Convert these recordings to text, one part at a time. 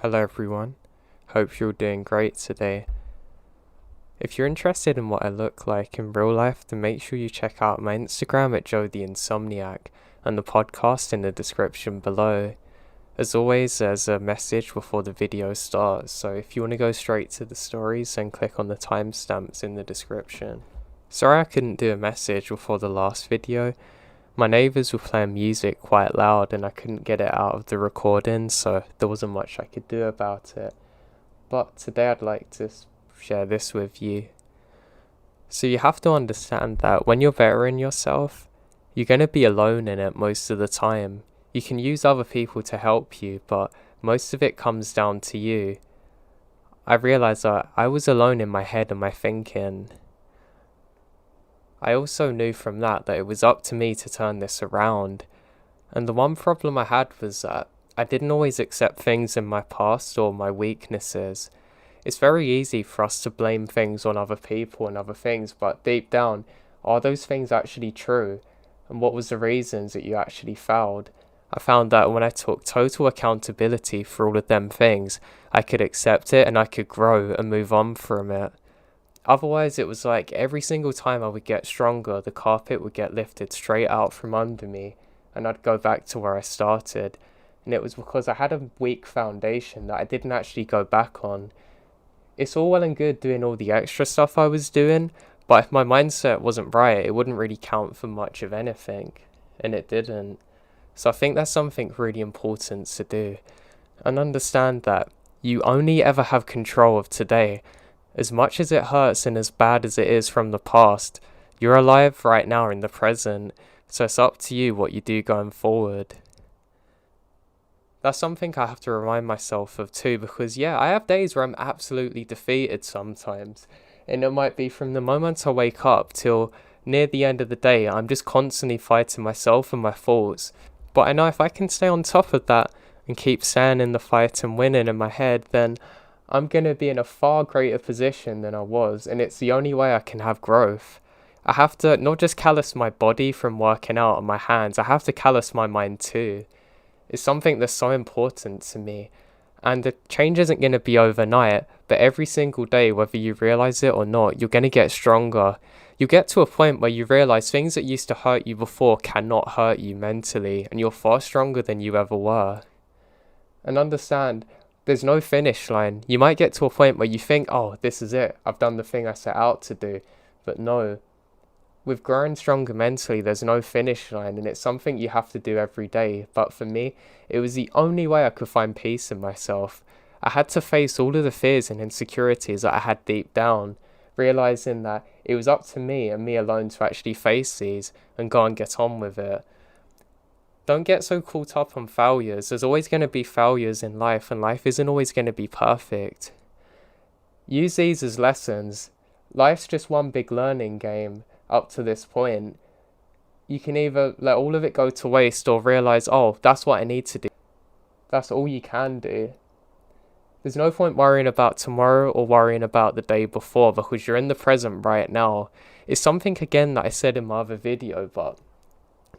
Hello everyone, hope you're doing great today. If you're interested in what I look like in real life, then make sure you check out my Instagram at Joe the Insomniac and the podcast in the description below. As always, there's a message before the video starts, so if you want to go straight to the stories, then click on the timestamps in the description. Sorry I couldn't do a message before the last video. My neighbours were playing music quite loud and I couldn't get it out of the recording, so there wasn't much I could do about it. But today I'd like to share this with you. So you have to understand that when you're bettering yourself, you're going to be alone in it most of the time. You can use other people to help you, but most of it comes down to you. I realised that I was alone in my head and my thinking. I also knew from that it was up to me to turn this around. And the one problem I had was that I didn't always accept things in my past or my weaknesses. It's very easy for us to blame things on other people and other things, but deep down, are those things actually true? And what was the reasons that you actually failed? I found that when I took total accountability for all of them things, I could accept it and I could grow and move on from it. Otherwise, it was like every single time I would get stronger, the carpet would get lifted straight out from under me and I'd go back to where I started. And it was because I had a weak foundation that I didn't actually go back on. It's all well and good doing all the extra stuff I was doing, but if my mindset wasn't right, it wouldn't really count for much of anything. And it didn't. So I think that's something really important to do. And understand that you only ever have control of today. As much as it hurts and as bad as it is from the past, you're alive right now in the present, so it's up to you what you do going forward. That's something I have to remind myself of too, because I have days where I'm absolutely defeated sometimes, and it might be from the moment I wake up till near the end of the day, I'm just constantly fighting myself and my thoughts. But I know if I can stay on top of that and keep staying in the fight and winning in my head, then I'm going to be in a far greater position than I was, and it's the only way I can have growth. I have to not just callous my body from working out and my hands, I have to callous my mind too. It's something that's so important to me, and the change isn't going to be overnight, but every single day, whether you realise it or not, you're going to get stronger. You get to a point where you realise things that used to hurt you before cannot hurt you mentally, and you're far stronger than you ever were. And understand, there's no finish line. You might get to a point where you think, oh, this is it, I've done the thing I set out to do. But no, with growing stronger mentally, there's no finish line, and it's something you have to do every day. But for me, it was the only way I could find peace in myself. I had to face all of the fears and insecurities that I had deep down, realising that it was up to me and me alone to actually face these and go and get on with it. Don't get so caught up on failures. There's always going to be failures in life, and life isn't always going to be perfect. Use these as lessons. Life's just one big learning game up to this point. You can either let all of it go to waste or realise, oh, that's what I need to do. That's all you can do. There's no point worrying about tomorrow or worrying about the day before, because you're in the present right now. It's something, again, that I said in my other video, but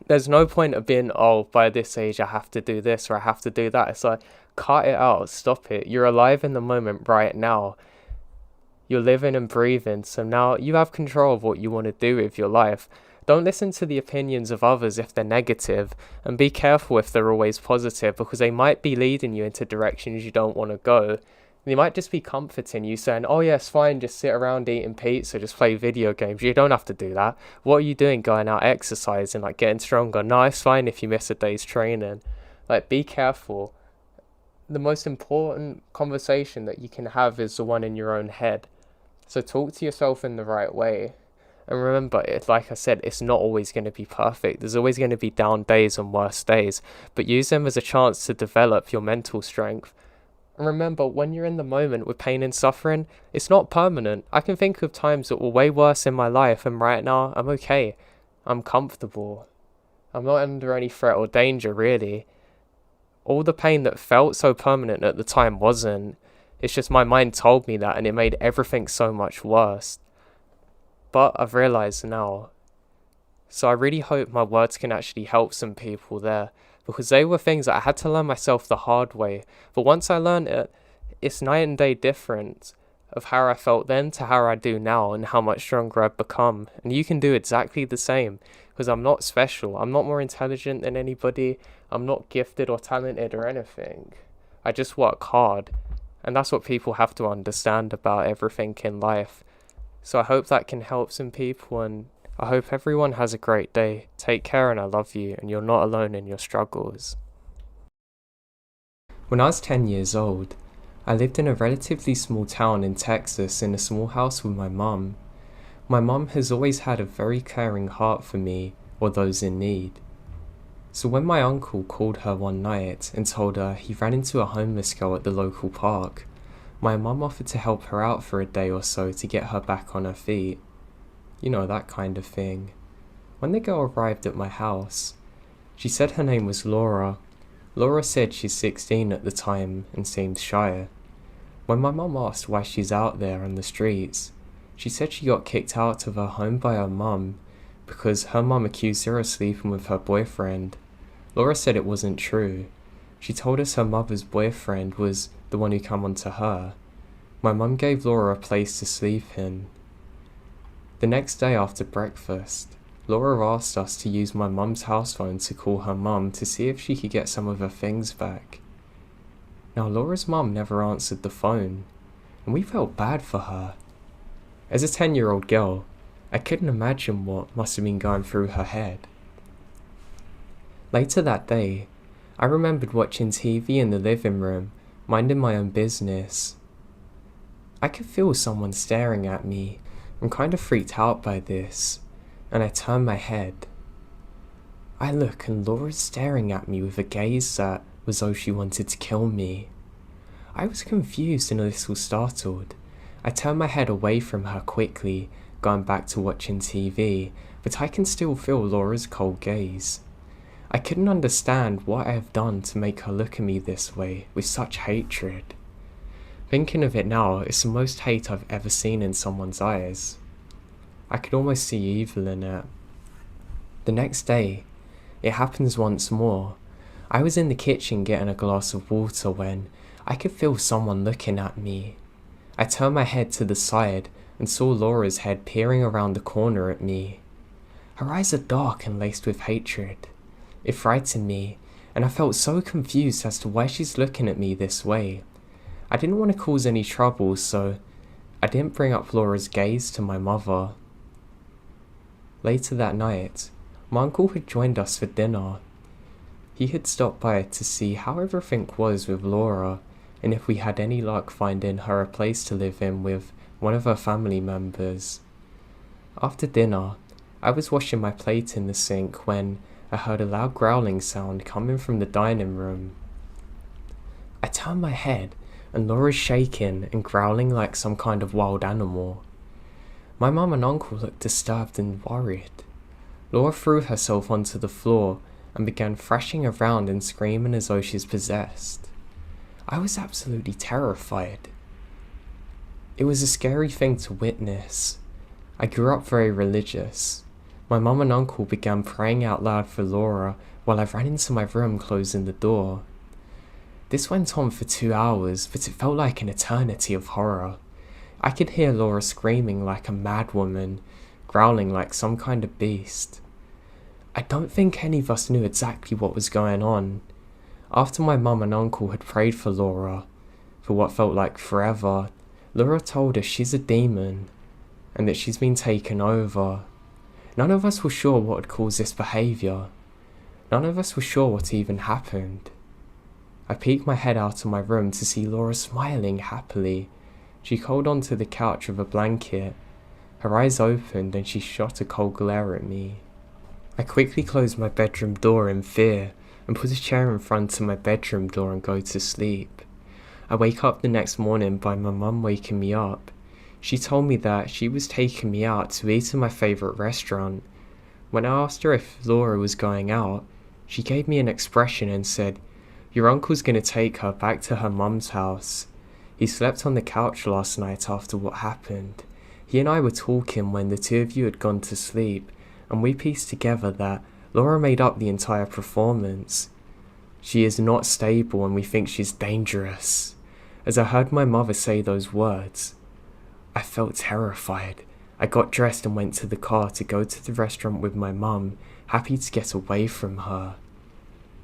there's no point of being, oh, by this age I have to do this or I have to do that. It's like, cut it out, stop it. You're alive in the moment right now. You're living and breathing, so now you have control of what you want to do with your life. Don't listen to the opinions of others if they're negative, and be careful if they're always positive, because they might be leading you into directions you don't want to go. They might just be comforting you, saying, oh yes, fine, just sit around eating pizza, just play video games. You don't have to do that. What are you doing going out exercising, like getting stronger? No, it's fine if you miss a day's training. Like, be careful. The most important conversation that you can have is the one in your own head. So talk to yourself in the right way. And remember, like I said, it's not always going to be perfect. There's always going to be down days and worse days. But use them as a chance to develop your mental strength. And remember, when you're in the moment with pain and suffering, it's not permanent. I can think of times that were way worse in my life, and right now, I'm okay. I'm comfortable. I'm not under any threat or danger, really. All the pain that felt so permanent at the time wasn't. It's just my mind told me that, and it made everything so much worse. But I've realised now. So I really hope my words can actually help some people there. because they were things that I had to learn myself the hard way. But once I learned it, it's night and day difference of how I felt then to how I do now and how much stronger I've become. And you can do exactly the same, because I'm not special. I'm not more intelligent than anybody. I'm not gifted or talented or anything. I just work hard. And that's what people have to understand about everything in life. So I hope that can help some people, and I hope everyone has a great day. Take care, and I love you, and you're not alone in your struggles. When I was 10 years old, I lived in a relatively small town in Texas in a small house with my mum. My mum has always had a very caring heart for me or those in need. So when my uncle called her one night and told her he ran into a homeless girl at the local park, my mum offered to help her out for a day or so to get her back on her feet. You know, that kind of thing. When the girl arrived at my house, she said her name was Laura. Laura said she's 16 at the time and seemed shy. When my mum asked why she's out there on the streets, she said she got kicked out of her home by her mum because her mum accused her of sleeping with her boyfriend. Laura said it wasn't true. She told us her mother's boyfriend was the one who came on to her. My mum gave Laura a place to sleep in. The next day after breakfast, Laura asked us to use my mum's house phone to call her mum to see if she could get some of her things back. Now Laura's mum never answered the phone, and we felt bad for her. As a 10-year-old girl, I couldn't imagine what must have been going through her head. Later that day, I remembered watching TV in the living room, minding my own business. I could feel someone staring at me. I'm kind of freaked out by this, and I turn my head. I look and Laura's staring at me with a gaze that was as though she wanted to kill me. I was confused and a little startled. I turned my head away from her quickly, going back to watching TV, but I can still feel Laura's cold gaze. I couldn't understand what I have done to make her look at me this way, with such hatred. Thinking of it now, it's the most hate I've ever seen in someone's eyes. I could almost see evil in it. The next day, it happens once more. I was in the kitchen getting a glass of water when I could feel someone looking at me. I turned my head to the side and saw Laura's head peering around the corner at me. Her eyes are dark and laced with hatred. It frightened me, and I felt so confused as to why she's looking at me this way. I didn't want to cause any trouble, so I didn't bring up Laura's gaze to my mother. Later that night, my uncle had joined us for dinner. He had stopped by to see how everything was with Laura, and if we had any luck finding her a place to live in with one of her family members. After dinner, I was washing my plate in the sink when I heard a loud growling sound coming from the dining room. I turned my head, and Laura's shaking and growling like some kind of wild animal. My mum and uncle looked disturbed and worried. Laura threw herself onto the floor and began thrashing around and screaming as though she's possessed. I was absolutely terrified. It was a scary thing to witness. I grew up very religious. My mum and uncle began praying out loud for Laura while I ran into my room closing the door. This went on for 2 hours, but it felt like an eternity of horror. I could hear Laura screaming like a madwoman, growling like some kind of beast. I don't think any of us knew exactly what was going on. After my mum and uncle had prayed for Laura, for what felt like forever, Laura told us she's a demon, and that she's been taken over. None of us were sure what had caused this behaviour. None of us were sure what even happened. I peeked my head out of my room to see Laura smiling happily. She curled onto the couch with a blanket. Her eyes opened and she shot a cold glare at me. I quickly closed my bedroom door in fear and put a chair in front of my bedroom door and go to sleep. I wake up the next morning by my mum waking me up. She told me that she was taking me out to eat in my favourite restaurant. When I asked her if Laura was going out, she gave me an expression and said, "Your uncle's going to take her back to her mum's house. He slept on the couch last night after what happened. He and I were talking when the two of you had gone to sleep, and we pieced together that Laura made up the entire performance. She is not stable and we think she's dangerous. As I heard my mother say those words, I felt terrified. I got dressed and went to the car to go to the restaurant with my mum, happy to get away from her.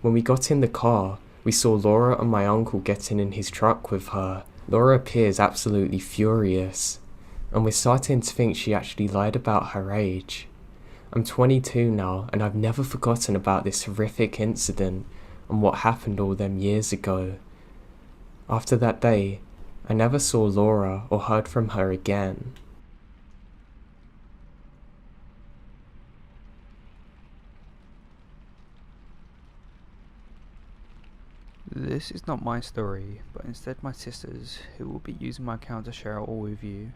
When we got in the car, we saw Laura and my uncle getting in his truck with her. Laura appears absolutely furious, and we're starting to think she actually lied about her age. I'm 22 now, and I've never forgotten about this horrific incident and what happened all them years ago. After that day, I never saw Laura or heard from her again. This is not my story, but instead my sister's, who will be using my account to share it all with you.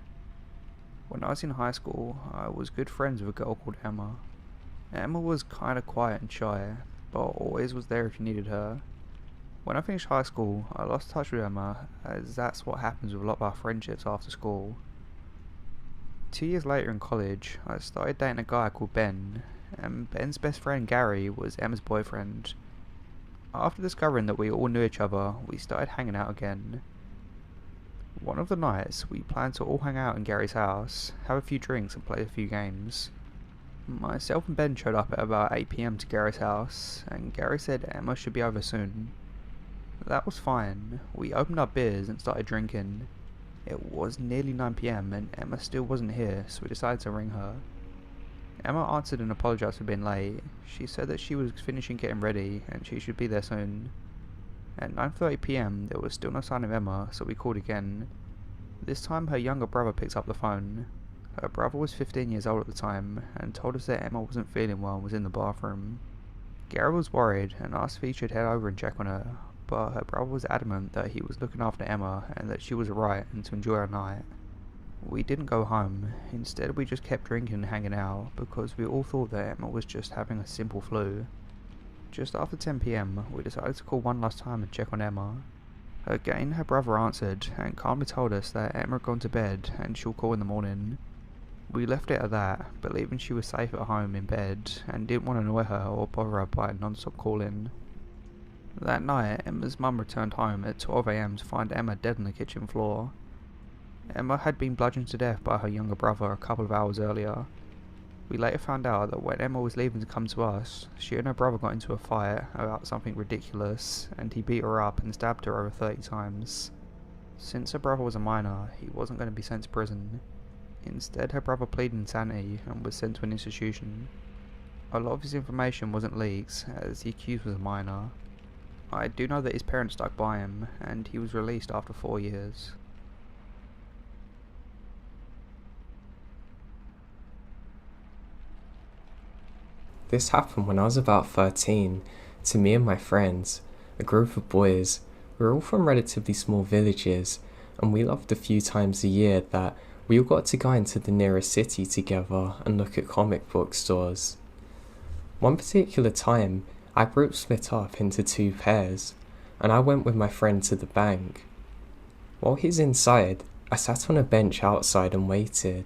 When I was in high school, I was good friends with a girl called Emma. Emma was kinda quiet and shy, but always was there if you needed her. When I finished high school, I lost touch with Emma, as that's what happens with a lot of our friendships after school. 2 years later in college, I started dating a guy called Ben, and Ben's best friend Gary was Emma's boyfriend. After discovering that we all knew each other, we started hanging out again. One of the nights, we planned to all hang out in Gary's house, have a few drinks and play a few games. Myself and Ben showed up at about 8 PM to Gary's house, and Gary said Emma should be over soon. That was fine. We opened our beers and started drinking. It was nearly 9 PM and Emma still wasn't here, so we decided to ring her. Emma answered and apologised for being late. She said that she was finishing getting ready and she should be there soon. At 9:30 PM there was still no sign of Emma, so we called again. This time her younger brother picked up the phone. Her brother was 15 years old at the time and told us that Emma wasn't feeling well and was in the bathroom. Gary was worried and asked if he should head over and check on her, but her brother was adamant that he was looking after Emma and that she was alright and to enjoy her night. We didn't go home. Instead we just kept drinking and hanging out because we all thought that Emma was just having a simple flu. Just after 10 PM we decided to call one last time and check on Emma. Again her brother answered and calmly told us that Emma had gone to bed and she'll call in the morning. We left it at that, believing she was safe at home in bed and didn't want to annoy her or bother her by non-stop calling. That night Emma's mum returned home at 12 AM to find Emma dead on the kitchen floor. Emma had been bludgeoned to death by her younger brother a couple of hours earlier. We later found out that when Emma was leaving to come to us, she and her brother got into a fight about something ridiculous, and he beat her up and stabbed her over 30 times. Since her brother was a minor, he wasn't going to be sent to prison. Instead, her brother pleaded insanity and was sent to an institution. A lot of his information wasn't leaked, as the accused was a minor. I do know that his parents stuck by him, and he was released after 4 years. This happened when I was about 13, to me and my friends, a group of boys. We were all from relatively small villages, and we loved a few times a year that we all got to go into the nearest city together and look at comic book stores. One particular time, our group split up into 2 pairs, and I went with my friend to the bank. While he's inside, I sat on a bench outside and waited.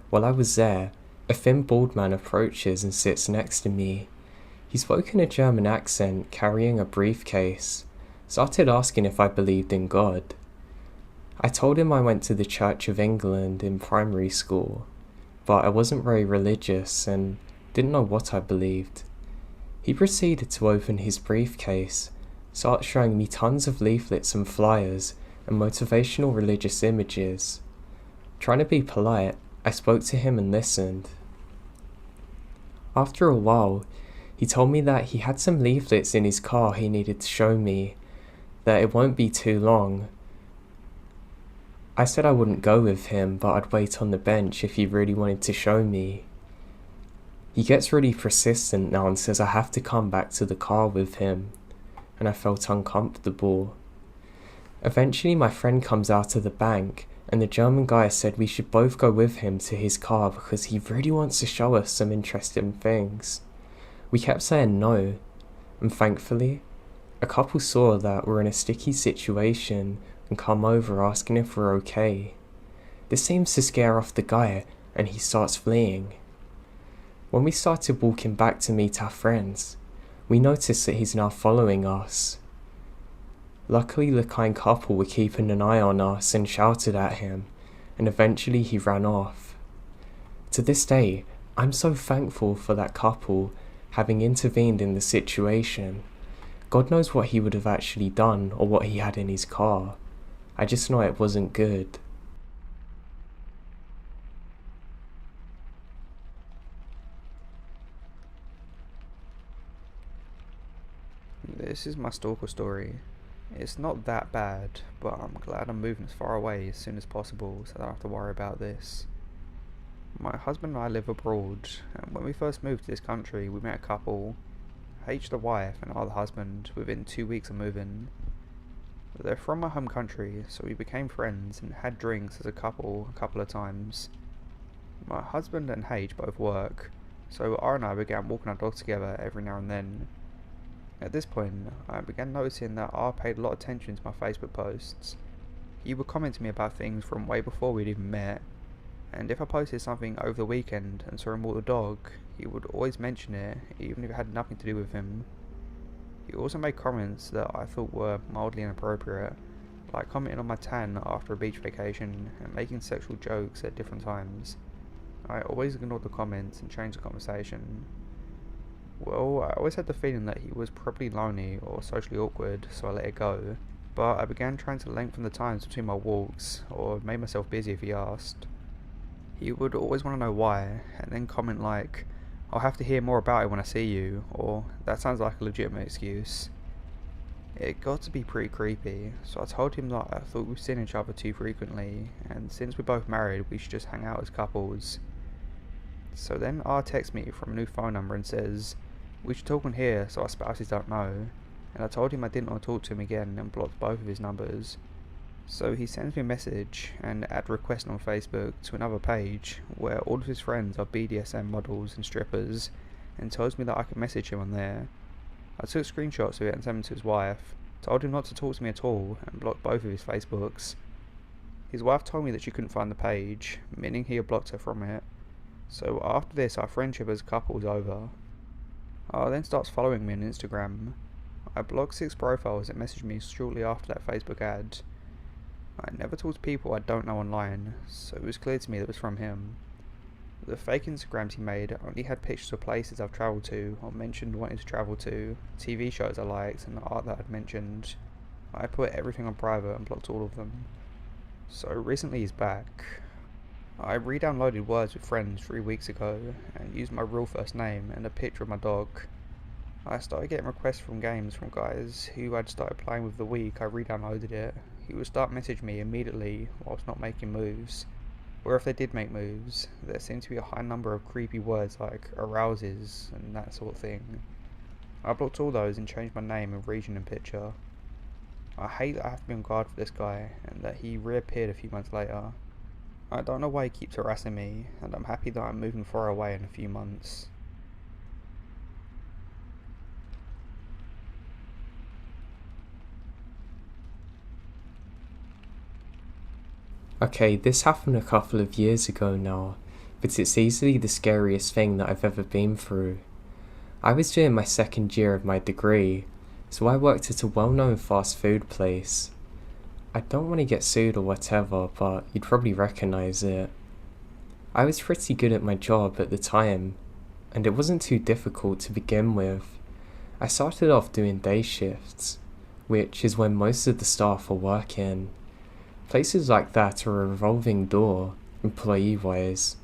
While I was there, a thin bald man approaches and sits next to me. He spoke in a German accent, carrying a briefcase, started asking if I believed in God. I told him I went to the Church of England in primary school, but I wasn't very religious and didn't know what I believed. He proceeded to open his briefcase, start showing me tons of leaflets and flyers and motivational religious images. Trying to be polite, I spoke to him and listened. After a while, he told me that he had some leaflets in his car he needed to show me, that it won't be too long. I said I wouldn't go with him, but I'd wait on the bench if he really wanted to show me. He gets really persistent now and says I have to come back to the car with him, and I felt uncomfortable. Eventually my friend comes out of the bank, and the German guy said we should both go with him to his car because he really wants to show us some interesting things. We kept saying no, and thankfully, a couple saw that we're in a sticky situation and come over asking if we're okay. This seems to scare off the guy, and he starts fleeing. When we started walking back to meet our friends, We noticed that he's now following us. Luckily, the kind couple were keeping an eye on us and shouted at him, and eventually he ran off. To this day, I'm so thankful for that couple having intervened in the situation. God knows what he would have actually done or what he had in his car. I just know it wasn't good. This is my stalker story. It's not that bad, but I'm glad I'm moving as far away as soon as possible so I don't have to worry about this. My husband and I live abroad, and when we first moved to this country, we met a couple, H the wife and I the husband, within 2 weeks of moving. They're from my home country, so we became friends and had drinks as a couple of times. My husband and H both work, so R and I began walking our dogs together every now and then. At this point, I began noticing that R paid a lot of attention to my Facebook posts. He would comment to me about things from way before we'd even met, and if I posted something over the weekend and saw him walk the dog, he would always mention it, even if it had nothing to do with him. He also made comments that I thought were mildly inappropriate, like commenting on my tan after a beach vacation and making sexual jokes at different times. I always ignored the comments and changed the conversation. Well, I always had the feeling that he was probably lonely or socially awkward, so I let it go. But I began trying to lengthen the times between my walks, or made myself busy if he asked. He would always want to know why, and then comment like, "I'll have to hear more about it when I see you," or "That sounds like a legitimate excuse." It got to be pretty creepy, so I told him that I thought we've seen each other too frequently, and since we're both married, we should just hang out as couples. So then R texts me from a new phone number and says, "We should talk on here so our spouses don't know," and I told him I didn't want to talk to him again and blocked both of his numbers. So he sends me a message and add request on Facebook to another page where all of his friends are BDSM models and strippers, and tells me that I can message him on there. I took screenshots of it and sent them to his wife, told him not to talk to me at all, and blocked both of his Facebooks. His wife told me that she couldn't find the page, meaning he had blocked her from it. So after this, our friendship as a couple was over. Then starts following me on Instagram. I blocked 6 profiles that messaged me shortly after that Facebook ad. I never talk to people I don't know online, so it was clear to me that it was from him. The fake Instagrams he made only had pictures of places I've travelled to or mentioned wanting to travel to, TV shows I liked, and the art that I'd mentioned. I put everything on private and blocked all of them. So recently he's back. I re-downloaded Words with Friends 3 weeks ago and used my real first name and a picture of my dog. I started getting requests from games from guys who I'd started playing with the week I re-downloaded it. He would start messaging me immediately whilst not making moves, or if they did make moves, there seemed to be a high number of creepy words like arouses and that sort of thing. I blocked all those and changed my name and region and picture. I hate that I have to be on guard for this guy and that he reappeared a few months later. I don't know why he keeps harassing me, and I'm happy that I'm moving far away in a few months. Okay, this happened a couple of years ago now, but it's easily the scariest thing that I've ever been through. I was doing my second year of my degree, so I worked at a well-known fast food place. I don't want to get sued or whatever, but you'd probably recognize it. I was pretty good at my job at the time, and it wasn't too difficult to begin with. I started off doing day shifts, which is when most of the staff are working. Places like that are a revolving door, employee-wise.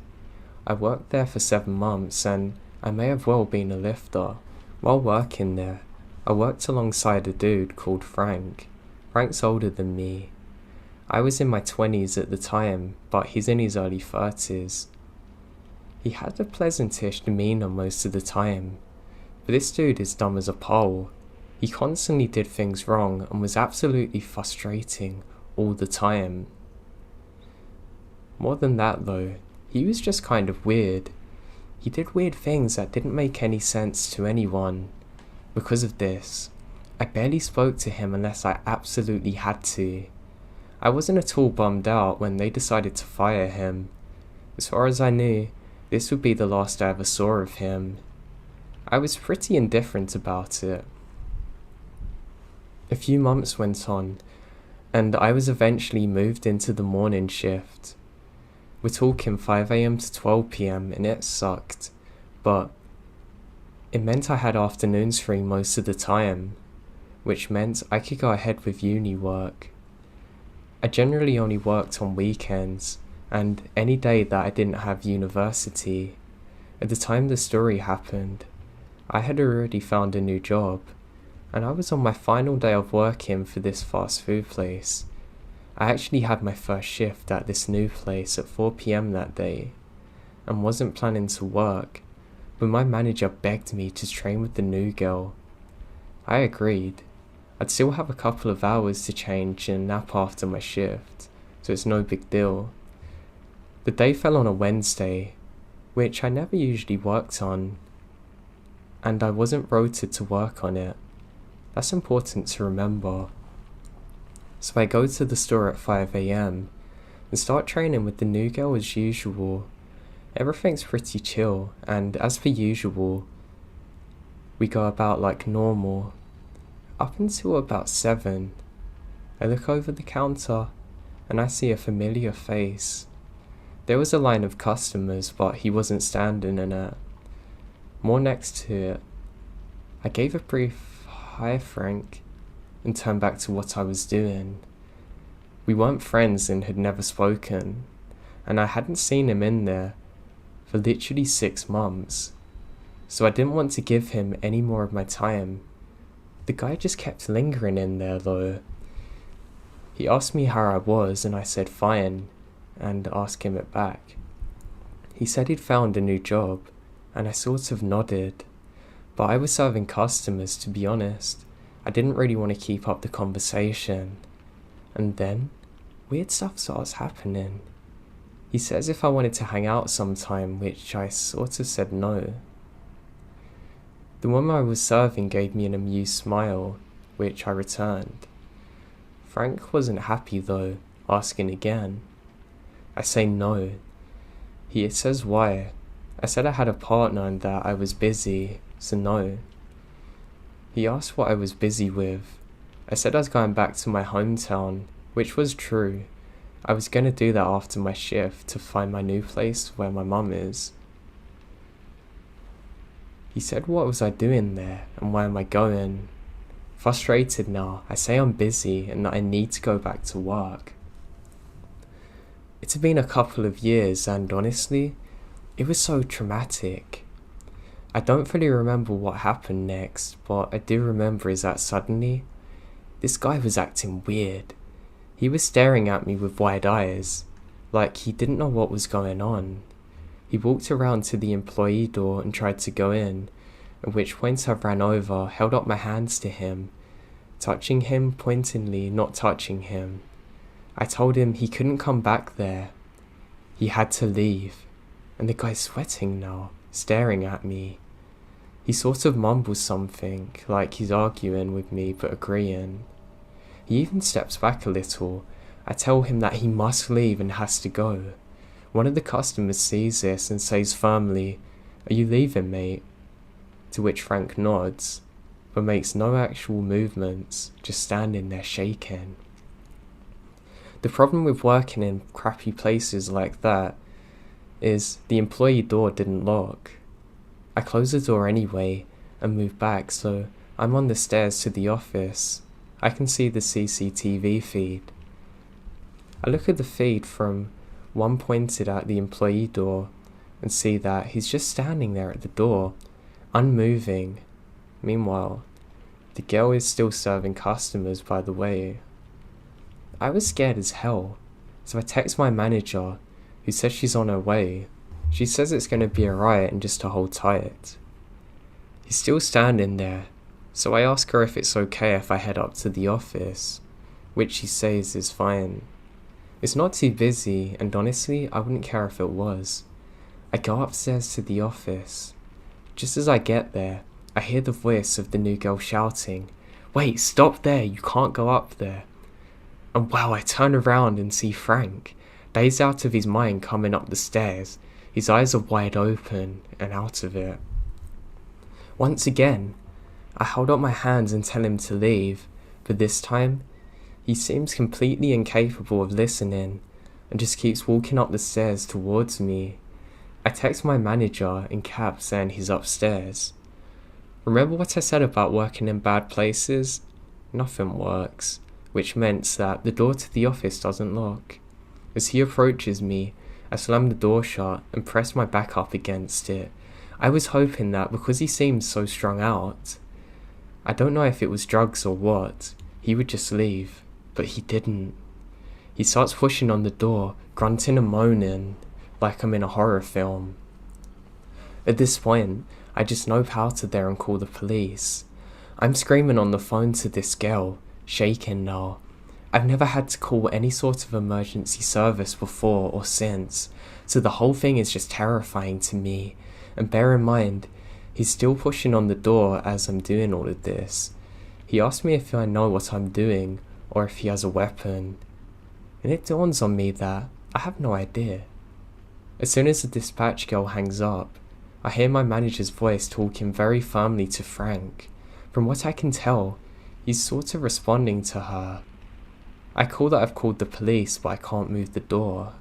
I worked there for 7 months, and I may have well been a lifter. While working there, I worked alongside a dude called Frank. Frank's older than me. I was in my 20s at the time, but he's in his early 30s. He had a pleasantish demeanour most of the time, but this dude is dumb as a pole. He constantly did things wrong and was absolutely frustrating all the time. More than that though, he was just kind of weird. He did weird things that didn't make any sense to anyone. Because of this, I barely spoke to him unless I absolutely had to. I wasn't at all bummed out when they decided to fire him. As far as I knew, this would be the last I ever saw of him. I was pretty indifferent about it. A few months went on, and I was eventually moved into the morning shift. We're talking 5 AM to 12 PM, and it sucked, but it meant I had afternoons free most of the time, which meant I could go ahead with uni work. I generally only worked on weekends, and any day that I didn't have university. At the time the story happened, I had already found a new job, and I was on my final day of working for this fast food place. I actually had my first shift at this new place at 4 PM that day, and wasn't planning to work, but my manager begged me to train with the new girl. I agreed. I'd still have a couple of hours to change and nap after my shift, so it's no big deal. The day fell on a Wednesday, which I never usually worked on, and I wasn't rotated to work on it. That's important to remember. So I go to the store at 5 AM and start training with the new girl as usual. Everything's pretty chill, and as per usual, we go about like normal. Up until about 7, I look over the counter and I see a familiar face. There was a line of customers, but he wasn't standing in it. More next to it, I gave a brief "Hi Frank" and turned back to what I was doing. We weren't friends and had never spoken, and I hadn't seen him in there for literally 6 months, so I didn't want to give him any more of my time. The guy just kept lingering in there though. He asked me how I was and I said fine, and asked him it back. He said he'd found a new job, and I sort of nodded, but I was serving customers, to be honest. I didn't really want to keep up the conversation. And then, weird stuff starts happening. He says if I wanted to hang out sometime, which I sort of said no. The woman I was serving gave me an amused smile, which I returned. Frank wasn't happy though, asking again. I say no. He says why. I said I had a partner and that I was busy, so no. He asked what I was busy with. I said I was going back to my hometown, which was true. I was going to do that after my shift to find my new place where my mum is. He said what was I doing there and where am I going? Frustrated now, I say I'm busy and that I need to go back to work. It's been a couple of years and honestly, it was so traumatic. I don't fully remember what happened next, but I do remember is that suddenly, this guy was acting weird. He was staring at me with wide eyes, like he didn't know what was going on. He walked around to the employee door and tried to go in, at which point I ran over, held up my hands to him, touching him pointedly, not touching him. I told him he couldn't come back there. He had to leave, and the guy's sweating now, staring at me. He sort of mumbles something, like he's arguing with me but agreeing. He even steps back a little. I tell him that he must leave and has to go. One of the customers sees this and says firmly, "Are you leaving, mate?" To which Frank nods, but makes no actual movements, just standing there shaking. The problem with working in crappy places like that is the employee door didn't lock. I closed the door anyway and moved back, so I'm on the stairs to the office. I can see the CCTV feed. I look at the feed from one pointed at the employee door and see that he's just standing there at the door, unmoving. Meanwhile, the girl is still serving customers, by the way. I was scared as hell, so I text my manager, who says she's on her way. She says it's going to be alright and just to hold tight. He's still standing there, so I ask her if it's okay if I head up to the office, which she says is fine. It's not too busy, and honestly, I wouldn't care if it was. I go upstairs to the office. Just as I get there, I hear the voice of the new girl shouting, "Wait, stop there, you can't go up there." And wow, I turn around and see Frank, dazed out of his mind, coming up the stairs. His eyes are wide open and out of it. Once again, I hold up my hands and tell him to leave, but this time, he seems completely incapable of listening and just keeps walking up the stairs towards me. I text my manager in caps saying he's upstairs. Remember what I said about working in bad places? Nothing works, which meant that the door to the office doesn't lock. As he approaches me, I slam the door shut and press my back up against it. I was hoping that because he seemed so strung out, I don't know if it was drugs or what, he would just leave, but he didn't. He starts pushing on the door, grunting and moaning, like I'm in a horror film. At this point, I just nope out of there and call the police. I'm screaming on the phone to this girl, shaking now. I've never had to call any sort of emergency service before or since, so the whole thing is just terrifying to me. And bear in mind, he's still pushing on the door as I'm doing all of this. He asks me if I know what I'm doing, or if he has a weapon. And it dawns on me that I have no idea. As soon as the dispatch girl hangs up, I hear my manager's voice talking very firmly to Frank. From what I can tell, he's sort of responding to her. I call that I've called the police, but I can't move the door.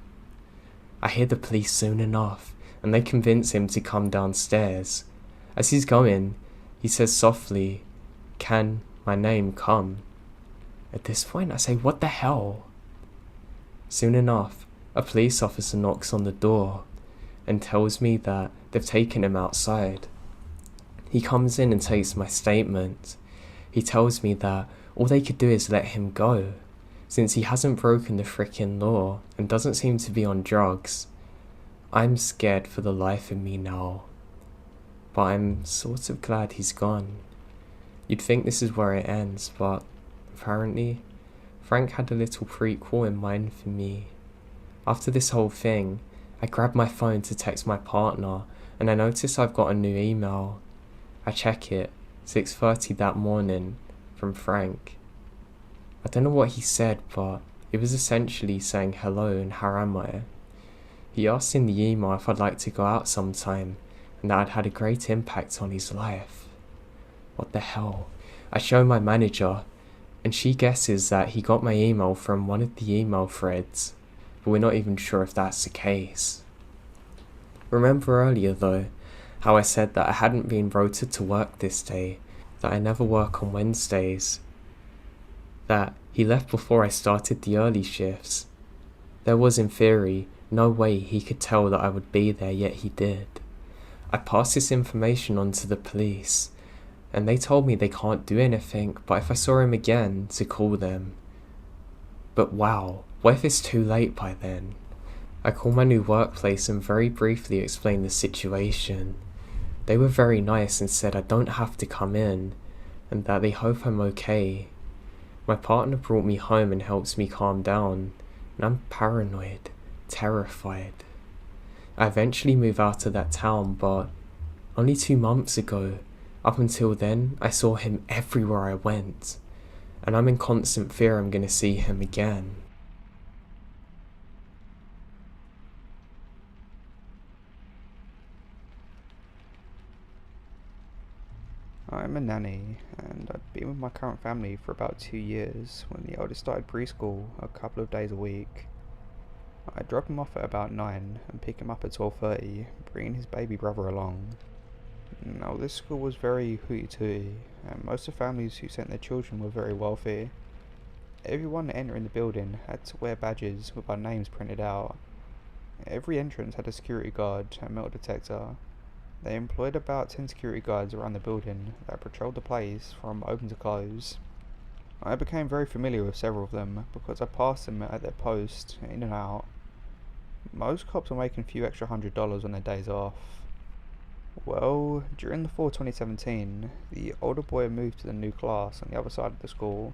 I hear the police soon enough, and they convince him to come downstairs. As he's going, he says softly, "Can my name come?" At this point, I say, "What the hell?" Soon enough, a police officer knocks on the door and tells me that they've taken him outside. He comes in and takes my statement. He tells me that all they could do is let him go, since he hasn't broken the frickin' law and doesn't seem to be on drugs. I'm scared for the life of me now, but I'm sort of glad he's gone. You'd think this is where it ends, but apparently, Frank had a little prequel in mind for me. After this whole thing, I grab my phone to text my partner, and I notice I've got a new email. I check it, 6:30 that morning, from Frank. I don't know what he said, but it was essentially saying hello and how am I. He asked in the email if I'd like to go out sometime, and that I'd had a great impact on his life. What the hell? I show my manager, and she guesses that he got my email from one of the email threads, but we're not even sure if that's the case. Remember earlier though, how I said that I hadn't been rotated to work this day, that I never work on Wednesdays, that he left before I started the early shifts. There was, in theory, no way he could tell that I would be there, yet he did. I passed this information on to the police, and they told me they can't do anything, but if I saw him again, to call them. But wow, what if it's too late by then? I call my new workplace and very briefly explain the situation. They were very nice and said I don't have to come in, and that they hope I'm okay. My partner brought me home and helps me calm down, and I'm paranoid, terrified. I eventually move out of that town, but only 2 months ago, up until then, I saw him everywhere I went, and I'm in constant fear I'm gonna see him again. I'm a nanny, and I'd been with my current family for about 2 years when the eldest started preschool a couple of days a week. I drop him off at about 9 and pick him up at 12:30, bringing his baby brother along. Now this school was very hooty-tooty, and most of the families who sent their children were very wealthy. Everyone entering the building had to wear badges with our names printed out. Every entrance had a security guard and metal detector. They employed about 10 security guards around the building that patrolled the place from open to close. I became very familiar with several of them because I passed them at their post, in and out. Most cops were making a few extra $100 on their days off. Well, during the fall 2017, the older boy moved to the new class on the other side of the school.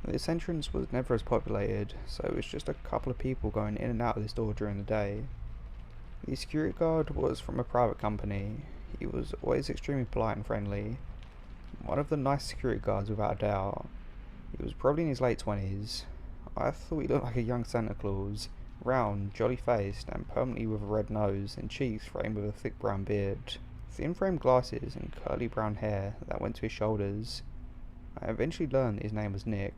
This entrance was never as populated, so it was just a couple of people going in and out of this door during the day. The security guard was from a private company. He was always extremely polite and friendly. One of the nice security guards without a doubt. He was probably in his late 20s. I thought he looked like a young Santa Claus, round, jolly faced, and permanently with a red nose and cheeks framed with a thick brown beard. thin framed glasses and curly brown hair that went to his shoulders. I eventually learned that his name was Nick,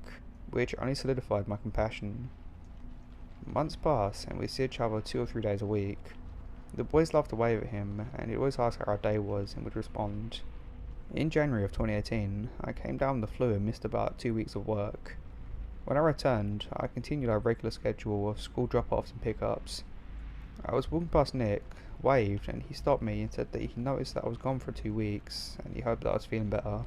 which only solidified my compassion. Months passed and we'd see each other 2 or 3 days a week. The boys loved to wave at him and he'd always ask how our day was and would respond. In January of 2018, I came down with the flu and missed about 2 weeks of work. When I returned, I continued our regular schedule of school drop-offs and pickups. I was walking past Nick, waved, and he stopped me and said that he noticed that I was gone for 2 weeks and he hoped that I was feeling better.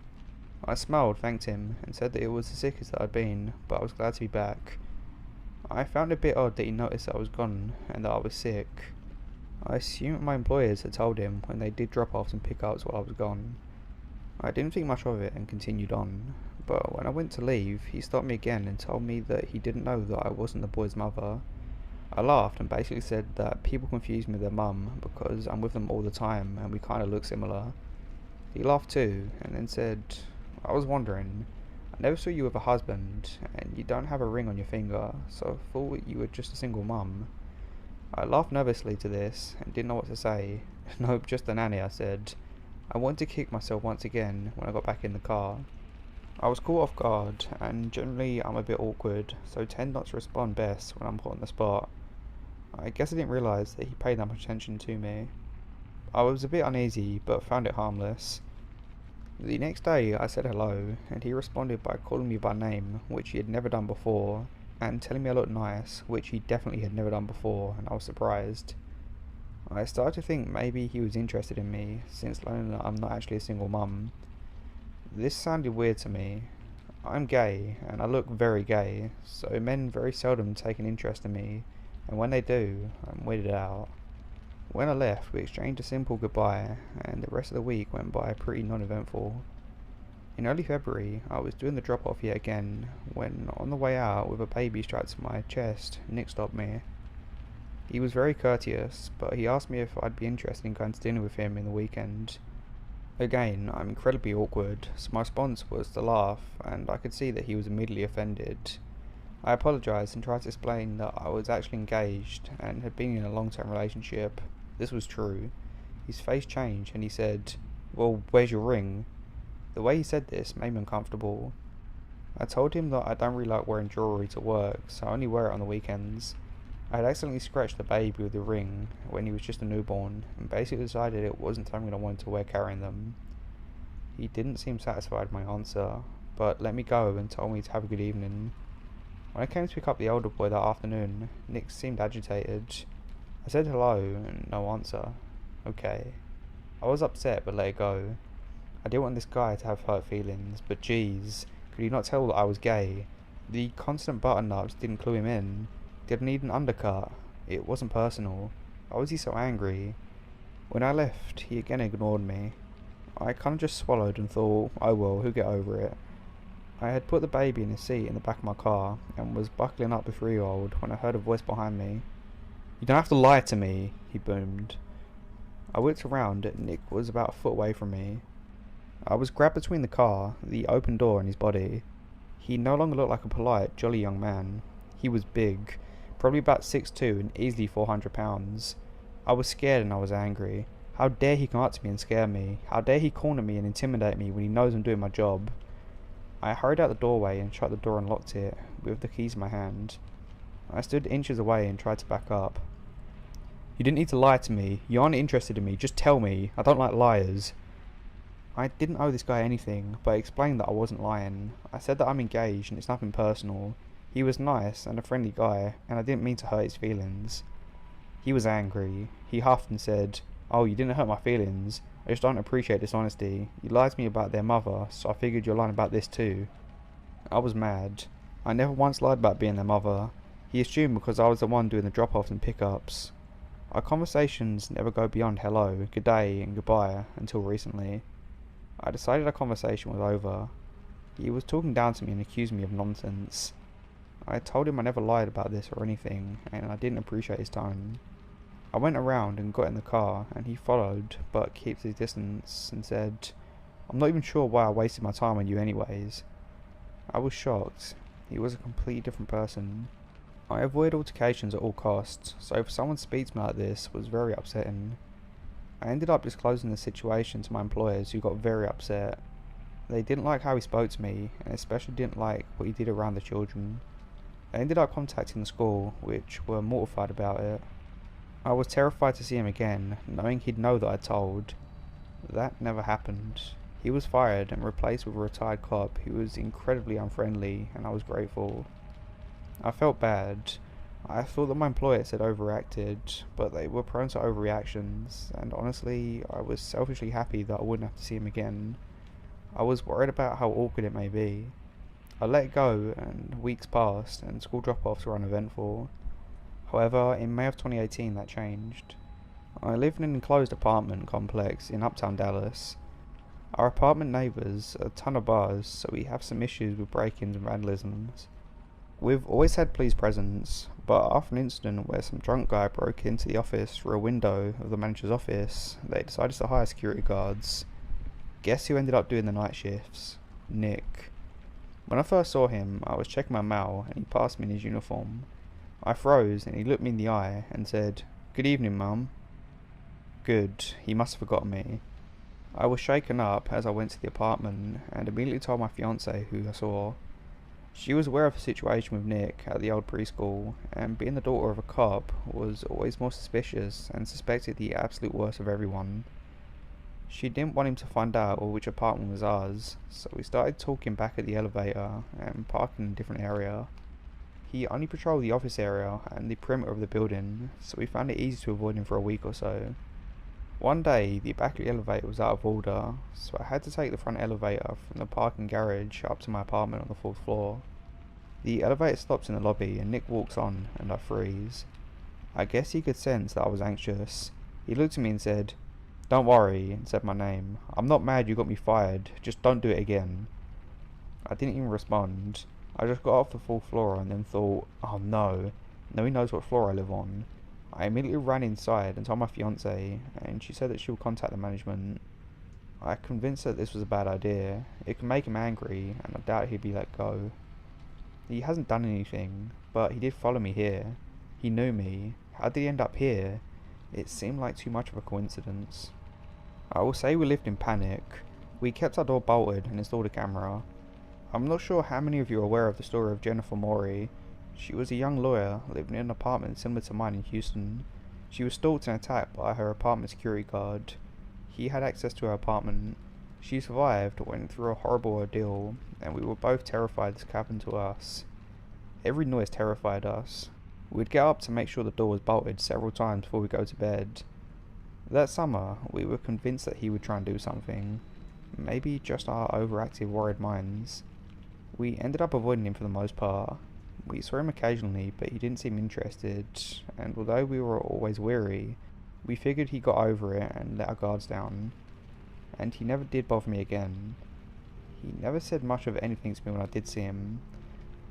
I smiled, thanked him, and said that it was the sickest that I'd been, but I was glad to be back. I found it a bit odd that he noticed that I was gone and that I was sick. I assumed my employers had told him when they did drop-offs and pickups while I was gone. I didn't think much of it and continued on, but when I went to leave, he stopped me again and told me that he didn't know that I wasn't the boy's mother. I laughed and basically said that people confuse me with their mum because I'm with them all the time and we kinda look similar. He laughed too, and then said, "I was wondering, I never saw you with a husband, and you don't have a ring on your finger, so I thought you were just a single mum." I laughed nervously to this, and didn't know what to say. "Nope, just a nanny," I said. I wanted to kick myself once again when I got back in the car. I was caught off guard, and generally I'm a bit awkward, so tend not to respond best when I'm put on the spot. I guess I didn't realise that he paid that much attention to me. I was a bit uneasy, but found it harmless. The next day I said hello, and he responded by calling me by name, which he had never done before, and telling me I looked nice, which he definitely had never done before, and I was surprised. I started to think maybe he was interested in me, since learning that I'm not actually a single mum. This sounded weird to me. I'm gay, and I look very gay, so men very seldom take an interest in me, and when they do, I'm weirded out. When I left, we exchanged a simple goodbye, and the rest of the week went by pretty non-eventful. In early February, I was doing the drop-off yet again, when on the way out with a baby strapped to my chest, Nick stopped me. He was very courteous, but he asked me if I'd be interested in going to dinner with him in the weekend. Again, I'm incredibly awkward, so my response was to laugh, and I could see that he was immediately offended. I apologised and tried to explain that I was actually engaged and had been in a long-term relationship. This was true. His face changed and he said, "Well, where's your ring?" The way he said this made me uncomfortable. I told him that I don't really like wearing jewellery to work, so I only wear it on the weekends. I had accidentally scratched the baby with the ring when he was just a newborn, and basically decided it wasn't something I wanted to wear carrying them. He didn't seem satisfied with my answer, but let me go and told me to have a good evening. When I came to pick up the older boy that afternoon, Nick seemed agitated. I said hello, and no answer. Okay. I was upset, but let it go. I didn't want this guy to have hurt feelings, but geez, could he not tell that I was gay? The constant button-ups didn't clue him in. Did I need an undercut? It wasn't personal. Why was he so angry? When I left, he again ignored me. I kinda just swallowed and thought, oh well, he'll get over it. I had put the baby in a seat in the back of my car, and was buckling up the 3-year-old when I heard a voice behind me. "You don't have to lie to me," he boomed. I whipped around, and Nick was about a foot away from me. I was grabbed between the car, the open door, and his body. He no longer looked like a polite, jolly young man. He was big, probably about 6'2", and easily 400 pounds. I was scared and I was angry. How dare he come up to me and scare me? How dare he corner me and intimidate me when he knows I'm doing my job? I hurried out the doorway and shut the door and locked it, with the keys in my hand. I stood inches away and tried to back up. "You didn't need to lie to me. You aren't interested in me. Just tell me. I don't like liars." I didn't owe this guy anything, but I explained that I wasn't lying. I said that I'm engaged and it's nothing personal. He was nice and a friendly guy, and I didn't mean to hurt his feelings. He was angry. He huffed and said, "Oh, you didn't hurt my feelings. I just don't appreciate dishonesty. You lied to me about their mother, so I figured you're lying about this too." I was mad. I never once lied about being their mother. He assumed because I was the one doing the drop-offs and pick-ups. Our conversations never go beyond hello, good day, and goodbye until recently. I decided our conversation was over. He was talking down to me and accused me of nonsense. I told him I never lied about this or anything, and I didn't appreciate his tone. I went around and got in the car, and he followed, but kept his distance, and said, "I'm not even sure why I wasted my time on you anyways." I was shocked. He was a completely different person. I avoid altercations at all costs, so for someone to speak to me like this was very upsetting. I ended up disclosing the situation to my employers, who got very upset. They didn't like how he spoke to me, and especially didn't like what he did around the children. I ended up contacting the school, which were mortified about it. I was terrified to see him again, knowing he'd know that I'd told. That never happened. He was fired and replaced with a retired cop who was incredibly unfriendly, and I was grateful. I felt bad. I thought that my employers had overreacted, but they were prone to overreactions, and honestly, I was selfishly happy that I wouldn't have to see him again. I was worried about how awkward it may be. I let it go, and weeks passed, and school drop-offs were uneventful. However, in May of 2018 that changed. I live in an enclosed apartment complex in uptown Dallas. Our apartment neighbours a ton of bars, so we have some issues with break-ins and vandalisms. We've always had police presence, but after an incident where some drunk guy broke into the office through a window of the manager's office, they decided to hire security guards. Guess who ended up doing the night shifts? Nick. When I first saw him, I was checking my mail and he passed me in his uniform. I froze and he looked me in the eye and said, "Good evening, Mum." Good, he must have forgotten me. I was shaken up as I went to the apartment and immediately told my fiancée who I saw. She was aware of the situation with Nick at the old preschool, and being the daughter of a cop was always more suspicious and suspected the absolute worst of everyone. She didn't want him to find out which apartment was ours, so we started talking back at the elevator and parking in a different area. He only patrolled the office area and the perimeter of the building, so we found it easy to avoid him for a week or so. One day, the back of the elevator was out of order, so I had to take the front elevator from the parking garage up to my apartment on the 4th floor. The elevator stops in the lobby and Nick walks on, and I freeze. I guess he could sense that I was anxious. He looked at me and said, "Don't worry," and said my name. "I'm not mad you got me fired, just don't do it again." I didn't even respond. I just got off the 4th floor and then thought, oh no, now he knows what floor I live on. I immediately ran inside and told my fiancée, and she said that she would contact the management. I convinced her that this was a bad idea. It could make him angry, and I doubt he'd be let go. He hasn't done anything, but he did follow me here. He knew me. How did he end up here? It seemed like too much of a coincidence. I will say we lived in panic. We kept our door bolted and installed a camera. I'm not sure how many of you are aware of the story of Jennifer Morey. She was a young lawyer living in an apartment similar to mine in Houston. She was stalked and attacked by her apartment security guard. He had access to her apartment. She survived, went through a horrible ordeal, and we were both terrified this could happen to us. Every noise terrified us. We'd get up to make sure the door was bolted several times before we go to bed. That summer, we were convinced that he would try and do something. Maybe just our overactive, worried minds. We ended up avoiding him for the most part. We saw him occasionally, but he didn't seem interested, and although we were always wary, we figured he got over it and let our guards down. And he never did bother me again. He never said much of anything to me when I did see him.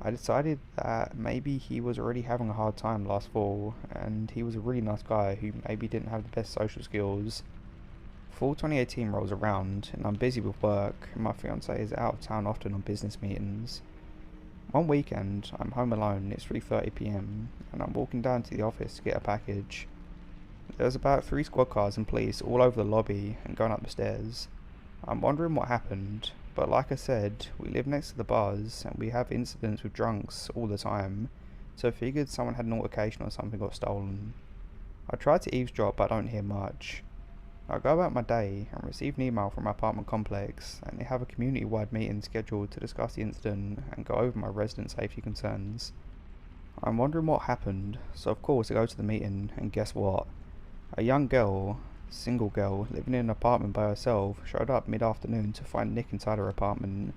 I decided that maybe he was already having a hard time last fall, and he was a really nice guy who maybe didn't have the best social skills. Fall 2018 rolls around, and I'm busy with work, and my fiancée is out of town often on business meetings. One weekend, I'm home alone, it's 3:30 PM, and I'm walking down to the office to get a package. There's about 3 squad cars and police all over the lobby and going up the stairs. I'm wondering what happened, but like I said, we live next to the bars, and we have incidents with drunks all the time, so I figured someone had an altercation or something got stolen. I tried to eavesdrop, but I don't hear much. I go about my day and receive an email from my apartment complex, and they have a community-wide meeting scheduled to discuss the incident and go over my resident safety concerns. I'm wondering what happened, so of course I go to the meeting, and guess what? A young girl, single girl, living in an apartment by herself, showed up mid-afternoon to find Nick inside her apartment.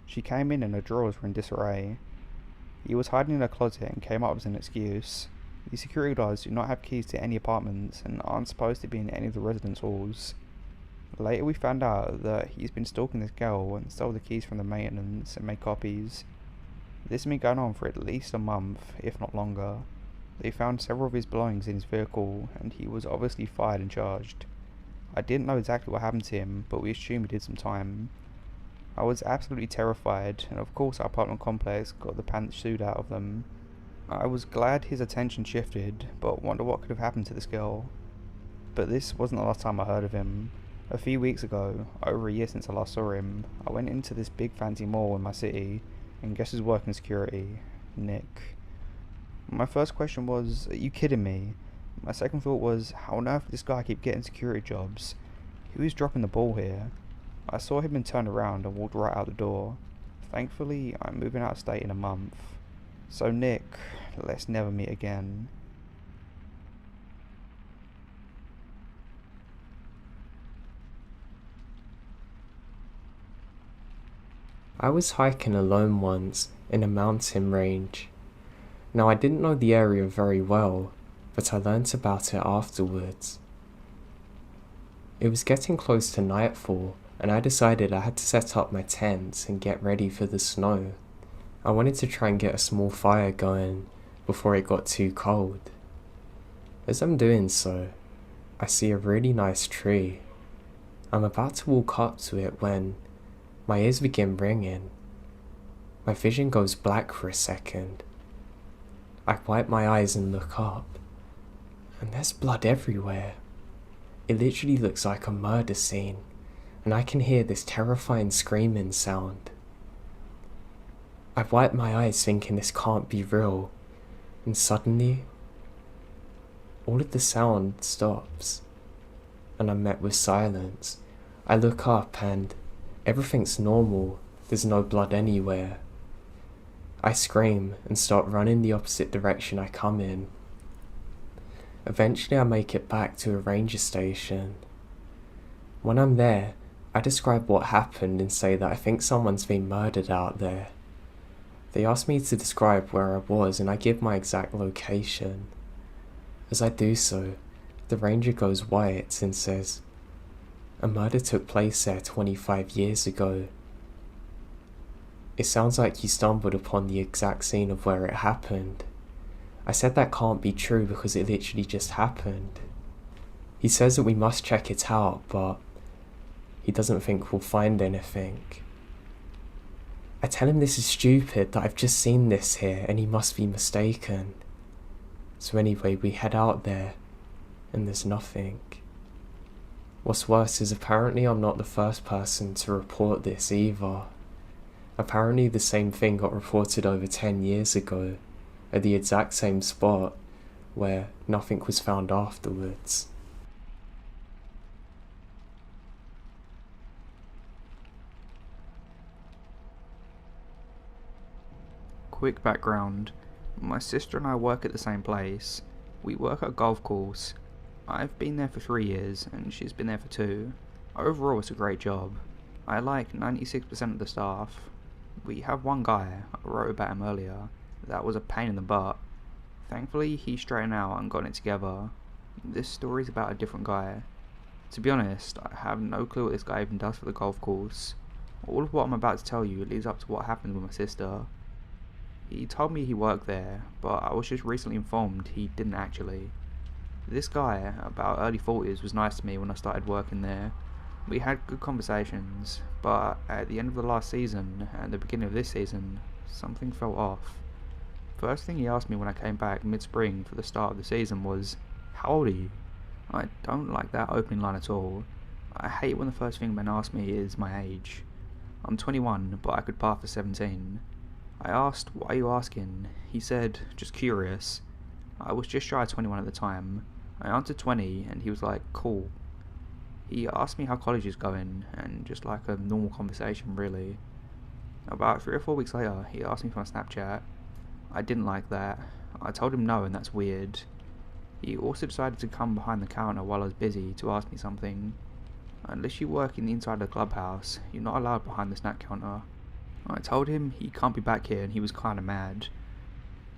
She came in and her drawers were in disarray. He was hiding in her closet and came up as an excuse. The security guards do not have keys to any apartments and aren't supposed to be in any of the residence halls. Later we found out that he's been stalking this girl and stole the keys from the maintenance and made copies. This has been going on for at least a month, if not longer. They found several of his belongings in his vehicle, and he was obviously fired and charged. I didn't know exactly what happened to him, but we assumed he did some time. I was absolutely terrified, and of course our apartment complex got the pants sued out of them. I was glad his attention shifted, but wonder what could have happened to this girl. But this wasn't the last time I heard of him. A few weeks ago, over a year since I last saw him, I went into this big fancy mall in my city, and guess who's working security? Nick. My first question was, are you kidding me? My second thought was, how on earth did this guy keep getting security jobs? He was dropping the ball here. I saw him and turned around and walked right out the door. Thankfully, I'm moving out of state in a month. So Nick, let's never meet again. I was hiking alone once in a mountain range. Now I didn't know the area very well, but I learnt about it afterwards. It was getting close to nightfall, and I decided I had to set up my tent and get ready for the snow. I wanted to try and get a small fire going before it got too cold. As I'm doing so, I see a really nice tree. I'm about to walk up to it when my ears begin ringing. My vision goes black for a second. I wipe my eyes and look up, and there's blood everywhere. It literally looks like a murder scene, and I can hear this terrifying screaming sound. I wipe my eyes thinking this can't be real, and suddenly, all of the sound stops, and I'm met with silence. I look up and everything's normal, there's no blood anywhere. I scream and start running the opposite direction I come in. Eventually I make it back to a ranger station. When I'm there, I describe what happened and say that I think someone's been murdered out there. They ask me to describe where I was and I give my exact location. As I do so, the ranger goes white and says, "A murder took place there 25 years ago. It sounds like you stumbled upon the exact scene of where it happened." I said that can't be true because it literally just happened. He says that we must check it out, but he doesn't think we'll find anything. I tell him this is stupid, that I've just seen this here and he must be mistaken. So anyway, we head out there and there's nothing. What's worse is apparently I'm not the first person to report this either. Apparently the same thing got reported over 10 years ago, at the exact same spot, where nothing was found afterwards. Quick background. My sister and I work at the same place. We work at a golf course. I've been there for 3 years, and she's been there for 2. Overall, it's a great job. I like 96% of the staff. We have one guy, I wrote about him earlier, that was a pain in the butt. Thankfully, he straightened out and got it together. This story's about a different guy. To be honest, I have no clue what this guy even does for the golf course. All of what I'm about to tell you leads up to what happened with my sister. He told me he worked there, but I was just recently informed he didn't actually. This guy, about early 40s, was nice to me when I started working there. We had good conversations, but at the end of the last season and the beginning of this season, something felt off. First thing he asked me when I came back mid-spring for the start of the season was, "How old are you?" I don't like that opening line at all. I hate when the first thing men ask me is my age. I'm 21, but I could pass for 17. I asked, "Why are you asking?" He said, "Just curious." I was just shy of 21 at the time. I answered 20, and he was like, "Cool." He asked me how college is going, and just like a normal conversation really. About 3 or 4 weeks later, he asked me for my Snapchat. I didn't like that. I told him no, and that's weird. He also decided to come behind the counter while I was busy to ask me something. Unless you work in the inside of the clubhouse, you're not allowed behind the snack counter. I told him he can't be back here, and he was kinda mad.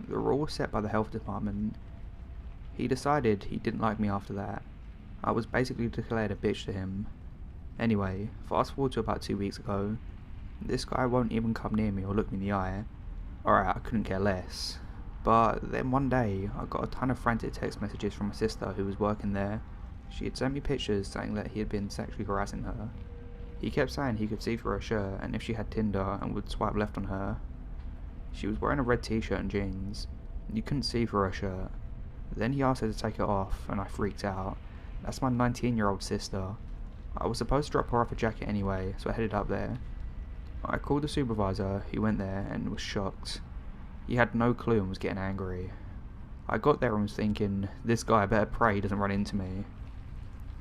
The rule was set by the health department. He decided he didn't like me after that. I was basically declared a bitch to him. Anyway, fast forward to about 2 weeks ago. This guy won't even come near me or look me in the eye. Alright, I couldn't care less. But then one day, I got a ton of frantic text messages from my sister who was working there. She had sent me pictures saying that he had been sexually harassing her. He kept saying he could see through her shirt and if she had Tinder and would swipe left on her. She was wearing a red t-shirt and jeans. You couldn't see through her shirt. Then he asked her to take it off and I freaked out. That's my 19-year-old sister. I was supposed to drop her off a jacket anyway, so I headed up there. I called the supervisor, who went there and was shocked. He had no clue and was getting angry. I got there and was thinking, this guy better pray he doesn't run into me.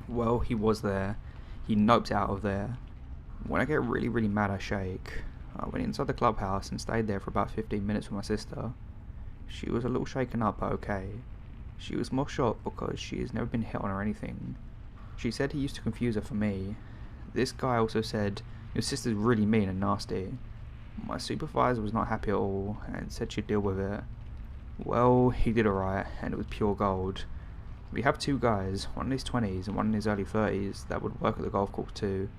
Well, he was there. He noped out of there. When I get really mad, I shake. I went inside the clubhouse and stayed there for about 15 minutes with my sister. She was a little shaken up, but okay. She was more shocked because she has never been hit on or anything. She said he used to confuse her for me. This guy also said, your sister's really mean and nasty. My supervisor was not happy at all and said she'd deal with it. Well, he did alright, and it was pure gold. We have two guys, one in his 20s and one in his early 30s, that would work at the golf course too.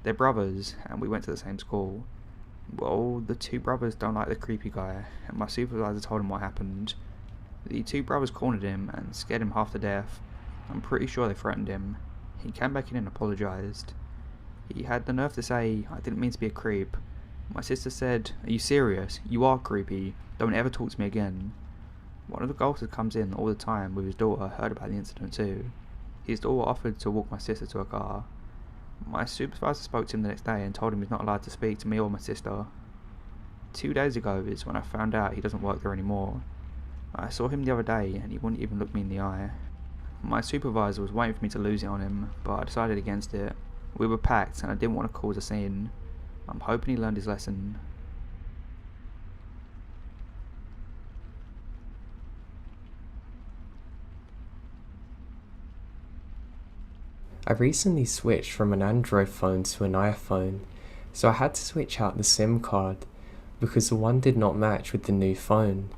They're brothers, and we went to the same school. Well, the two brothers don't like the creepy guy, and my supervisor told him what happened. The two brothers cornered him and scared him half to death. I'm pretty sure they threatened him. He came back in and apologised. He had the nerve to say, I didn't mean to be a creep. My sister said, are you serious? You are creepy. Don't ever talk to me again. One of the golfers comes in all the time with his daughter, heard about the incident too. His daughter offered to walk my sister to her car. My supervisor spoke to him the next day and told him he's not allowed to speak to me or my sister. 2 days ago is when I found out he doesn't work there anymore. I saw him the other day and he wouldn't even look me in the eye. My supervisor was waiting for me to lose it on him, but I decided against it. We were packed and I didn't want to cause a scene. I'm hoping he learned his lesson. I recently switched from an Android phone to an iPhone, so I had to switch out the SIM card because the one did not match with the new phone.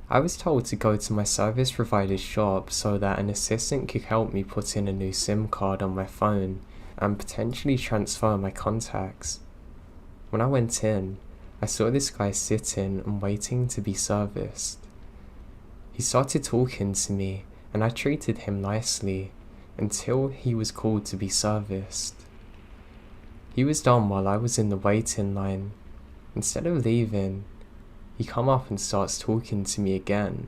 I was told to go to my service provider's shop so that an assistant could help me put in a new SIM card on my phone and potentially transfer my contacts. When I went in, I saw this guy sitting and waiting to be serviced. He started talking to me and I treated him nicely until he was called to be serviced. He was done while I was in the waiting line. Instead of leaving, he come up and starts talking to me again.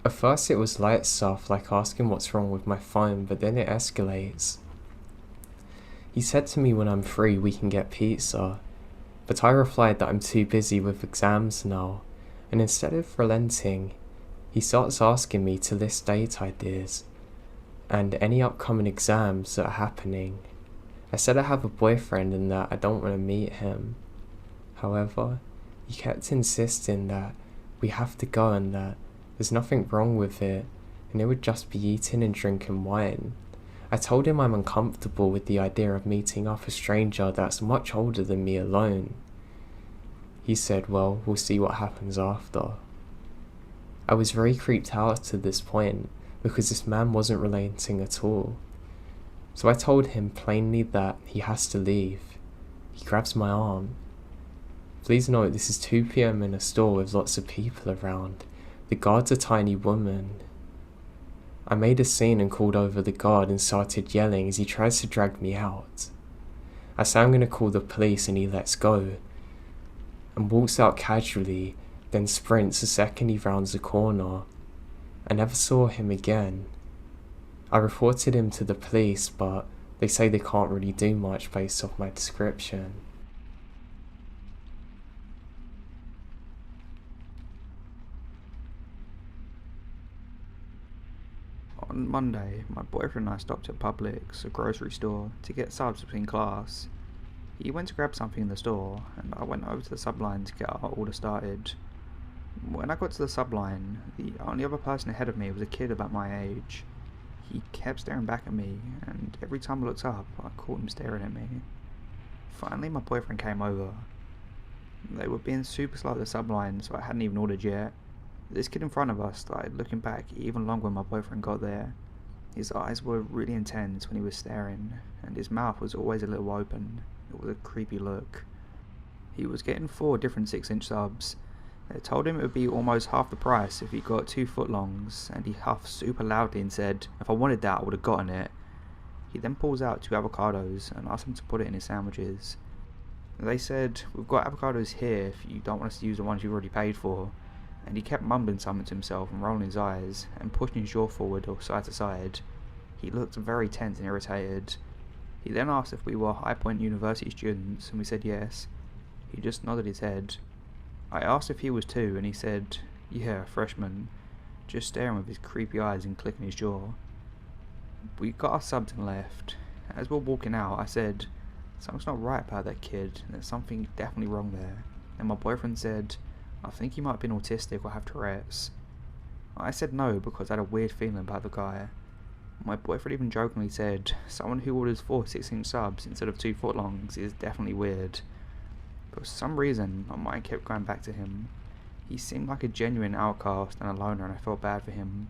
At first it was light stuff like asking what's wrong with my phone, but then it escalates. He said to me when I'm free we can get pizza, but I replied that I'm too busy with exams now, and instead of relenting, he starts asking me to list date ideas and any upcoming exams that are happening. I said I have a boyfriend and that I don't want to meet him. However, he kept insisting that we have to go and that there's nothing wrong with it and it would just be eating and drinking wine. I told him I'm uncomfortable with the idea of meeting up a stranger that's much older than me alone. He said, well, we'll see what happens after. I was very creeped out to this point because this man wasn't relenting at all. So I told him plainly that he has to leave. He grabs my arm. Please note this is 2 PM in a store with lots of people around. The guard's a tiny woman. I made a scene and called over the guard and started yelling as he tries to drag me out. I say I'm going to call the police and he lets go and walks out casually, then sprints the second he rounds the corner. I never saw him again. I reported him to the police, but they say they can't really do much based off my description. On Monday, my boyfriend and I stopped at Publix, a grocery store, to get subs between class. He went to grab something in the store, and I went over to the subline to get our order started. When I got to the subline, the only other person ahead of me was a kid about my age. He kept staring back at me, and every time I looked up, I caught him staring at me. Finally, my boyfriend came over. They were being super slow at the subline, so I hadn't even ordered yet. This kid in front of us started looking back even longer when my boyfriend got there. His eyes were really intense when he was staring, and his mouth was always a little open. It was a creepy look. He was getting 4 different 6-inch subs. They told him it would be almost half the price if he got 2 footlongs, and he huffed super loudly and said, if I wanted that I would have gotten it. He then pulls out 2 avocados and asked them to put it in his sandwiches. They said, we've got avocados here if you don't want us to use the ones you've already paid for. And he kept mumbling something to himself and rolling his eyes and pushing his jaw forward or side to side. He looked very tense and irritated. He then asked if we were High Point University students, and we said yes. He just nodded his head. I asked if he was too, and he said, yeah, freshman, just staring with his creepy eyes and clicking his jaw. We got our subs and left. As we were walking out, I said, something's not right about that kid, and there's something definitely wrong there. And my boyfriend said, I think he might have been autistic or have Tourette's. I said no because I had a weird feeling about the guy. My boyfriend even jokingly said, someone who orders 4 6-inch subs instead of 2 footlongs is definitely weird. But for some reason, my mind kept going back to him. He seemed like a genuine outcast and a loner, and I felt bad for him.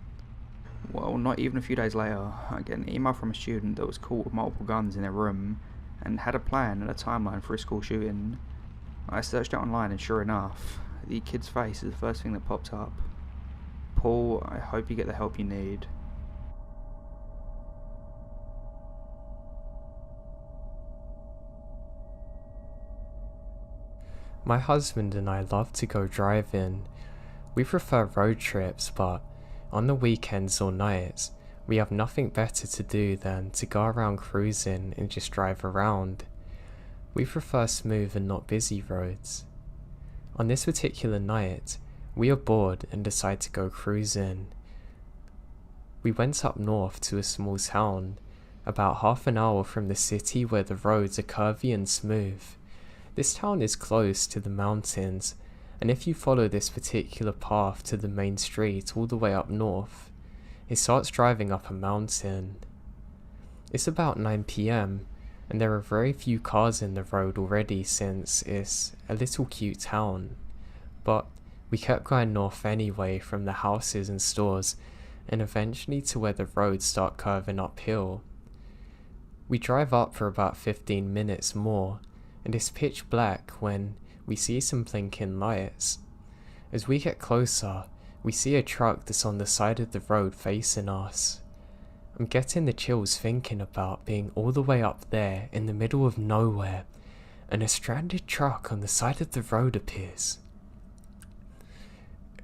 Well, not even a few days later, I get an email from a student that was caught with multiple guns in their room and had a plan and a timeline for a school shooting. I searched it online and sure enough, the kid's face is the first thing that popped up. Paul, I hope you get the help you need. My husband and I love to go driving. We prefer road trips, but on the weekends or nights, we have nothing better to do than to go around cruising and just drive around. We prefer smooth and not busy roads. On this particular night, we are bored and decide to go cruising. We went up north to a small town, about half an hour from the city where the roads are curvy and smooth. This town is close to the mountains, and if you follow this particular path to the main street all the way up north, it starts driving up a mountain. It's about 9 PM, and there are very few cars in the road already since it's a little cute town. But we kept going north anyway from the houses and stores, and eventually to where the roads start curving uphill. We drive up for about 15 minutes more, and it's pitch black when we see some blinking lights. As we get closer, we see a truck that's on the side of the road facing us. I'm getting the chills thinking about being all the way up there in the middle of nowhere, and a stranded truck on the side of the road appears.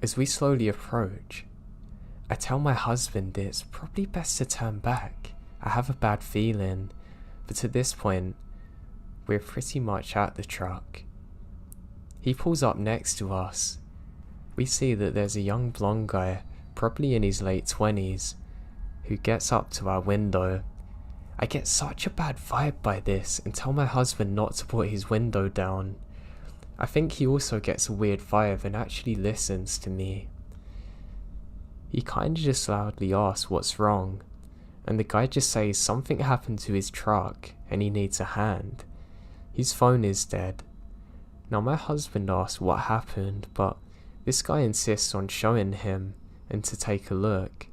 As we slowly approach, I tell my husband it's probably best to turn back. I have a bad feeling, but at this point, we're pretty much at the truck. He pulls up next to us. We see that there's a young blonde guy, probably in his late 20s, who gets up to our window. I get such a bad vibe by this and tell my husband not to put his window down. I think he also gets a weird vibe and actually listens to me. He kinda just loudly asks what's wrong, and the guy just says something happened to his truck and he needs a hand. His phone is dead. Now my husband asks what happened, but this guy insists on showing him and to take a look.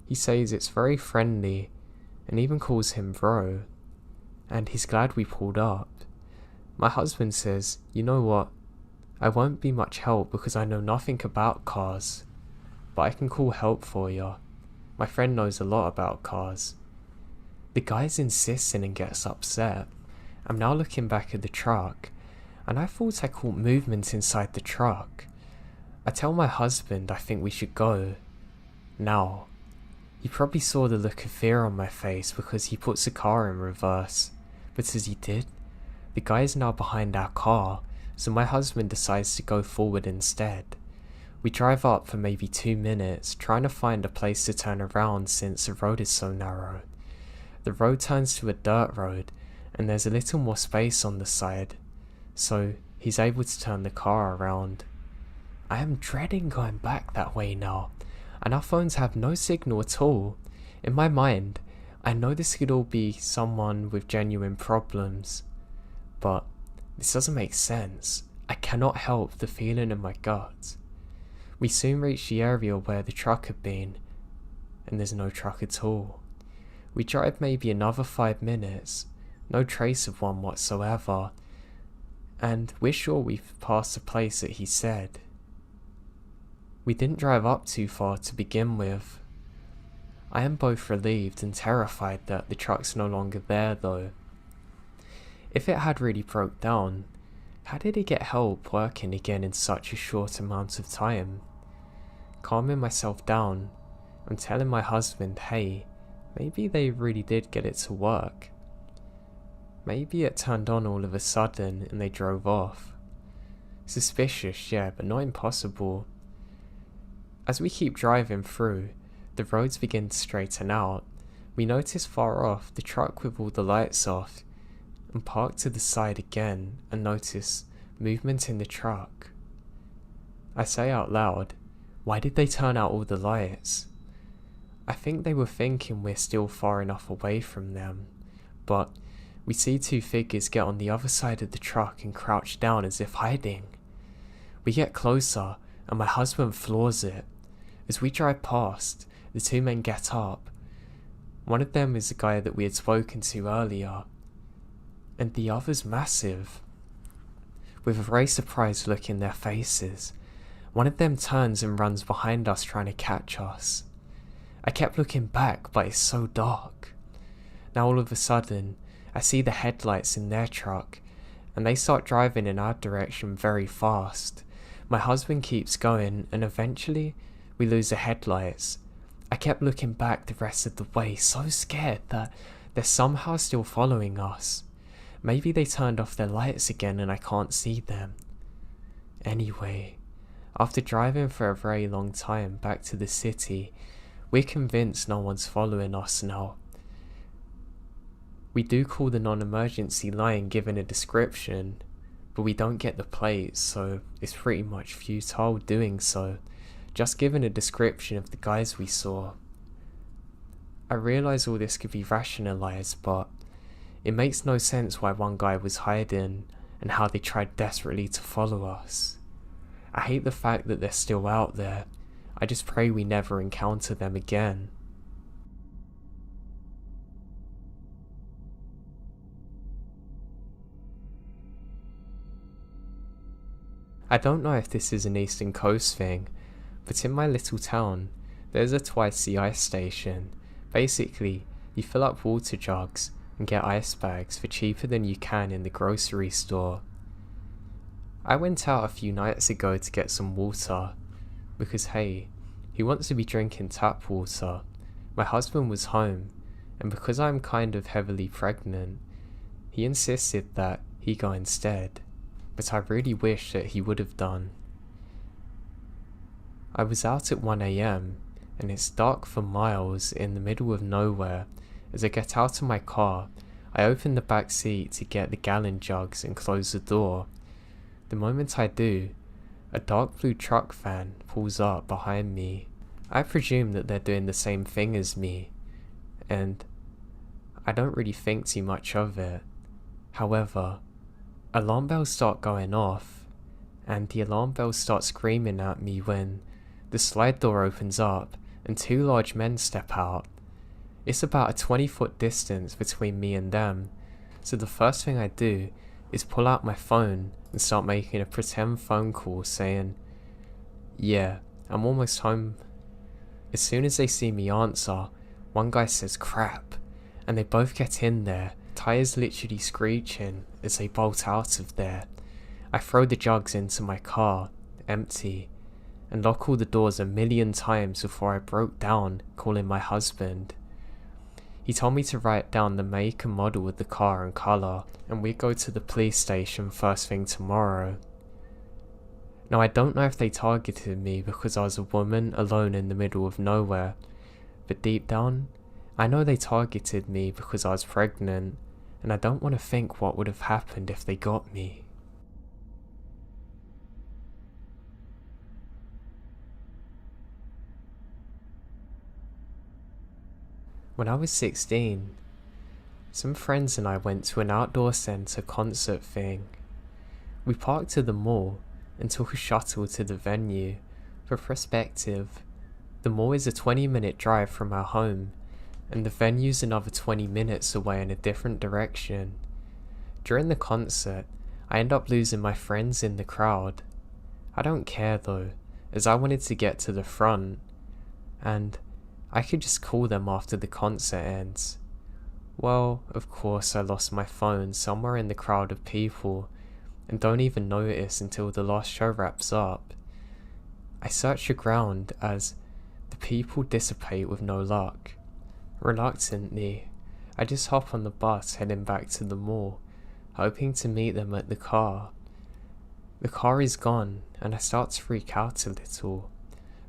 He says it's very friendly and even calls him bro, and he's glad we pulled up. My husband says, you know what, I won't be much help because I know nothing about cars, but I can call help for you. My friend knows a lot about cars. The guy's insisting and gets upset. I'm now looking back at the truck, and I thought I caught movement inside the truck. I tell my husband I think we should go. Now, he probably saw the look of fear on my face because he puts the car in reverse, but as he did, the guy is now behind our car, so my husband decides to go forward instead. We drive up for maybe 2 minutes, trying to find a place to turn around since the road is so narrow. The road turns to a dirt road, and there's a little more space on the side, so he's able to turn the car around. I am dreading going back that way now, and our phones have no signal at all. In my mind, I know this could all be someone with genuine problems, but this doesn't make sense. I cannot help the feeling in my gut. We soon reach the area where the truck had been, and there's no truck at all. We drive maybe another 5 minutes, no trace of one whatsoever, and we're sure we've passed the place that he said. We didn't drive up too far to begin with. I am both relieved and terrified that the truck's no longer there though. If it had really broke down, how did it get help working again in such a short amount of time? Calming myself down, I'm telling my husband, hey, Maybe they really did get it to work. Maybe it turned on all of a sudden and they drove off. Suspicious, yeah, but not impossible. As we keep driving through, the roads begin to straighten out. We notice far off the truck with all the lights off, and park to the side again and notice movement in the truck. I say out loud, why did they turn out all the lights? I think they were thinking we're still far enough away from them, but we see two figures get on the other side of the truck and crouch down as if hiding. We get closer and my husband floors it. As we drive past, the two men get up. One of them is the guy that we had spoken to earlier, and the other's massive. With a very surprised look in their faces, one of them turns and runs behind us trying to catch us. I kept looking back, but it's so dark. Now all of a sudden, I see the headlights in their truck, and they start driving in our direction very fast. My husband keeps going, and eventually, we lose the headlights. I kept looking back the rest of the way, so scared that they're somehow still following us. Maybe they turned off their lights again and I can't see them. Anyway, after driving for a very long time back to the city, we're convinced no one's following us now. We do call the non-emergency line given a description, but we don't get the plates, so it's pretty much futile doing so, just given a description of the guys we saw. I realise all this could be rationalised, but it makes no sense why one guy was hiding and how they tried desperately to follow us. I hate the fact that they're still out there. I just pray we never encounter them again. I don't know if this is an Eastern Coast thing, but in my little town, there's a twice the ice station. Basically, you fill up water jugs and get ice bags for cheaper than you can in the grocery store. I went out a few nights ago to get some water, because hey, who wants to be drinking tap water? My husband was home, and because I'm kind of heavily pregnant, he insisted that he go instead, but I really wish that he would have done. I was out at 1 AM, and it's dark for miles in the middle of nowhere. As I get out of my car, I open the back seat to get the gallon jugs and close the door. The moment I do, a dark blue truck van pulls up behind me. I presume that they're doing the same thing as me, and I don't really think too much of it. However, alarm bells start going off, and the alarm bells start screaming at me when the slide door opens up and two large men step out. It's about a 20-foot distance between me and them, so the first thing I do is pull out my phone and start making a pretend phone call saying, "Yeah, I'm almost home." As soon as they see me answer, one guy says "crap," and they both get in there, tires literally screeching as they bolt out of there. I throw the jugs into my car, empty, and lock all the doors a million times before I broke down calling my husband. He told me to write down the make and model of the car and colour, and we'd go to the police station first thing tomorrow. Now I don't know if they targeted me because I was a woman alone in the middle of nowhere, but deep down, I know they targeted me because I was pregnant, and I don't want to think what would have happened if they got me. When I was 16, some friends and I went to an outdoor centre concert thing. We parked at the mall and took a shuttle to the venue. For perspective, the mall is a 20-minute drive from our home, and the venue's another 20 minutes away in a different direction. During the concert, I end up losing my friends in the crowd. I don't care though, as I wanted to get to the front, and I could just call them after the concert ends. Well, of course I lost my phone somewhere in the crowd of people, and don't even notice until the last show wraps up. I search the ground as the people dissipate with no luck. Reluctantly, I just hop on the bus heading back to the mall, hoping to meet them at the car. The car is gone, and I start to freak out a little,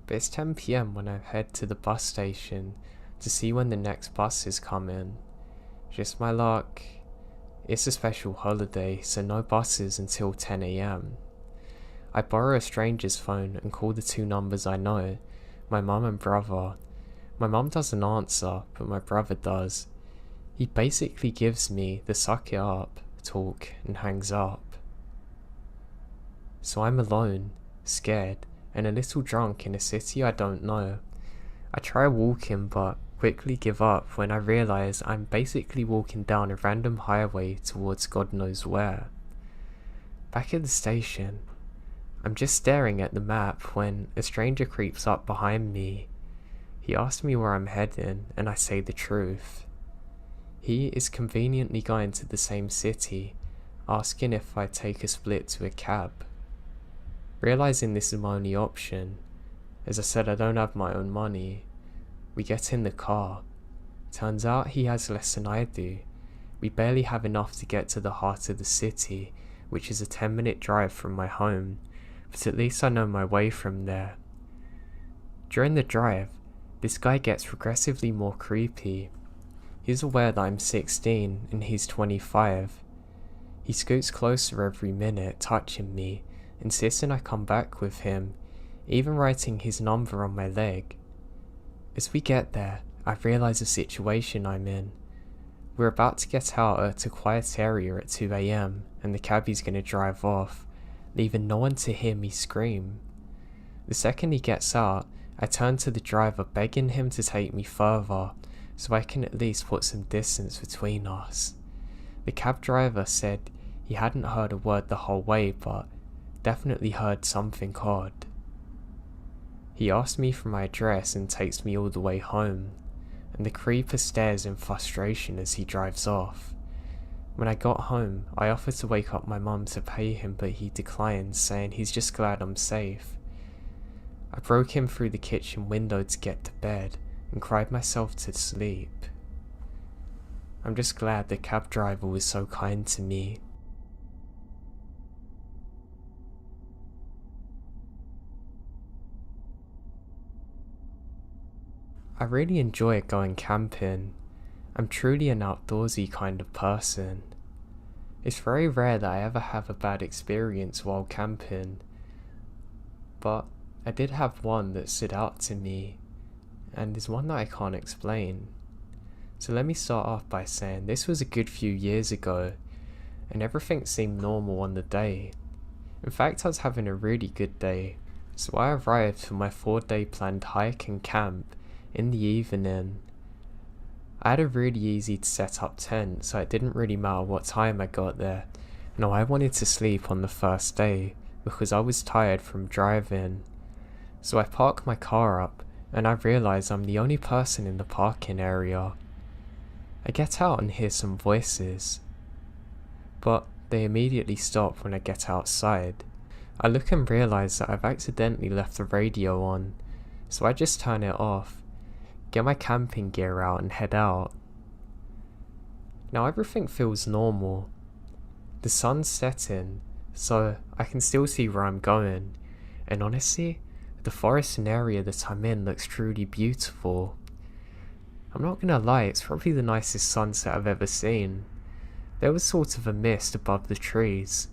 but it's 10 PM when I head to the bus station to see when the next bus is coming. Just my luck, it's a special holiday, so no buses until 10 AM. I borrow a stranger's phone and call the two numbers I know, my mum and brother. My mum doesn't answer, but my brother does. He basically gives me the suck it up talk and hangs up. So I'm alone, scared, and a little drunk in a city I don't know. I try walking but quickly give up when I realise I'm basically walking down a random highway towards God knows where. Back at the station, I'm just staring at the map when a stranger creeps up behind me. He asks me where I'm heading, and I say the truth. He is conveniently going to the same city, asking if I take a split to a cab. Realising this is my only option, as I said I don't have my own money, we get in the car. Turns out he has less than I do. We barely have enough to get to the heart of the city, which is a 10-minute drive from my home, but at least I know my way from there. During the drive, this guy gets progressively more creepy. He's aware that I'm 16 and he's 25. He scoots closer every minute, touching me, insisting I come back with him, even writing his number on my leg. As we get there, I realise the situation I'm in. We're about to get out at a quiet area at 2 AM and the cabbie's going to drive off, leaving no one to hear me scream. The second he gets out, I turn to the driver begging him to take me further, so I can at least put some distance between us. The cab driver said he hadn't heard a word the whole way, but definitely heard something odd. He asked me for my address and takes me all the way home, and the creeper stares in frustration as he drives off. When I got home, I offered to wake up my mum to pay him, but he declined, saying he's just glad I'm safe. I broke in through the kitchen window to get to bed and cried myself to sleep. I'm just glad the cab driver was so kind to me. I really enjoy going camping. I'm truly an outdoorsy kind of person. It's very rare that I ever have a bad experience while camping, but I did have one that stood out to me, and is one that I can't explain. So let me start off by saying this was a good few years ago, and everything seemed normal on the day. In fact, I was having a really good day, so I arrived for my 4-day planned hike and camp in the evening. I had a really easy to set up tent, so it didn't really matter what time I got there. No, I wanted to sleep on the first day, because I was tired from driving. So I park my car up, and I realise I'm the only person in the parking area. I get out and hear some voices, but they immediately stop when I get outside. I look and realise that I've accidentally left the radio on, so I just turn it off, get my camping gear out and head out. Now everything feels normal. The sun's setting, so I can still see where I'm going, and honestly, the forest and area that I'm in looks truly beautiful. I'm not gonna lie, it's probably the nicest sunset I've ever seen. There was sort of a mist above the trees.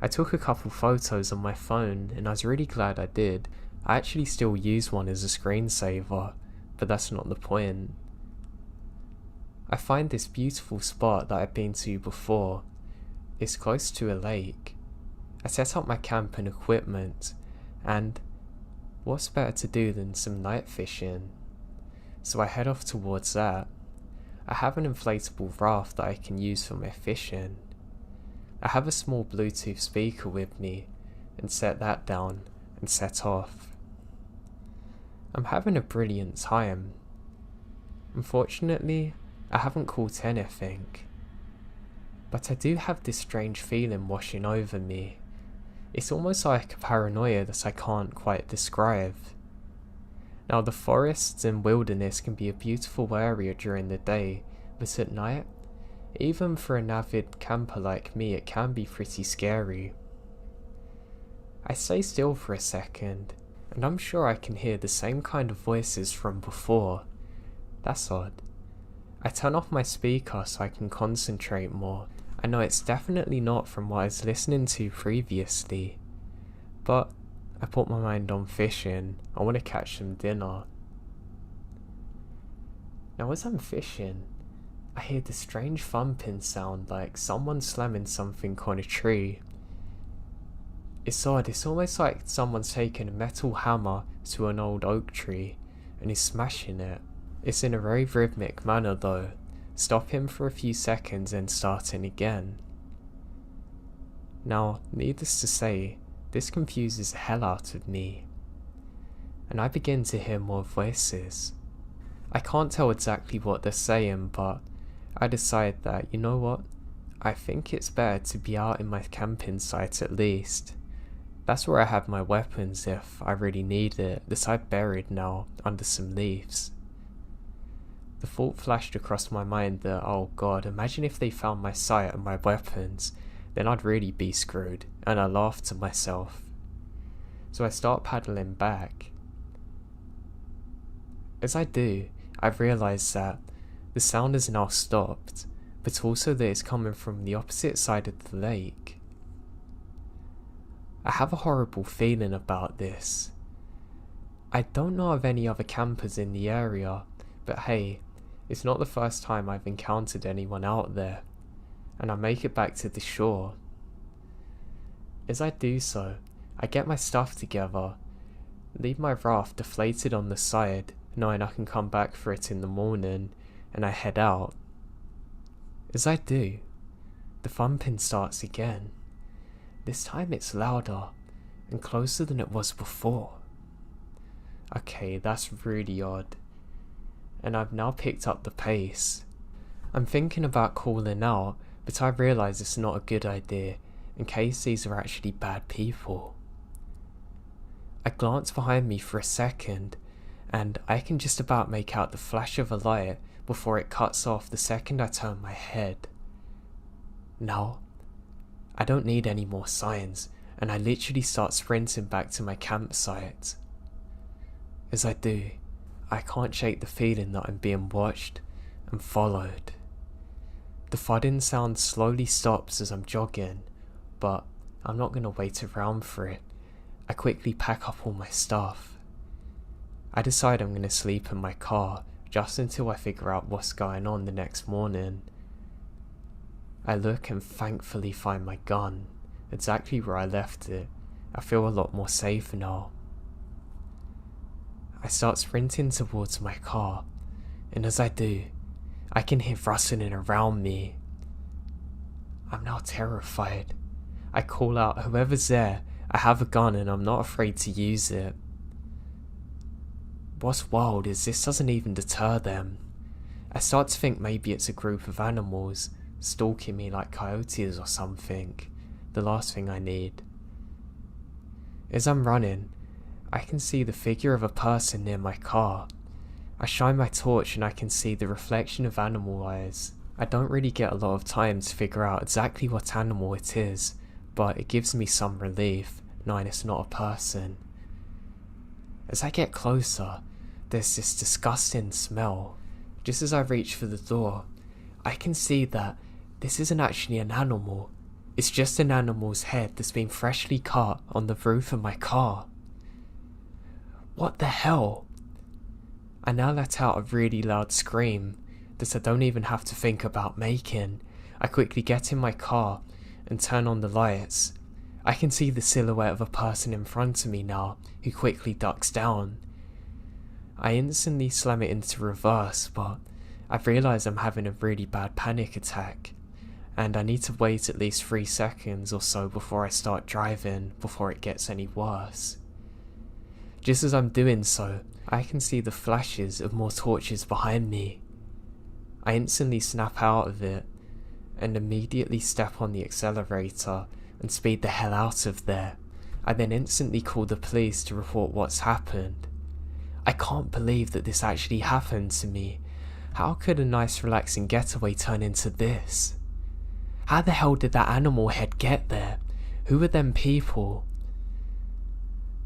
I took a couple photos on my phone, and I was really glad I did. I actually still use one as a screensaver, but that's not the point. I find this beautiful spot that I've been to before. It's close to a lake. I set up my camp and equipment, and what's better to do than some night fishing? So I head off towards that. I have an inflatable raft that I can use for my fishing. I have a small Bluetooth speaker with me, and set that down and set off. I'm having a brilliant time. Unfortunately, I haven't caught anything, but I do have this strange feeling washing over me. It's almost like a paranoia that I can't quite describe. Now, the forests and wilderness can be a beautiful area during the day, but at night, even for an avid camper like me, it can be pretty scary. I stay still for a second, and I'm sure I can hear the same kind of voices from before. That's odd. I turn off my speaker so I can concentrate more. I know it's definitely not from what I was listening to previously, but I put my mind on fishing. I want to catch some dinner. Now as I'm fishing, I hear this strange thumping sound like someone slamming something on a tree. It's odd, it's almost like someone's taken a metal hammer to an old oak tree and is smashing it. It's in a very rhythmic manner though, stopping for a few seconds and starting again. Now, needless to say, this confuses the hell out of me, and I begin to hear more voices. I can't tell exactly what they're saying, but I decide that, you know what, I think it's better to be out in my camping site at least. That's where I have my weapons if I really need it, that I've buried now under some leaves. The thought flashed across my mind that, oh god, imagine if they found my site and my weapons, then I'd really be screwed, and I laughed to myself. So I start paddling back. As I do, I realise that the sound has now stopped, but also that it's coming from the opposite side of the lake. I have a horrible feeling about this. I don't know of any other campers in the area, but hey, it's not the first time I've encountered anyone out there, and I make it back to the shore. As I do so, I get my stuff together, leave my raft deflated on the side, knowing I can come back for it in the morning, and I head out. As I do, the thumping starts again. This time it's louder and closer than it was before. Okay, that's really odd, and I've now picked up the pace. I'm thinking about calling out, but I realise it's not a good idea in case these are actually bad people. I glance behind me for a second, and I can just about make out the flash of a light before it cuts off the second I turn my head. Now, I don't need any more signs, and I literally start sprinting back to my campsite. As I do, I can't shake the feeling that I'm being watched and followed. The thudding sound slowly stops as I'm jogging, but I'm not going to wait around for it. I quickly pack up all my stuff. I decide I'm going to sleep in my car just until I figure out what's going on the next morning. I look and thankfully find my gun, exactly where I left it. I feel a lot more safe now. I start sprinting towards my car, and as I do, I can hear rustling around me. I'm now terrified. I call out, whoever's there, I have a gun and I'm not afraid to use it. What's wild is this doesn't even deter them. I start to think maybe it's a group of animals stalking me like coyotes or something, the last thing I need. As I'm running, I can see the figure of a person near my car. I shine my torch and I can see the reflection of animal eyes. I don't really get a lot of time to figure out exactly what animal it is, but it gives me some relief, knowing it's not a person. As I get closer, there's this disgusting smell. Just as I reach for the door, I can see that this isn't actually an animal. It's just an animal's head that's been freshly cut on the roof of my car. What the hell? I now let out a really loud scream that I don't even have to think about making. I quickly get in my car and turn on the lights. I can see the silhouette of a person in front of me now, who quickly ducks down. I instantly slam it into reverse, but I realise I'm having a really bad panic attack, and I need to wait at least 3 seconds or so before I start driving, before it gets any worse. Just as I'm doing so, I can see the flashes of more torches behind me. I instantly snap out of it, and immediately step on the accelerator and speed the hell out of there. I then instantly call the police to report what's happened. I can't believe that this actually happened to me. How could a nice relaxing getaway turn into this? How the hell did that animal head get there? Who are them people?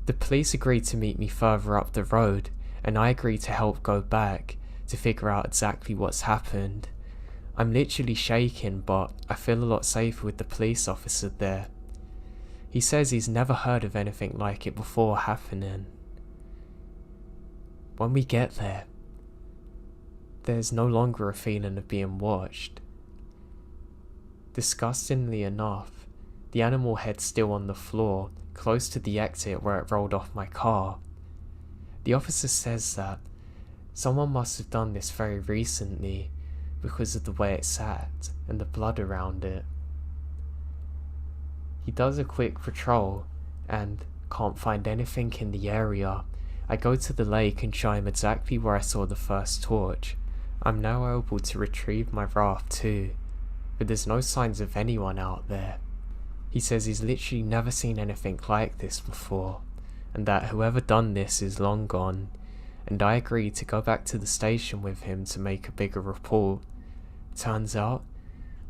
The police agreed to meet me further up the road, and I agreed to help go back to figure out exactly what's happened. I'm literally shaking, but I feel a lot safer with the police officer there. He says he's never heard of anything like it before happening. When we get there, there's no longer a feeling of being watched. Disgustingly enough, the animal head's still on the floor, close to the exit where it rolled off my car. The officer says that someone must have done this very recently because of the way it sat and the blood around it. He does a quick patrol and can't find anything in the area. I go to the lake and show him exactly where I saw the first torch. I'm now able to retrieve my raft too, but there's no signs of anyone out there. He says he's literally never seen anything like this before, and that whoever done this is long gone, and I agreed to go back to the station with him to make a bigger report. Turns out,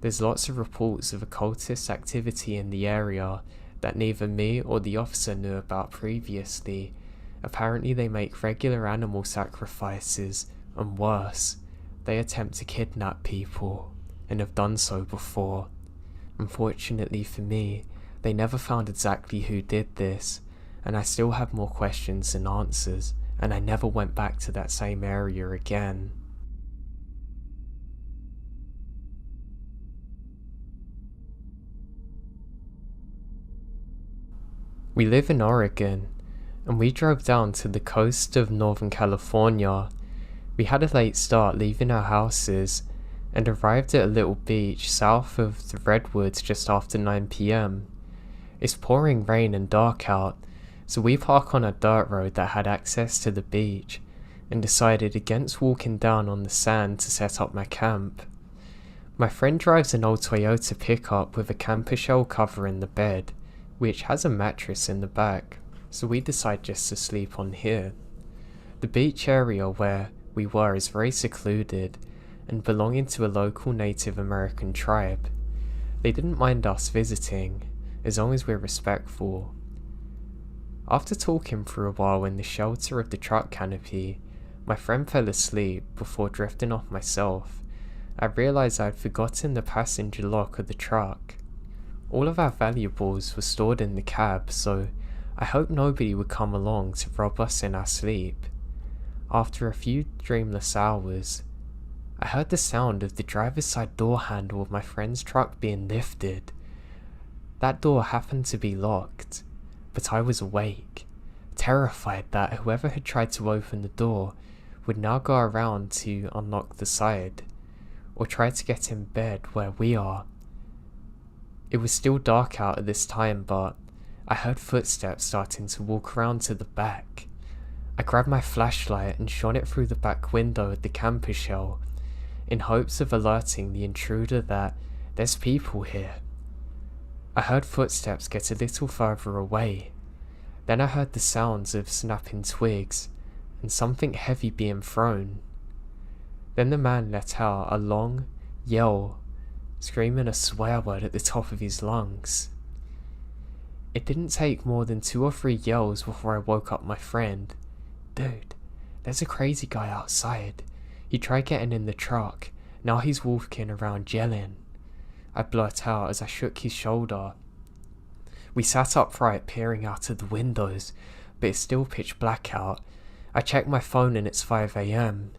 there's lots of reports of occultist activity in the area that neither me or the officer knew about previously. Apparently they make regular animal sacrifices, and worse, they attempt to kidnap people, and have done so before. Unfortunately for me, they never found exactly who did this, and I still have more questions than answers, and I never went back to that same area again. We live in Oregon, and we drove down to the coast of Northern California. We had a late start leaving our houses, and arrived at a little beach south of the Redwoods just after 9 PM. It's pouring rain and dark out, so we park on a dirt road that had access to the beach, and decided against walking down on the sand to set up my camp. My friend drives an old Toyota pickup with a camper shell covering the bed, which has a mattress in the back, so we decide just to sleep on here. The beach area where we were is very secluded, and belonging to a local Native American tribe. They didn't mind us visiting, as long as we're respectful. After talking for a while in the shelter of the truck canopy, my friend fell asleep before drifting off myself. I realised I had forgotten the passenger lock of the truck. All of our valuables were stored in the cab, so I hoped nobody would come along to rob us in our sleep. After a few dreamless hours, I heard the sound of the driver's side door handle of my friend's truck being lifted. That door happened to be locked, but I was awake, terrified that whoever had tried to open the door would now go around to unlock the side, or try to get in bed where we are. It was still dark out at this time, but I heard footsteps starting to walk around to the back. I grabbed my flashlight and shone it through the back window of the camper shell, in hopes of alerting the intruder that there's people here. I heard footsteps get a little further away. Then I heard the sounds of snapping twigs and something heavy being thrown. Then the man let out a long yell, screaming a swear word at the top of his lungs. It didn't take more than 2 or 3 yells before I woke up my friend. "Dude, there's a crazy guy outside. He tried getting in the truck, now he's walking around yelling," I blurt out as I shook his shoulder. We sat upright peering out of the windows, but it's still pitch black out. I check my phone and it's 5 AM.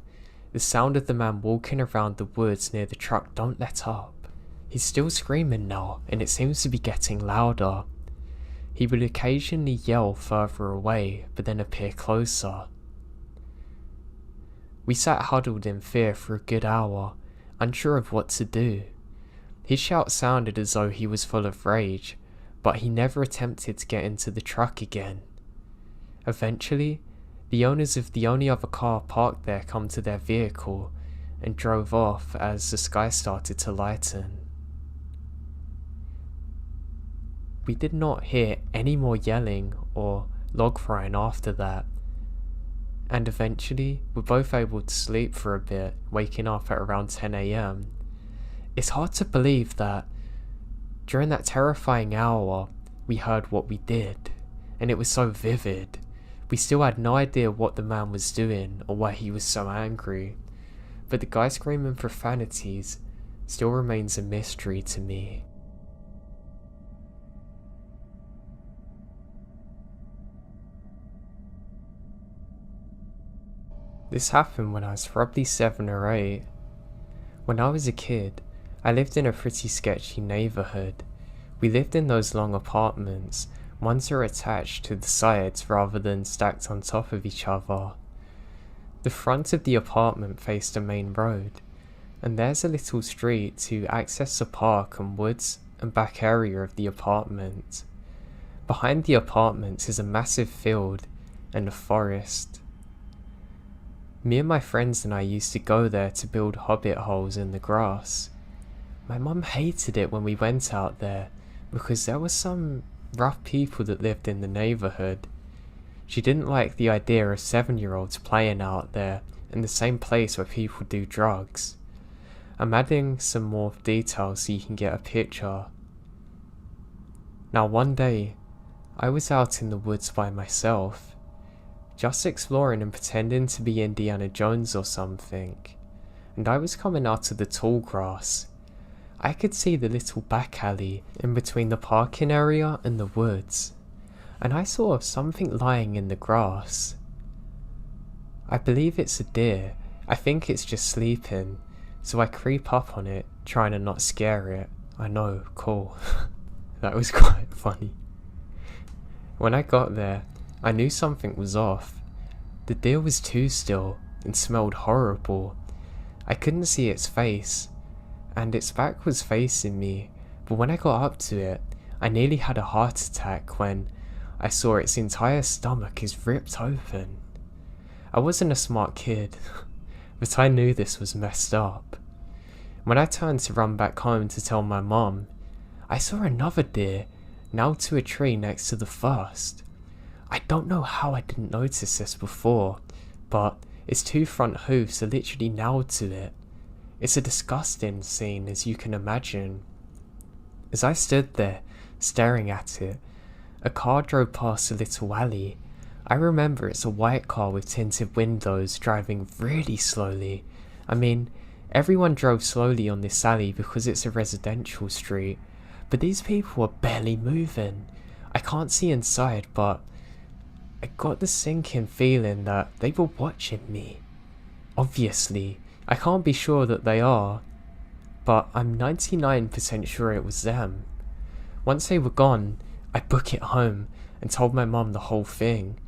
The sound of the man walking around the woods near the truck don't let up. He's still screaming now, and it seems to be getting louder. He would occasionally yell further away, but then appear closer. We sat huddled in fear for a good hour, unsure of what to do. His shout sounded as though he was full of rage, but he never attempted to get into the truck again. Eventually, the owners of the only other car parked there come to their vehicle and drove off as the sky started to lighten. We did not hear any more yelling or log frying after that, and eventually we're both able to sleep for a bit, waking up at around 10 a.m. It's hard to believe that during that terrifying hour we heard what we did, and it was so vivid. We still had no idea what the man was doing or why he was so angry, but the guy screaming profanities still remains a mystery to me. This happened when I was probably 7 or 8. When I was a kid, I lived in a pretty sketchy neighbourhood. We lived in those long apartments. Ones are attached to the sides rather than stacked on top of each other. The front of the apartment faced a main road, and there's a little street to access the park and woods and back area of the apartment. Behind the apartments is a massive field and a forest. Me and my friends and I used to go there to build hobbit holes in the grass. My mum hated it when we went out there because there were some rough people that lived in the neighbourhood. She didn't like the idea of 7-year-olds playing out there in the same place where people do drugs. I'm adding some more details so you can get a picture. Now one day, I was out in the woods by myself, just exploring and pretending to be Indiana Jones or something, and I was coming out of the tall grass. I could see the little back alley in between the parking area and the woods, and I saw something lying in the grass. I believe it's a deer. I think it's just sleeping, so I creep up on it, trying to not scare it. I know, cool. That was quite funny. When I got there, I knew something was off. The deer was too still and smelled horrible. I couldn't see its face, and its back was facing me, but when I got up to it, I nearly had a heart attack when I saw its entire stomach is ripped open. I wasn't a smart kid, but I knew this was messed up. When I turned to run back home to tell my mum, I saw another deer nailed to a tree next to the first. I don't know how I didn't notice this before, but its 2 front hooves are literally nailed to it. It's a disgusting scene, as you can imagine. As I stood there, staring at it, a car drove past a little alley. I remember it's a white car with tinted windows driving really slowly. I mean, everyone drove slowly on this alley because it's a residential street, but these people were barely moving. I can't see inside, but I got the sinking feeling that they were watching me. Obviously, I can't be sure that they are, but I'm 99% sure it was them. Once they were gone, I booked it home and told my mum the whole thing.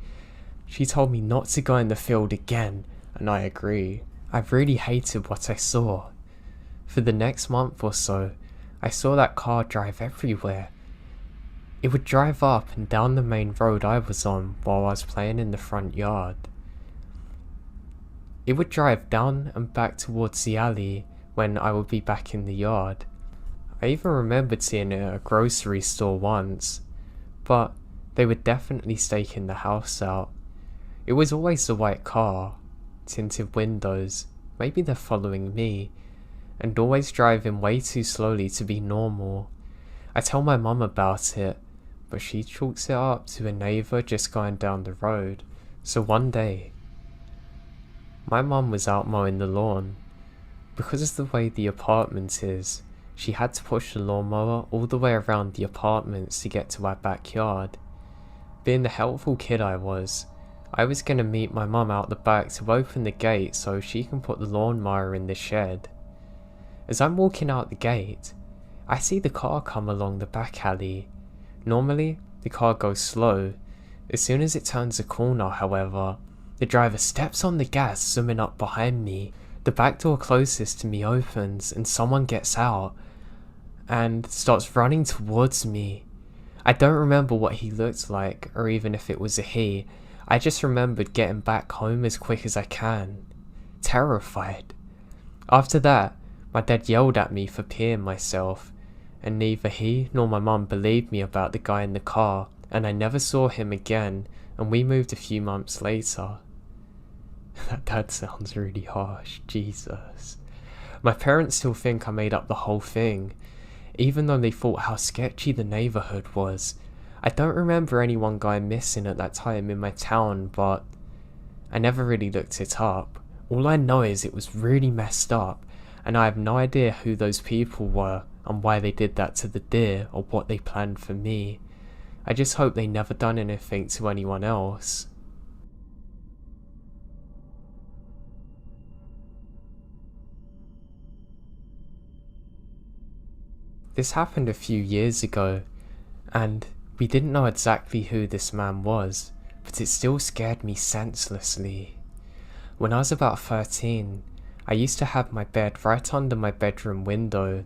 She told me not to go in the field again, and I agree. I really hated what I saw. For the next month or so, I saw that car drive everywhere. It would drive up and down the main road I was on while I was playing in the front yard. It would drive down and back towards the alley when I would be back in the yard. I even remembered seeing it at a grocery store once, but they were definitely staking the house out. It was always the white car, tinted windows, maybe they're following me, and always driving way too slowly to be normal. I tell my mum about it, but she chalks it up to a neighbour just going down the road. So one day, my mum was out mowing the lawn. Because of the way the apartment is, she had to push the lawnmower all the way around the apartments to get to our backyard. Being the helpful kid I was going to meet my mum out the back to open the gate so she can put the lawnmower in the shed. As I'm walking out the gate, I see the car come along the back alley. Normally, the car goes slow. As soon as it turns a corner, however, the driver steps on the gas, zooming up behind me. The back door closest to me opens and someone gets out and starts running towards me. I don't remember what he looked like or even if it was a he. I just remembered getting back home as quick as I can, terrified. After that, my dad yelled at me for peeing myself, and neither he nor my mum believed me about the guy in the car, and I never saw him again, and we moved a few months later. That sounds really harsh, Jesus. My parents still think I made up the whole thing, even though they thought how sketchy the neighborhood was. I don't remember anyone going missing at that time in my town, but I never really looked it up. All I know is it was really messed up, and I have no idea who those people were and why they did that to the deer or what they planned for me. I just hope they never done anything to anyone else. This happened a few years ago, and we didn't know exactly who this man was, but it still scared me senselessly. When I was about 13, I used to have my bed right under my bedroom window.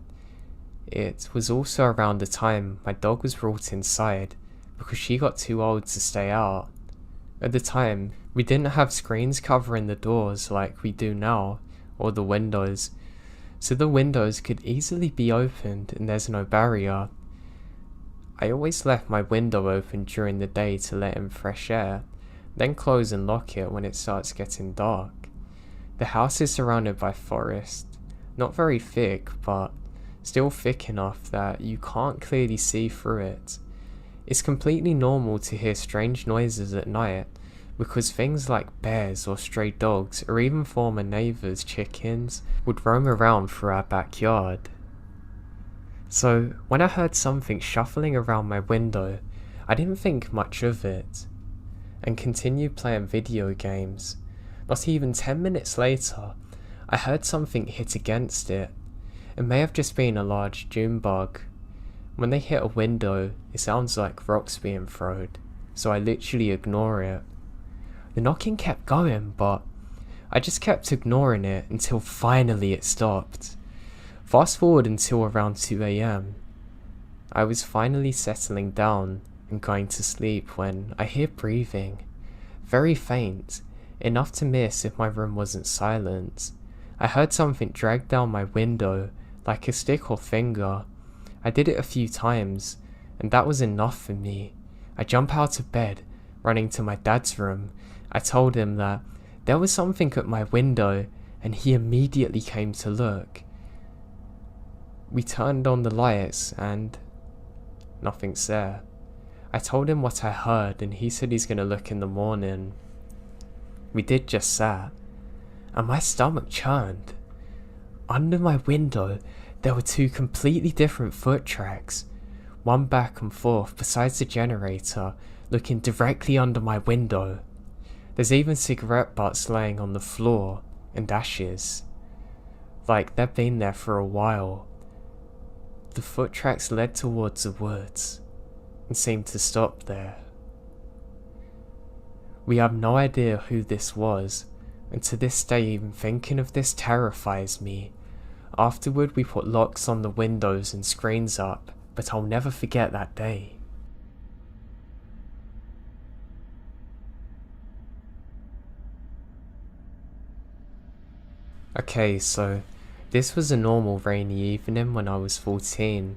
It was also around the time my dog was brought inside because she got too old to stay out. At the time, we didn't have screens covering the doors like we do now, or the windows, so the windows could easily be opened and there's no barrier. I always left my window open during the day to let in fresh air, then close and lock it when it starts getting dark. The house is surrounded by forest, not very thick, but still thick enough that you can't clearly see through it. It's completely normal to hear strange noises at night, because things like bears or stray dogs or even former neighbours' chickens would roam around through our backyard. So when I heard something shuffling around my window, I didn't think much of it, and continued playing video games. Not even 10 minutes later, I heard something hit against it. It may have just been a large June bug. When they hit a window, it sounds like rocks being thrown, so I literally ignore it. The knocking kept going, but I just kept ignoring it until finally it stopped. Fast forward until around 2 AM. I was finally settling down and going to sleep when I hear breathing. Very faint, enough to miss if my room wasn't silent. I heard something drag down my window, like a stick or finger. I did it a few times, and that was enough for me. I jump out of bed, running to my dad's room. I told him that there was something at my window, and he immediately came to look. We turned on the lights, and nothing's there. I told him what I heard, and he said he's gonna look in the morning. We did just that, and my stomach churned. Under my window, there were two completely different foot tracks, one back and forth besides the generator, looking directly under my window. There's even cigarette butts laying on the floor, and ashes. Like they'd been there for a while. The foot tracks led towards the woods, and seemed to stop there. We have no idea who this was, and to this day even thinking of this terrifies me. Afterward we put locks on the windows and screens up, but I'll never forget that day. Okay, so this was a normal rainy evening when I was 14.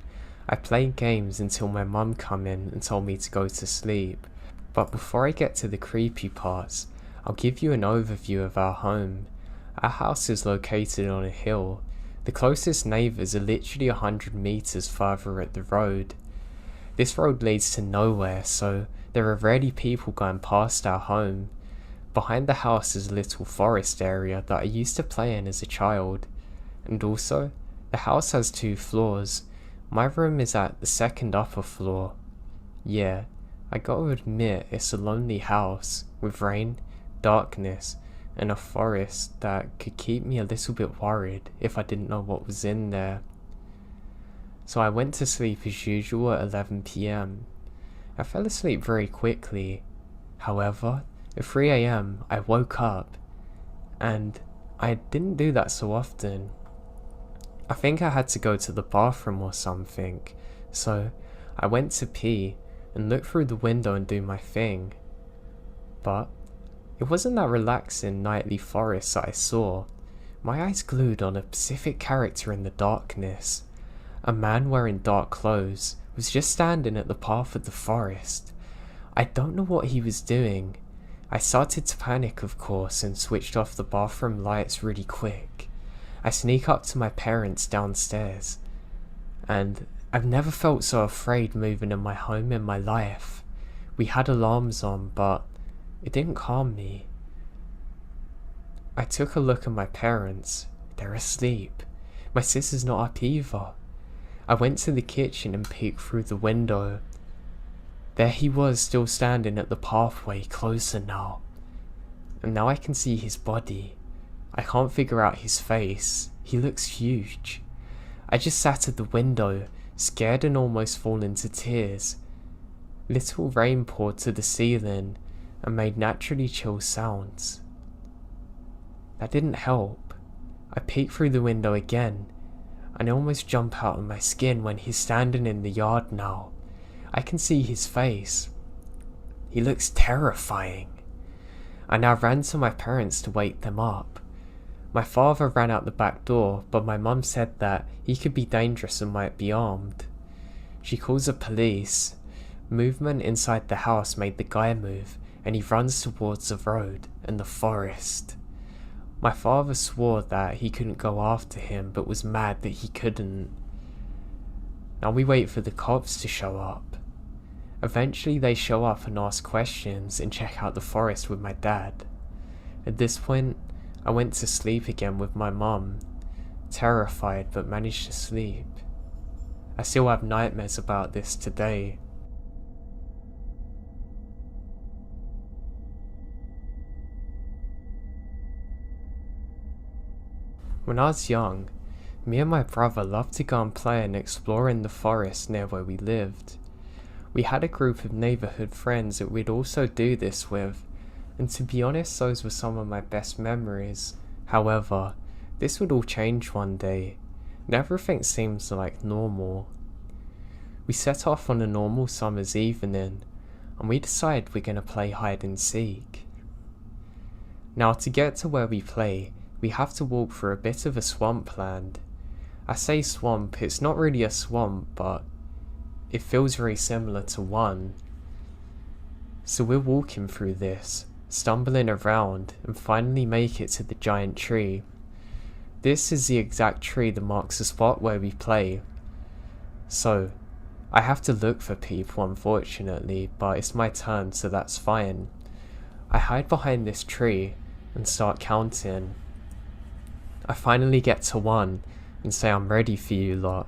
I played games until my mum come in and told me to go to sleep. But before I get to the creepy parts, I'll give you an overview of our home. Our house is located on a hill. The closest neighbours are literally 100 meters further at the road. This road leads to nowhere, so there are rarely people going past our home. Behind the house is a little forest area that I used to play in as a child. And also, the house has 2 floors. My room is at the second upper floor. Yeah, I gotta admit it's a lonely house, with rain, darkness, and a forest that could keep me a little bit worried if I didn't know what was in there. So I went to sleep as usual at 11 PM. I fell asleep very quickly. However, at 3 AM I woke up, and I didn't do that so often. I think I had to go to the bathroom or something, so I went to pee and look through the window and do my thing. But it wasn't that relaxing nightly forest that I saw. My eyes glued on a specific character in the darkness. A man wearing dark clothes was just standing at the path of the forest. I don't know what he was doing. I started to panic, of course, and switched off the bathroom lights really quick. I sneak up to my parents downstairs, and I've never felt so afraid moving in my home in my life. We had alarms on, but it didn't calm me. I took a look at my parents. They're asleep. My sister's not up either. I went to the kitchen and peeked through the window. There he was, still standing at the pathway, closer now. And now I can see his body. I can't figure out his face. He looks huge. I just sat at the window, scared and almost falling to tears. Little rain poured to the ceiling and made naturally chill sounds. That didn't help. I peeked through the window again, and I almost jump out of my skin when he's standing in the yard now. I can see his face. He looks terrifying. I now ran to my parents to wake them up. My father ran out the back door, but my mum said that he could be dangerous and might be armed. She calls the police. Movement inside the house made the guy move, and he runs towards the road and the forest. My father swore that he couldn't go after him, but was mad that he couldn't. Now we wait for the cops to show up. Eventually they show up and ask questions and check out the forest with my dad. At this point, I went to sleep again with my mum, terrified but managed to sleep. I still have nightmares about this today. When I was young, me and my brother loved to go and play and explore in the forest near where we lived. We had a group of neighbourhood friends that we'd also do this with, and to be honest, those were some of my best memories. However, this would all change one day, and everything seems like normal. We set off on a normal summer's evening, and we decide we're going to play hide and seek. Now, to get to where we play, we have to walk through a bit of a swampland. I say swamp, it's not really a swamp, but it feels very similar to one. So we're walking through this, stumbling around, and finally make it to the giant tree. This is the exact tree that marks the spot where we play. So, I have to look for people unfortunately, but it's my turn, so that's fine. I hide behind this tree and start counting. I finally get to 1 and say I'm ready for you lot.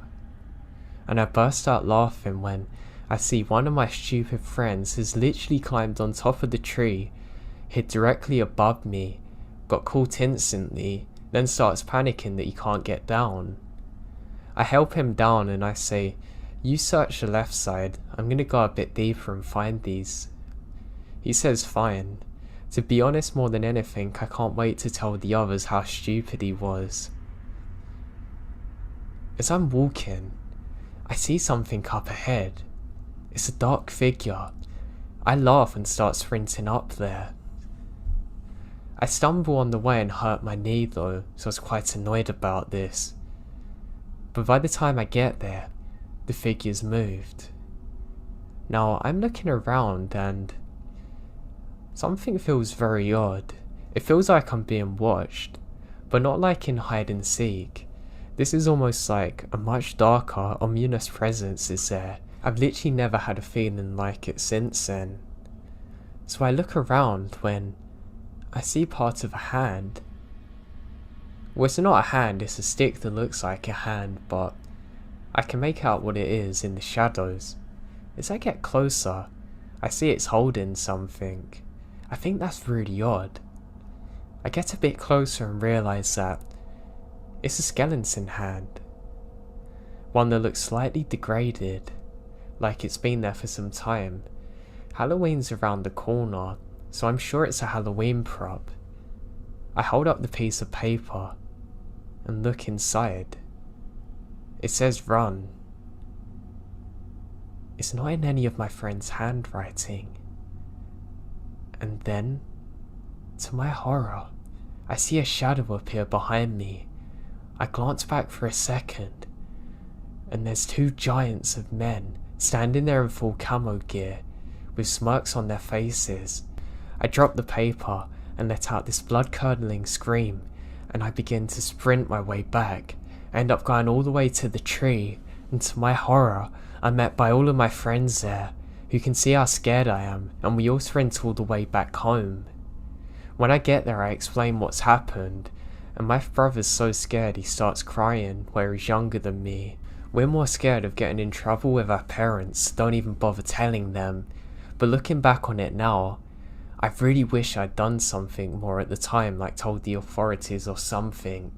And I burst out laughing when I see one of my stupid friends has literally climbed on top of the tree, hit directly above me, got caught instantly, then starts panicking that he can't get down. I help him down and I say, "You search the left side, I'm gonna go a bit deeper and find these." He says fine. To be honest, more than anything, I can't wait to tell the others how stupid he was. As I'm walking, I see something up ahead. It's a dark figure. I laugh and start sprinting up there. I stumble on the way and hurt my knee though, so I was quite annoyed about this. But by the time I get there, the figure's moved. Now I'm looking around and something feels very odd. It feels like I'm being watched, but not like in hide and seek. This is almost like a much darker, ominous presence is there. I've literally never had a feeling like it since then. So I look around when I see part of a hand. Well, it's not a hand, it's a stick that looks like a hand, but I can make out what it is in the shadows. As I get closer, I see it's holding something. I think that's really odd. I get a bit closer and realise that it's a skeleton hand. One that looks slightly degraded, like it's been there for some time. Halloween's around the corner, so I'm sure it's a Halloween prop. I hold up the piece of paper and look inside. It says run. It's not in any of my friends' handwriting. And then, to my horror, I see a shadow appear behind me. I glance back for a second, and there's 2 giants of men standing there in full camo gear, with smirks on their faces. I dropped the paper and let out this blood-curdling scream, and I began to sprint my way back. I end up going all the way to the tree, and to my horror, I'm met by all of my friends there, who can see how scared I am, and we all sprint all the way back home. When I get there, I explain what's happened, and my brother's so scared he starts crying, where he's younger than me. We're more scared of getting in trouble with our parents, don't even bother telling them. But looking back on it now, I really wish I'd done something more at the time, like told the authorities or something.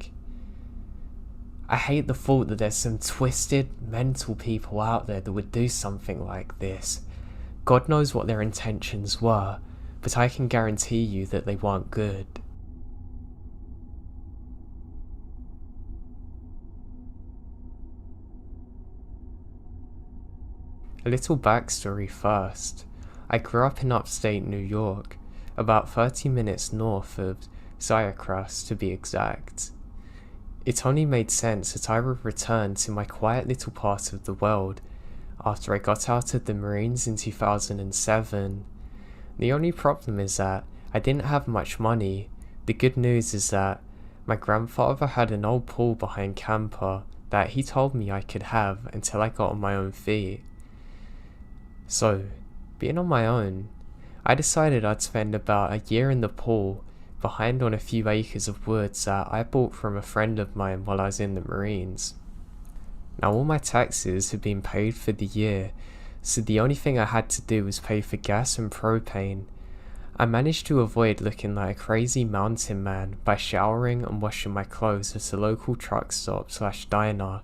I hate the thought that there's some twisted, mental people out there that would do something like this. God knows what their intentions were, but I can guarantee you that they weren't good. A little backstory first. I grew up in upstate New York, about 30 minutes north of Syracuse to be exact. It only made sense that I would return to my quiet little part of the world after I got out of the Marines in 2007. The only problem is that I didn't have much money. The good news is that my grandfather had an old pool behind camper that he told me I could have until I got on my own feet. So, being on my own, I decided I'd spend about a year in the pool, behind on a few acres of woods that I bought from a friend of mine while I was in the Marines. Now all my taxes had been paid for the year, so the only thing I had to do was pay for gas and propane. I managed to avoid looking like a crazy mountain man by showering and washing my clothes at a local truck stop / diner,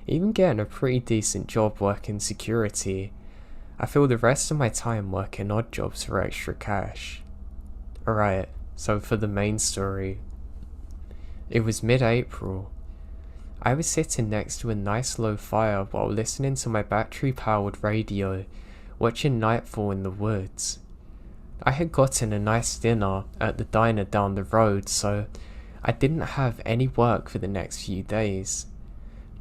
even getting a pretty decent job working security. I filled the rest of my time working odd jobs for extra cash. Alright, so for the main story. It was mid-April. I was sitting next to a nice low fire while listening to my battery-powered radio, watching nightfall in the woods. I had gotten a nice dinner at the diner down the road, so I didn't have any work for the next few days.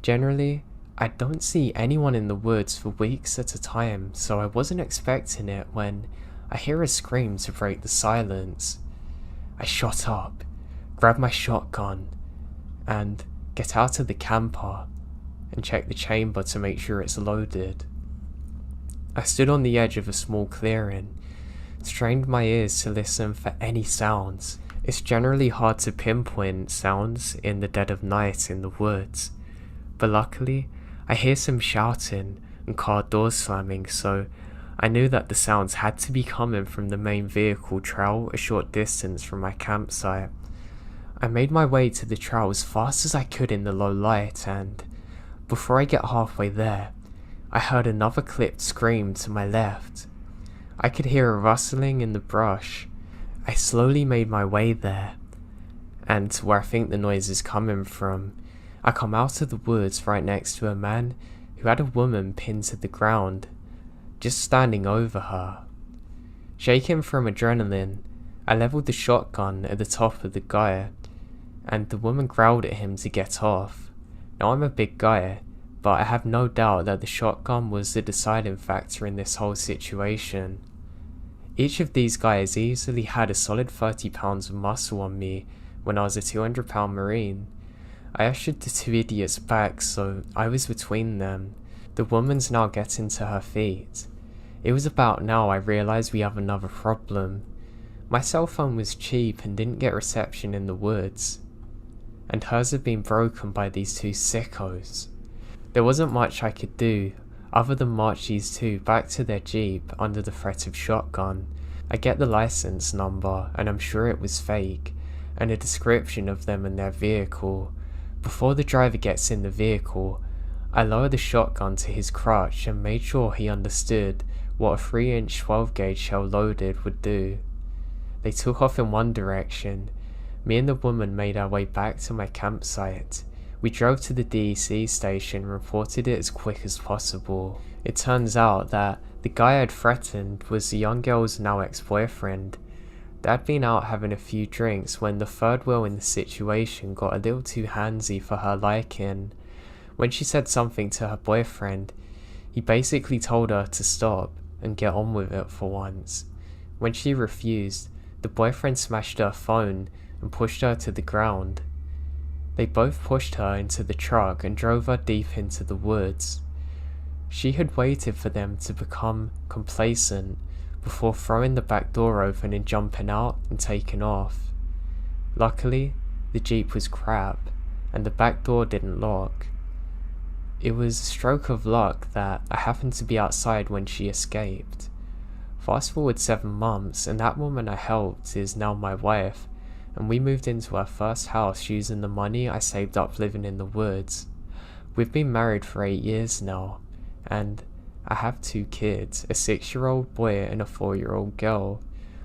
Generally, I don't see anyone in the woods for weeks at a time, so I wasn't expecting it when I hear a scream to break the silence. I shot up, grab my shotgun, and get out of the camper and check the chamber to make sure it's loaded. I stood on the edge of a small clearing, strained my ears to listen for any sounds. It's generally hard to pinpoint sounds in the dead of night in the woods, but luckily I hear some shouting and car doors slamming, so I knew that the sounds had to be coming from the main vehicle trail a short distance from my campsite. I made my way to the trail as fast as I could in the low light, and before I get halfway there, I heard another clipped scream to my left. I could hear a rustling in the brush. I slowly made my way there, and to where I think the noise is coming from. I come out of the woods right next to a man who had a woman pinned to the ground, just standing over her. Shaking from adrenaline, I leveled the shotgun at the top of the guy, and the woman growled at him to get off. Now I'm a big guy, but I have no doubt that the shotgun was the deciding factor in this whole situation. Each of these guys easily had a solid 30 pounds of muscle on me when I was a 200-pound Marine. I ushered the two idiots back, so I was between them. The woman's now getting to her feet. It was about now I realised we have another problem. My cell phone was cheap and didn't get reception in the woods, and hers had been broken by these two sickos. There wasn't much I could do other than march these two back to their jeep under the threat of shotgun. I get the license number, and I'm sure it was fake, and a description of them and their vehicle. Before the driver gets in the vehicle, I lowered the shotgun to his crotch and made sure he understood what a 3-inch 12-gauge shell loaded would do. They took off in one direction. Me and the woman made our way back to my campsite. We drove to the DEC station and reported it as quick as possible. It turns out that the guy I had threatened was the young girl's now ex-boyfriend. They'd been out having a few drinks when the third wheel in the situation got a little too handsy for her liking. When she said something to her boyfriend, he basically told her to stop and get on with it for once. When she refused, the boyfriend smashed her phone and pushed her to the ground. They both pushed her into the truck and drove her deep into the woods. She had waited for them to become complacent before throwing the back door open and jumping out and taking off. Luckily, the Jeep was crap and the back door didn't lock. It was a stroke of luck that I happened to be outside when she escaped. Fast forward 7 months and that woman I helped is now my wife, and we moved into our first house using the money I saved up living in the woods. We've been married for 8 years now, and I have 2 kids, a 6-year-old boy and a 4-year-old girl.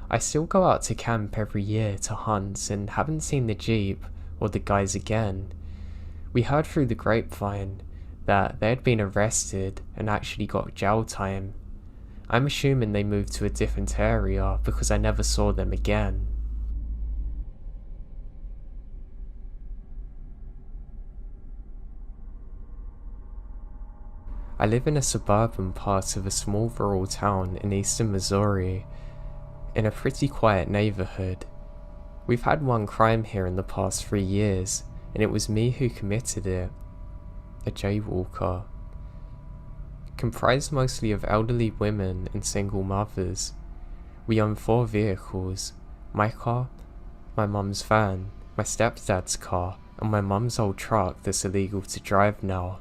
I still go out to camp every year to hunt and haven't seen the Jeep or the guys again. We heard through the grapevine that they had been arrested and actually got jail time. I'm assuming they moved to a different area because I never saw them again. I live in a suburban part of a small rural town in eastern Missouri, in a pretty quiet neighborhood. We've had 1 crime here in the past 3 years, and it was me who committed it. A jaywalker. Comprised mostly of elderly women and single mothers. We own 4 vehicles: my car, my mum's van, my stepdad's car, and my mum's old truck that's illegal to drive now.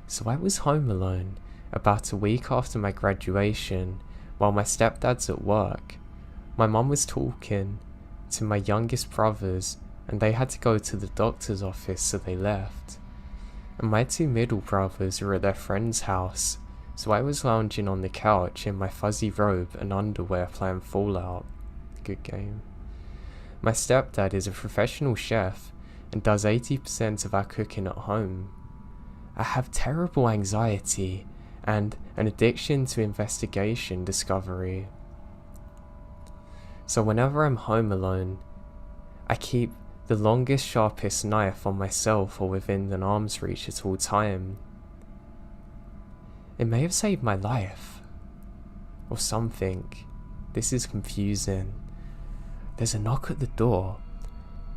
So I was home alone, about a week after my graduation, while my stepdad's at work. My mum was talking to my youngest brothers, and they had to go to the doctor's office, so they left. And my 2 middle brothers were at their friend's house, so I was lounging on the couch in my fuzzy robe and underwear playing Fallout. Good game. My stepdad is a professional chef and does 80% of our cooking at home. I have terrible anxiety and an addiction to investigation discovery. So whenever I'm home alone, I keep the longest, sharpest knife on myself or within an arm's reach at all time. It may have saved my life. Or something. This is confusing. There's a knock at the door,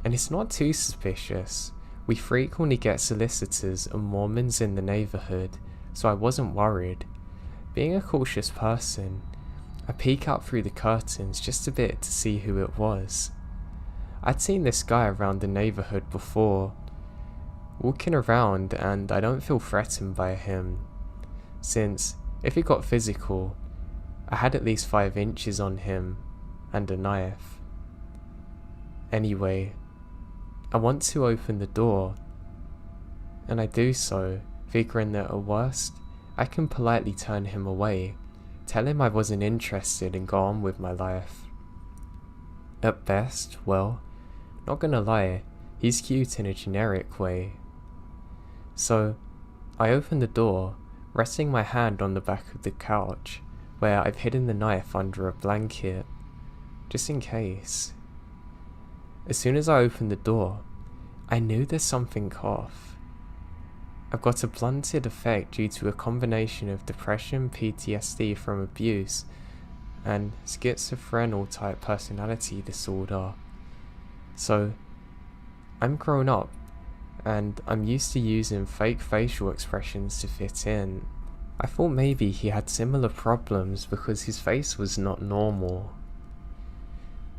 and it's not too suspicious. We frequently get solicitors and Mormons in the neighborhood, so I wasn't worried. Being a cautious person, I peek out through the curtains just a bit to see who it was. I'd seen this guy around the neighborhood before, walking around, and I don't feel threatened by him, since if he got physical, I had at least 5 inches on him and a knife. Anyway, I want to open the door, and I do so, figuring that at worst, I can politely turn him away, tell him I wasn't interested and go on with my life. At best, well, not gonna lie, he's cute in a generic way. So, I open the door, resting my hand on the back of the couch, where I've hidden the knife under a blanket, just in case. As soon as I opened the door, I knew there's something off. I've got a blunted effect due to a combination of depression, PTSD from abuse, and schizophrenic type personality disorder. So, I'm grown up, and I'm used to using fake facial expressions to fit in. I thought maybe he had similar problems because his face was not normal.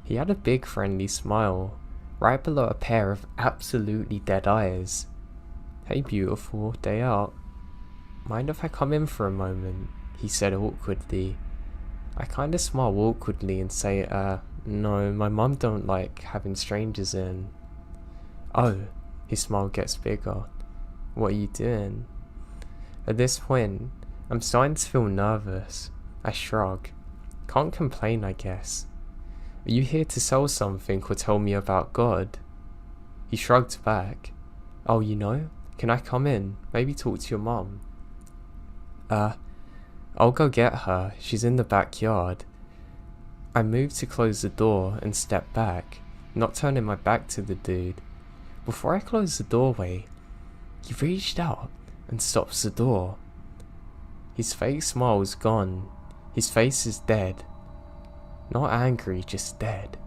He had a big friendly smile, right below a pair of absolutely dead eyes. "Hey beautiful, day out. Mind if I come in for a moment?" he said awkwardly. I kinda smile awkwardly and say, no, my mum don't like having strangers in. "Oh," his smile gets bigger. "What are you doing?" At this point, I'm starting to feel nervous. I shrug. Can't complain, I guess. "Are you here to sell something or tell me about God?" He shrugged back. "Oh, you know? Can I come in? Maybe talk to your mum?" I'll go get her. She's in the backyard." I moved to close the door and step back, not turning my back to the dude. Before I closed the doorway, he reached out and stops the door. His fake smile is gone. His face is dead. Not angry, just dead.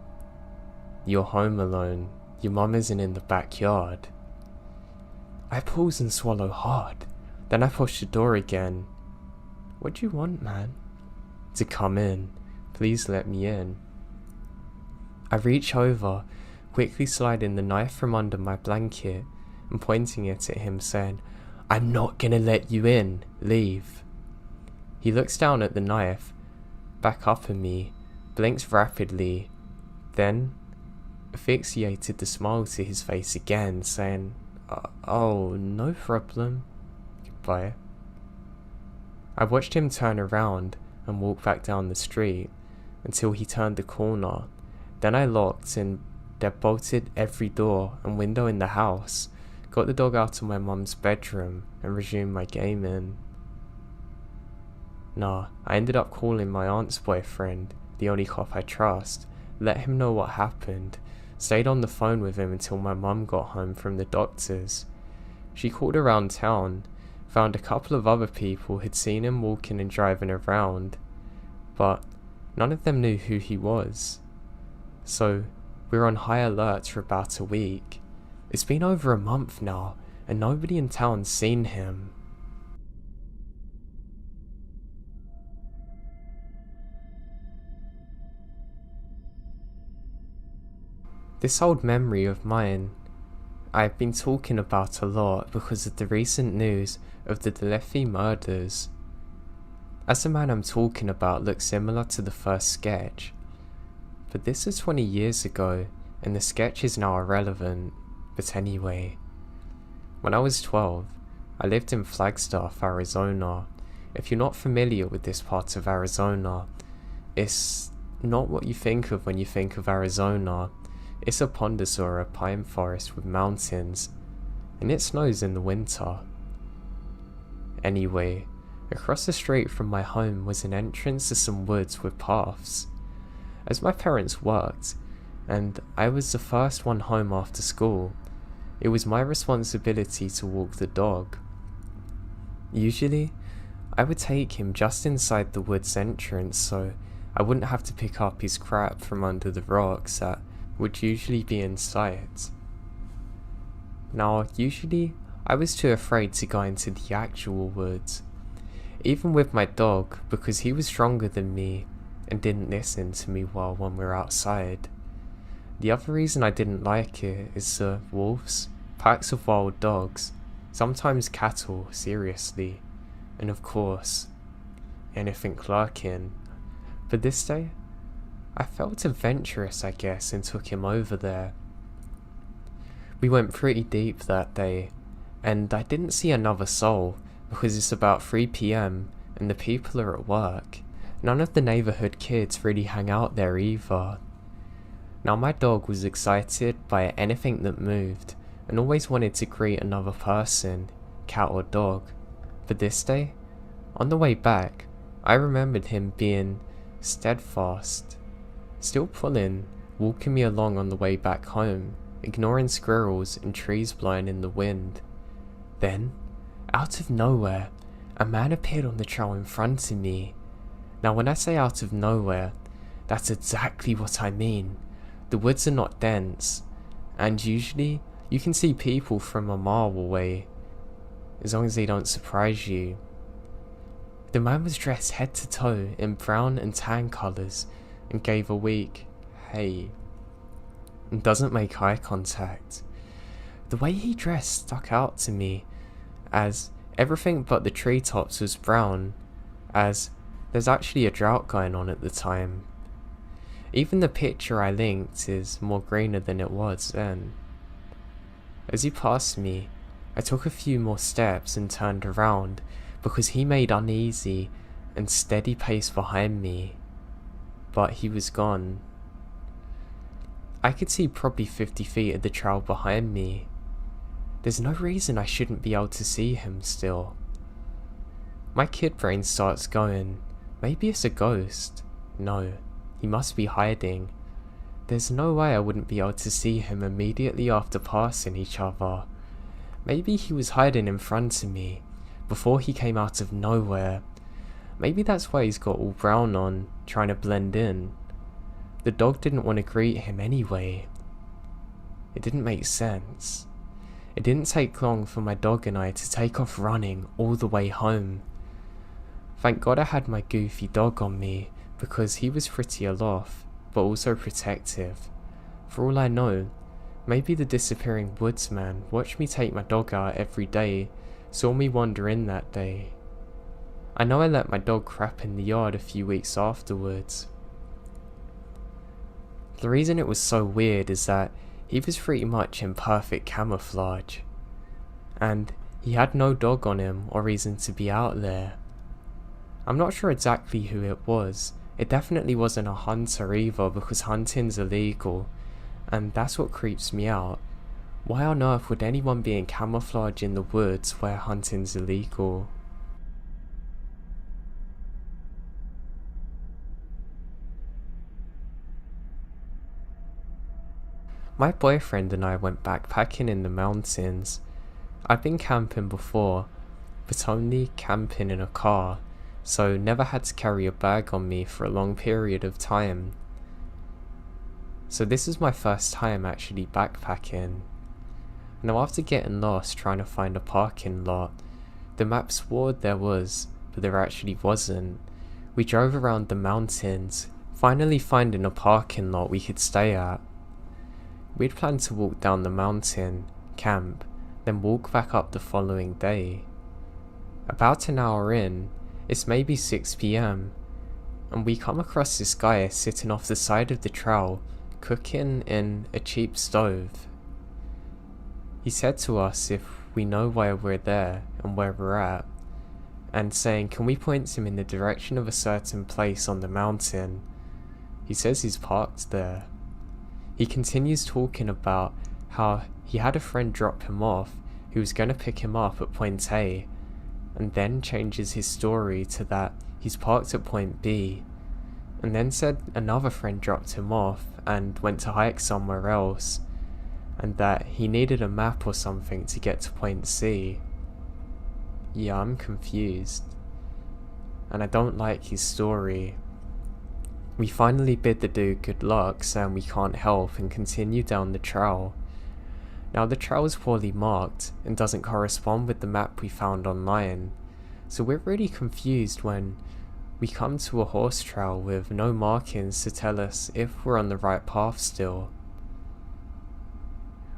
You're home alone. Your mum isn't in the backyard. I pause and swallow hard. Then I push the door again. What do you want, man? To come in. Please let me in. I reach over, quickly sliding the knife from under my blanket and pointing it at him, saying, I'm not gonna let you in. Leave. He looks down at the knife, back up at me, blinks rapidly, then affixated the smile to his face again, saying, oh, no problem. Goodbye. I watched him turn around and walk back down the street until he turned the corner. Then I locked and deadbolted every door and window in the house, got the dog out of my mum's bedroom and resumed my gaming. I ended up calling my aunt's boyfriend, the only cop I trust, let him know what happened, stayed on the phone with him until my mum got home from the doctors. She called around town, found a couple of other people who'd seen him walking and driving around, but none of them knew who he was. So we were on high alert for about a week. It's been over a month now, and nobody in town's seen him. This old memory of mine, I've been talking about a lot because of the recent news of the Delefi murders. As the man I'm talking about looks similar to the first sketch, but this is 20 years ago and the sketch is now irrelevant. But anyway, when I was 12, I lived in Flagstaff, Arizona. If you're not familiar with this part of Arizona, it's not what you think of when you think of Arizona. It's a pondosora pine forest with mountains, and it snows in the winter. Anyway, across the street from my home was an entrance to some woods with paths. As my parents worked, and I was the first one home after school, it was my responsibility to walk the dog. Usually, I would take him just inside the woods entrance so I wouldn't have to pick up his crap from under the rocks that would usually be in sight. Now, usually, I was too afraid to go into the actual woods, even with my dog, because he was stronger than me and didn't listen to me well when we were outside. The other reason I didn't like it is the wolves, packs of wild dogs, sometimes cattle, seriously, and of course, anything lurking. But this day, I felt adventurous, I guess, and took him over there. We went pretty deep that day, and I didn't see another soul because it's about 3 PM and the people are at work. None of the neighborhood kids really hang out there either. Now my dog was excited by anything that moved and always wanted to greet another person, cat or dog. But this day, on the way back, I remembered him being steadfast, still pulling, walking me along on the way back home, ignoring squirrels and trees blowing in the wind. Then, out of nowhere, a man appeared on the trail in front of me. Now when I say out of nowhere, that's exactly what I mean. The woods are not dense, and usually you can see people from a mile away, as long as they don't surprise you. The man was dressed head to toe in brown and tan colours and gave a weak "hey" and doesn't make eye contact. The way he dressed stuck out to me, as everything but the treetops was brown, as there's actually a drought going on at the time. Even the picture I linked is more greener than it was then. As he passed me, I took a few more steps and turned around because he made uneasy and steady pace behind me, but he was gone. I could see probably 50 feet of the trail behind me. There's no reason I shouldn't be able to see him still. My kid brain starts going, maybe it's a ghost. No, he must be hiding. There's no way I wouldn't be able to see him immediately after passing each other. Maybe he was hiding in front of me, before he came out of nowhere. Maybe that's why he's got all brown on, trying to blend in. the dog didn't want to greet him anyway. It didn't make sense. It didn't take long for my dog and I to take off running all the way home. Thank God I had my goofy dog on me, because he was pretty aloft, but also protective. For all I know, maybe the disappearing woodsman watched me take my dog out every day, saw me wander in that day. I know I let my dog crap in the yard a few weeks afterwards. The reason it was so weird is that he was pretty much in perfect camouflage, and he had no dog on him or reason to be out there. I'm not sure exactly who it was. It definitely wasn't a hunter either, because hunting's illegal, and that's what creeps me out. Why on earth would anyone be in camouflage in the woods where hunting's illegal? My boyfriend and I went backpacking in the mountains. I'd been camping before, but only camping in a car, so never had to carry a bag on me for a long period of time. So this is my first time actually backpacking. Now after getting lost trying to find a parking lot, the map swore there was, but there actually wasn't. We drove around the mountains, finally finding a parking lot we could stay at. We'd planned to walk down the mountain, camp, then walk back up the following day. About an hour in, it's maybe 6 PM, and we come across this guy sitting off the side of the trail, cooking in a cheap stove. He said to us if we know why we're there and where we're at, and saying can we point him in the direction of a certain place on the mountain. He says he's parked there. He continues talking about how he had a friend drop him off who was going to pick him up at point A, and then changes his story to that he's parked at point B, and then said another friend dropped him off and went to hike somewhere else, and that he needed a map or something to get to point C. Yeah, I'm confused, and I don't like his story. We finally bid the dude good luck, saying we can't help, and continue down the trail. Now the trail is poorly marked and doesn't correspond with the map we found online, so we're really confused when we come to a horse trail with no markings to tell us if we're on the right path still.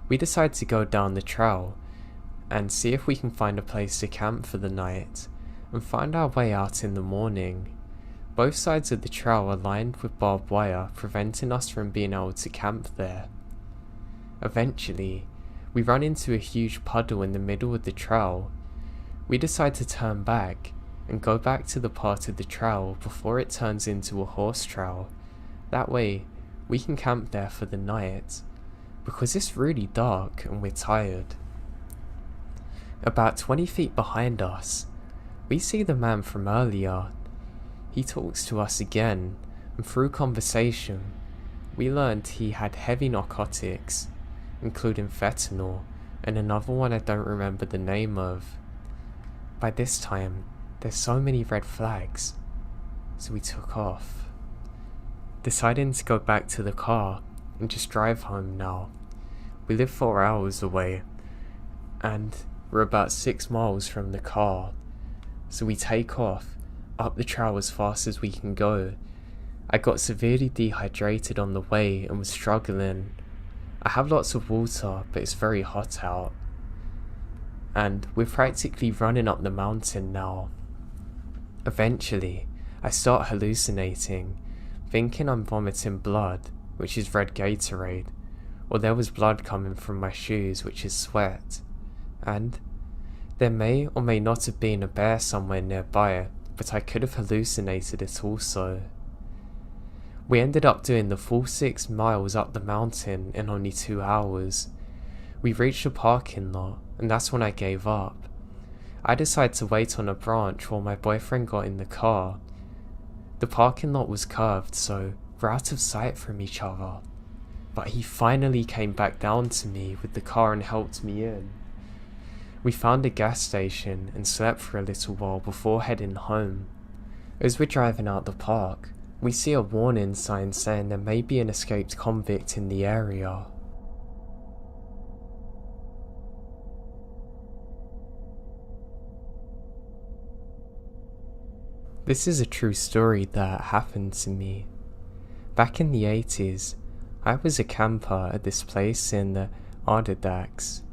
We decide to go down the trail and see if we can find a place to camp for the night, and find our way out in the morning. Both sides of the trail are lined with barbed wire, preventing us from being able to camp there. Eventually, we run into a huge puddle in the middle of the trail. We decide to turn back and go back to the part of the trail before it turns into a horse trail. That way, we can camp there for the night, because it's really dark and we're tired. About 20 feet behind us, we see the man from earlier. He talks to us again, and through conversation, we learned he had heavy narcotics, including fentanyl, and another one I don't remember the name of. By this time, there's so many red flags, so we took off, deciding to go back to the car and just drive home now. We live 4 hours away, and we're about 6 miles from the car, so we take off up the trail as fast as we can go. I got severely dehydrated on the way and was struggling. I have lots of water, but it's very hot out. And we're practically running up the mountain now. Eventually, I start hallucinating, thinking I'm vomiting blood, which is red Gatorade, or there was blood coming from my shoes, which is sweat. And there may or may not have been a bear somewhere nearby, but I could have hallucinated it also. We ended up doing the full 6 miles up the mountain in only 2 hours. We reached a parking lot, and that's when I gave up. I decided to wait on a branch while my boyfriend got in the car. The parking lot was curved, so we're out of sight from each other. But he finally came back down to me with the car and helped me in. We found a gas station and slept for a little while before heading home. As we're driving out the park, We see a warning sign saying there may be an escaped convict in the area. This is a true story that happened to me. Back in the 80s, I was a camper at this place in the Adirondacks,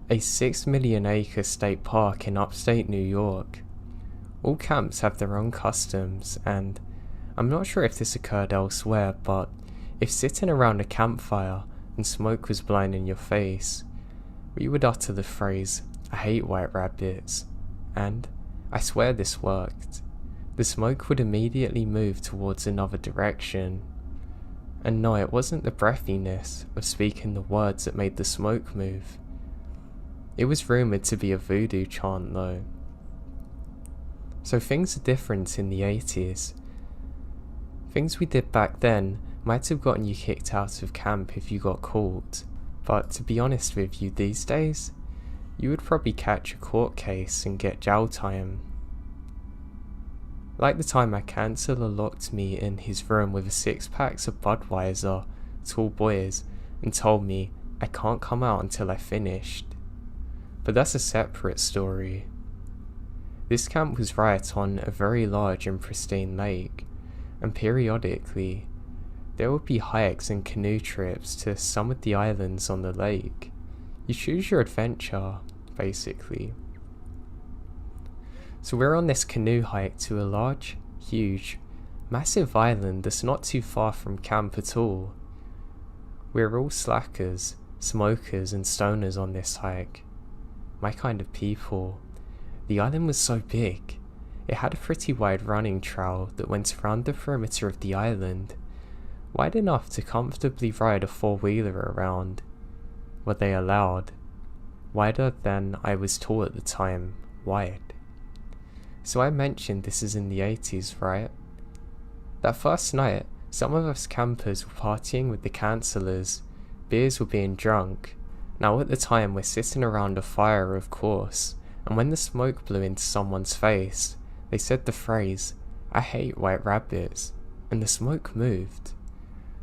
a 6 million acre state park in upstate New York. All camps have their own customs, and I'm not sure if this occurred elsewhere, but if sitting around a campfire and smoke was blowing in your face, we would utter the phrase, "I hate white rabbits," and I swear this worked. The smoke would immediately move towards another direction. And no, it wasn't the breathiness of speaking the words that made the smoke move. It was rumoured to be a voodoo chant though. So things are different in the 80s. Things we did back then might have gotten you kicked out of camp if you got caught, but to be honest with you, these days, you would probably catch a court case and get jail time. Like the time my counsellor locked me in his room with a 6-pack of Budweiser, tall boys, and told me I can't come out until I finished. But that's a separate story. This camp was right on a very large and pristine lake, and periodically, there would be hikes and canoe trips to some of the islands on the lake. You choose your adventure, basically. So we're on this canoe hike to a large, huge, massive island that's not too far from camp at all. We're all slackers, smokers and stoners on this hike. My kind of people. The island was so big, it had a pretty wide running trail that went around the perimeter of the island, wide enough to comfortably ride a 4-wheeler around. Were they allowed? Wider than I was tall at the time, wide. So I mentioned this is in the 80s, right? That first night, some of us campers were partying with the counsellors, beers were being drunk. Now at the time we're sitting around a fire, of course, and when the smoke blew into someone's face, they said the phrase, "I hate white rabbits," and the smoke moved.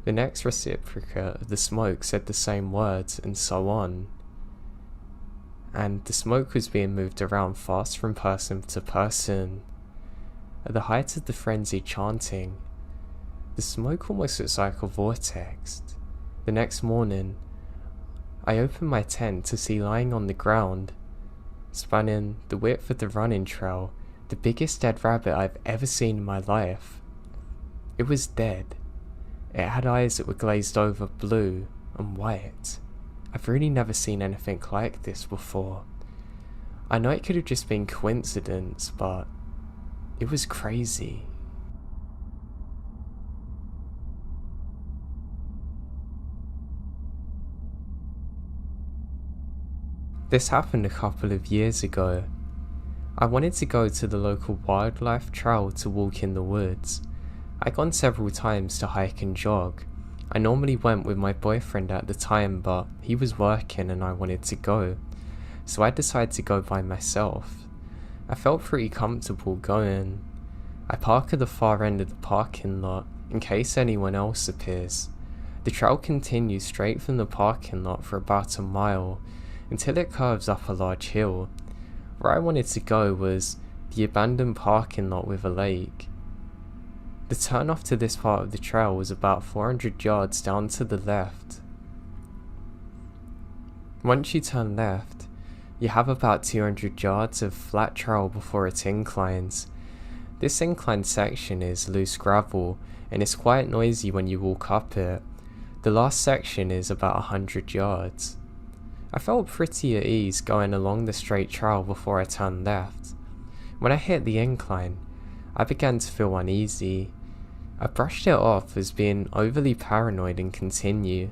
The next reciprocate of the smoke said the same words, and so on. And the smoke was being moved around fast from person to person. At the height of the frenzied chanting, the smoke almost looks like a vortex. The next morning, I opened my tent to see lying on the ground, spanning the width of the running trail, the biggest dead rabbit I've ever seen in my life. It was dead. It had eyes that were glazed over blue and white. I've really never seen anything like this before. I know it could have just been coincidence, but it was crazy. This happened a couple of years ago. I wanted to go to the local wildlife trail to walk in the woods. I'd gone several times to hike and jog. I normally went with my boyfriend at the time, but he was working and I wanted to go, so I decided to go by myself. I felt pretty comfortable going. I park at the far end of the parking lot in case anyone else appears. The trail continues straight from the parking lot for about a mile until it curves up a large hill. Where I wanted to go was the abandoned parking lot with a lake. The turn-off to this part of the trail was about 400 yards down to the left. Once you turn left, you have about 200 yards of flat trail before it inclines. This inclined section is loose gravel and it's quite noisy when you walk up it. The last section is about 100 yards. I felt pretty at ease going along the straight trail before I turned left. When I hit the incline, I began to feel uneasy. I brushed it off as being overly paranoid and continued.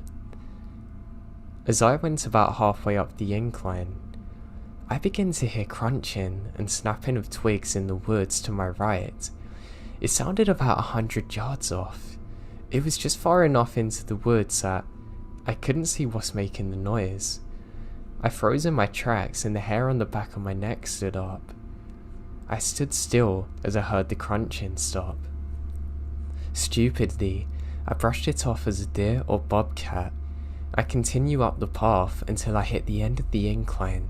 As I went about halfway up the incline, I began to hear crunching and snapping of twigs in the woods to my right. It sounded about 100 yards off. It was just far enough into the woods that I couldn't see what's making the noise. I froze in my tracks and the hair on the back of my neck stood up. I stood still as I heard the crunching stop. Stupidly, I brushed it off as a deer or bobcat. I continue up the path until I hit the end of the incline.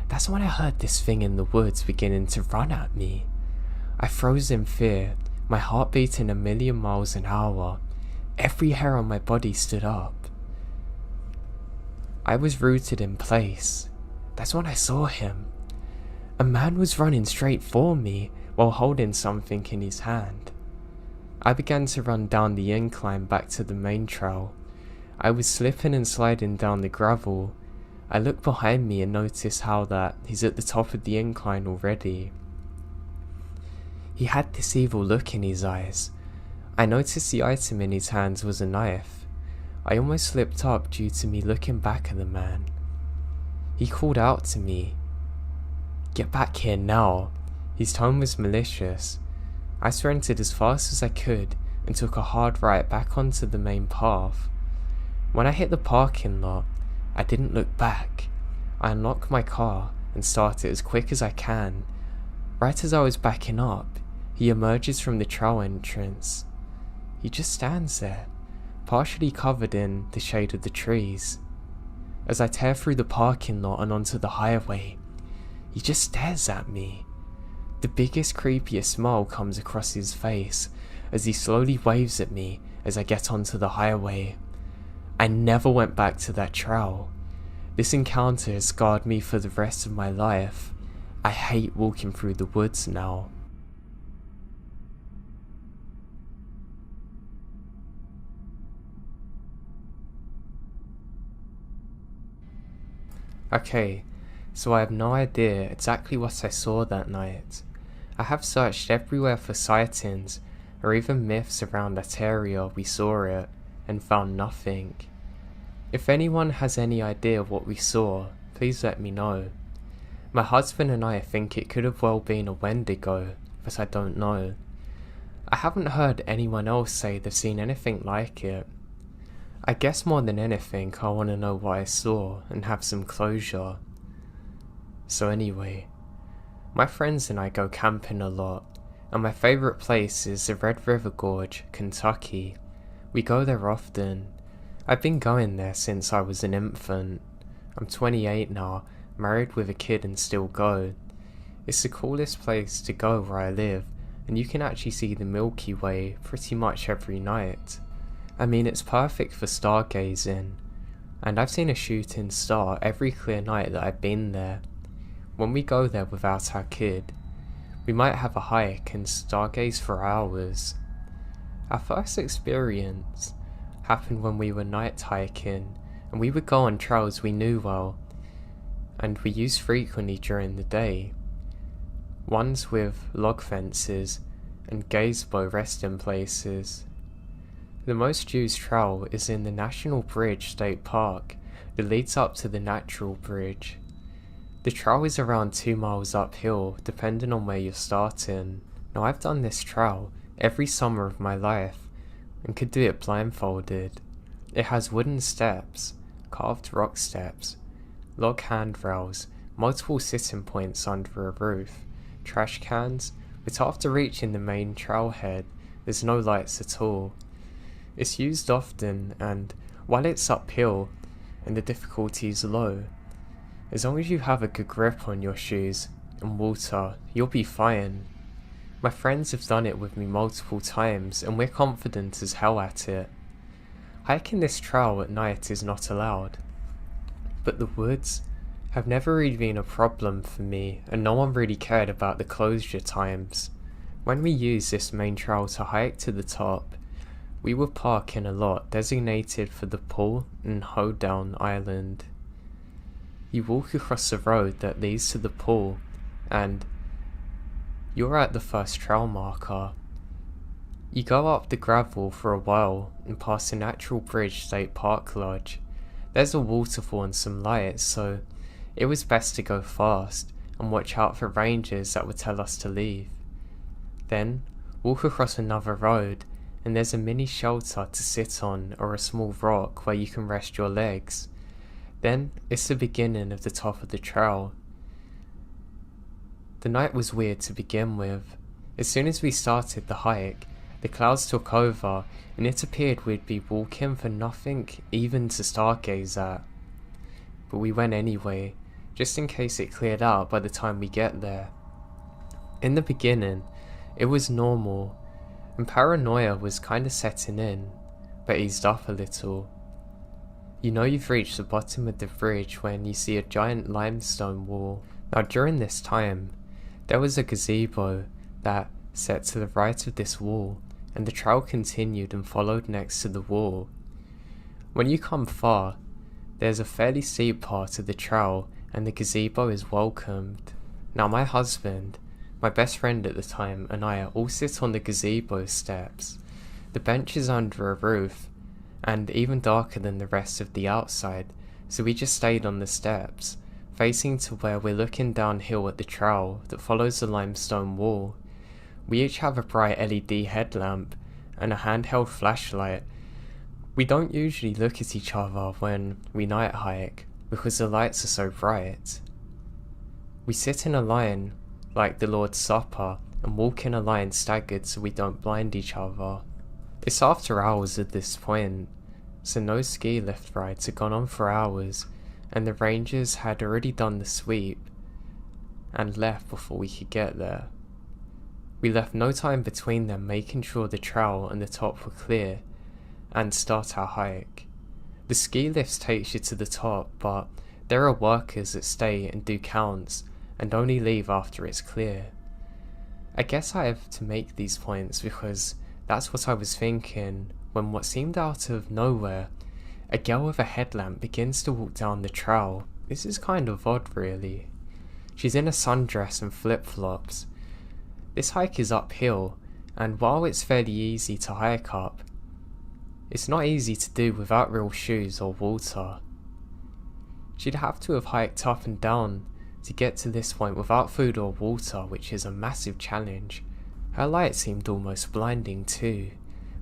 That's when I heard this thing in the woods beginning to run at me. I froze in fear, my heart beating 1,000,000 miles an hour. Every hair on my body stood up. I was rooted in place. That's when I saw him. A man was running straight for me while holding something in his hand. I began to run down the incline back to the main trail. I was slipping and sliding down the gravel. I looked behind me and noticed how that he's at the top of the incline already. He had this evil look in his eyes. I noticed the item in his hands was a knife. I almost slipped up due to me looking back at the man. He called out to me, "Get back here now." His tone was malicious. I sprinted as fast as I could and took a hard right back onto the main path. When I hit the parking lot, I didn't look back. I unlocked my car and started as quick as I can. Right as I was backing up, he emerges from the trail entrance. He just stands there, partially covered in the shade of the trees. As I tear through the parking lot and onto the highway, he just stares at me. The biggest, creepiest smile comes across his face as he slowly waves at me as I get onto the highway. I never went back to that trail. This encounter has scarred me for the rest of my life. I hate walking through the woods now. Okay, so I have no idea exactly what I saw that night. I have searched everywhere for sightings or even myths around that area we saw it and found nothing. If anyone has any idea of what we saw, please let me know. My husband and I think it could have well been a Wendigo, but I don't know. I haven't heard anyone else say they've seen anything like it. I guess more than anything I want to know what I saw and have some closure. So anyway, my friends and I go camping a lot, and my favourite place is the Red River Gorge, Kentucky. We go there often. I've been going there since I was an infant. I'm 28 now, married with a kid and still go. It's the coolest place to go where I live, and you can actually see the Milky Way pretty much every night. I mean, it's perfect for stargazing, and I've seen a shooting star every clear night that I've been there. When we go there without our kid, we might have a hike and stargaze for hours. Our first experience happened when we were night hiking, and we would go on trails we knew well, and we used frequently during the day. Ones with log fences and gazebo resting places. The most used trail is in the National Bridge State Park that leads up to the Natural Bridge. The trail is around 2 miles uphill depending on where you're starting. Now I've done this trail every summer of my life and could do it blindfolded. It has wooden steps, carved rock steps, log handrails, multiple sitting points under a roof, trash cans, but after reaching the main trailhead there's no lights at all. It's used often, and while it's uphill and the difficulty is low, as long as you have a good grip on your shoes and water, you'll be fine. My friends have done it with me multiple times and we're confident as hell at it. Hiking this trail at night is not allowed, but the woods have never really been a problem for me and no one really cared about the closure times. When we use this main trail to hike to the top, we would park in a lot designated for the Pull and Hoedown Island. You walk across the road that leads to the pool, and you're at the first trail marker. You go up the gravel for a while and past the Natural Bridge State Park Lodge. There's a waterfall and some lights, so it was best to go fast and watch out for rangers that would tell us to leave. Then walk across another road and there's a mini shelter to sit on or a small rock where you can rest your legs. Then it's the beginning of the top of the trail. The night was weird to begin with. As soon as we started the hike, The clouds took over, and it appeared we'd be walking for nothing even to stargaze at. But we went anyway, just in case it cleared out by the time we get there. In the beginning, it was normal, and paranoia was kinda setting in, but eased up a little. You know you've reached the bottom of the bridge when you see a giant limestone wall. Now during this time, there was a gazebo that sat to the right of this wall, and the trail continued and followed next to the wall. When you come far, there's a fairly steep part of the trail, and the gazebo is welcomed. Now my husband, my best friend at the time, and I all sit on the gazebo steps. The bench is under a roof, and even darker than the rest of the outside, so we just stayed on the steps, facing to where we're looking downhill at the trail that follows the limestone wall. We each have a bright LED headlamp and a handheld flashlight. We don't usually look at each other when we night hike because the lights are so bright. We sit in a line like the Lord's Supper and walk in a line staggered so we don't blind each other. It's after hours at this point, so no ski lift rides had gone on for hours, and the rangers had already done the sweep and left before we could get there. We left no time between them making sure the trail and the top were clear and start our hike. The ski lifts takes you to the top, but there are workers that stay and do counts and only leave after it's clear. I guess I have to make these points because that's what I was thinking when what seemed out of nowhere, a girl with a headlamp begins to walk down the trail. This is kind of odd really. She's in a sundress and flip-flops. This hike is uphill, and while it's fairly easy to hike up, it's not easy to do without real shoes or water. She'd have to have hiked up and down to get to this point without food or water, which is a massive challenge. Her light seemed almost blinding too.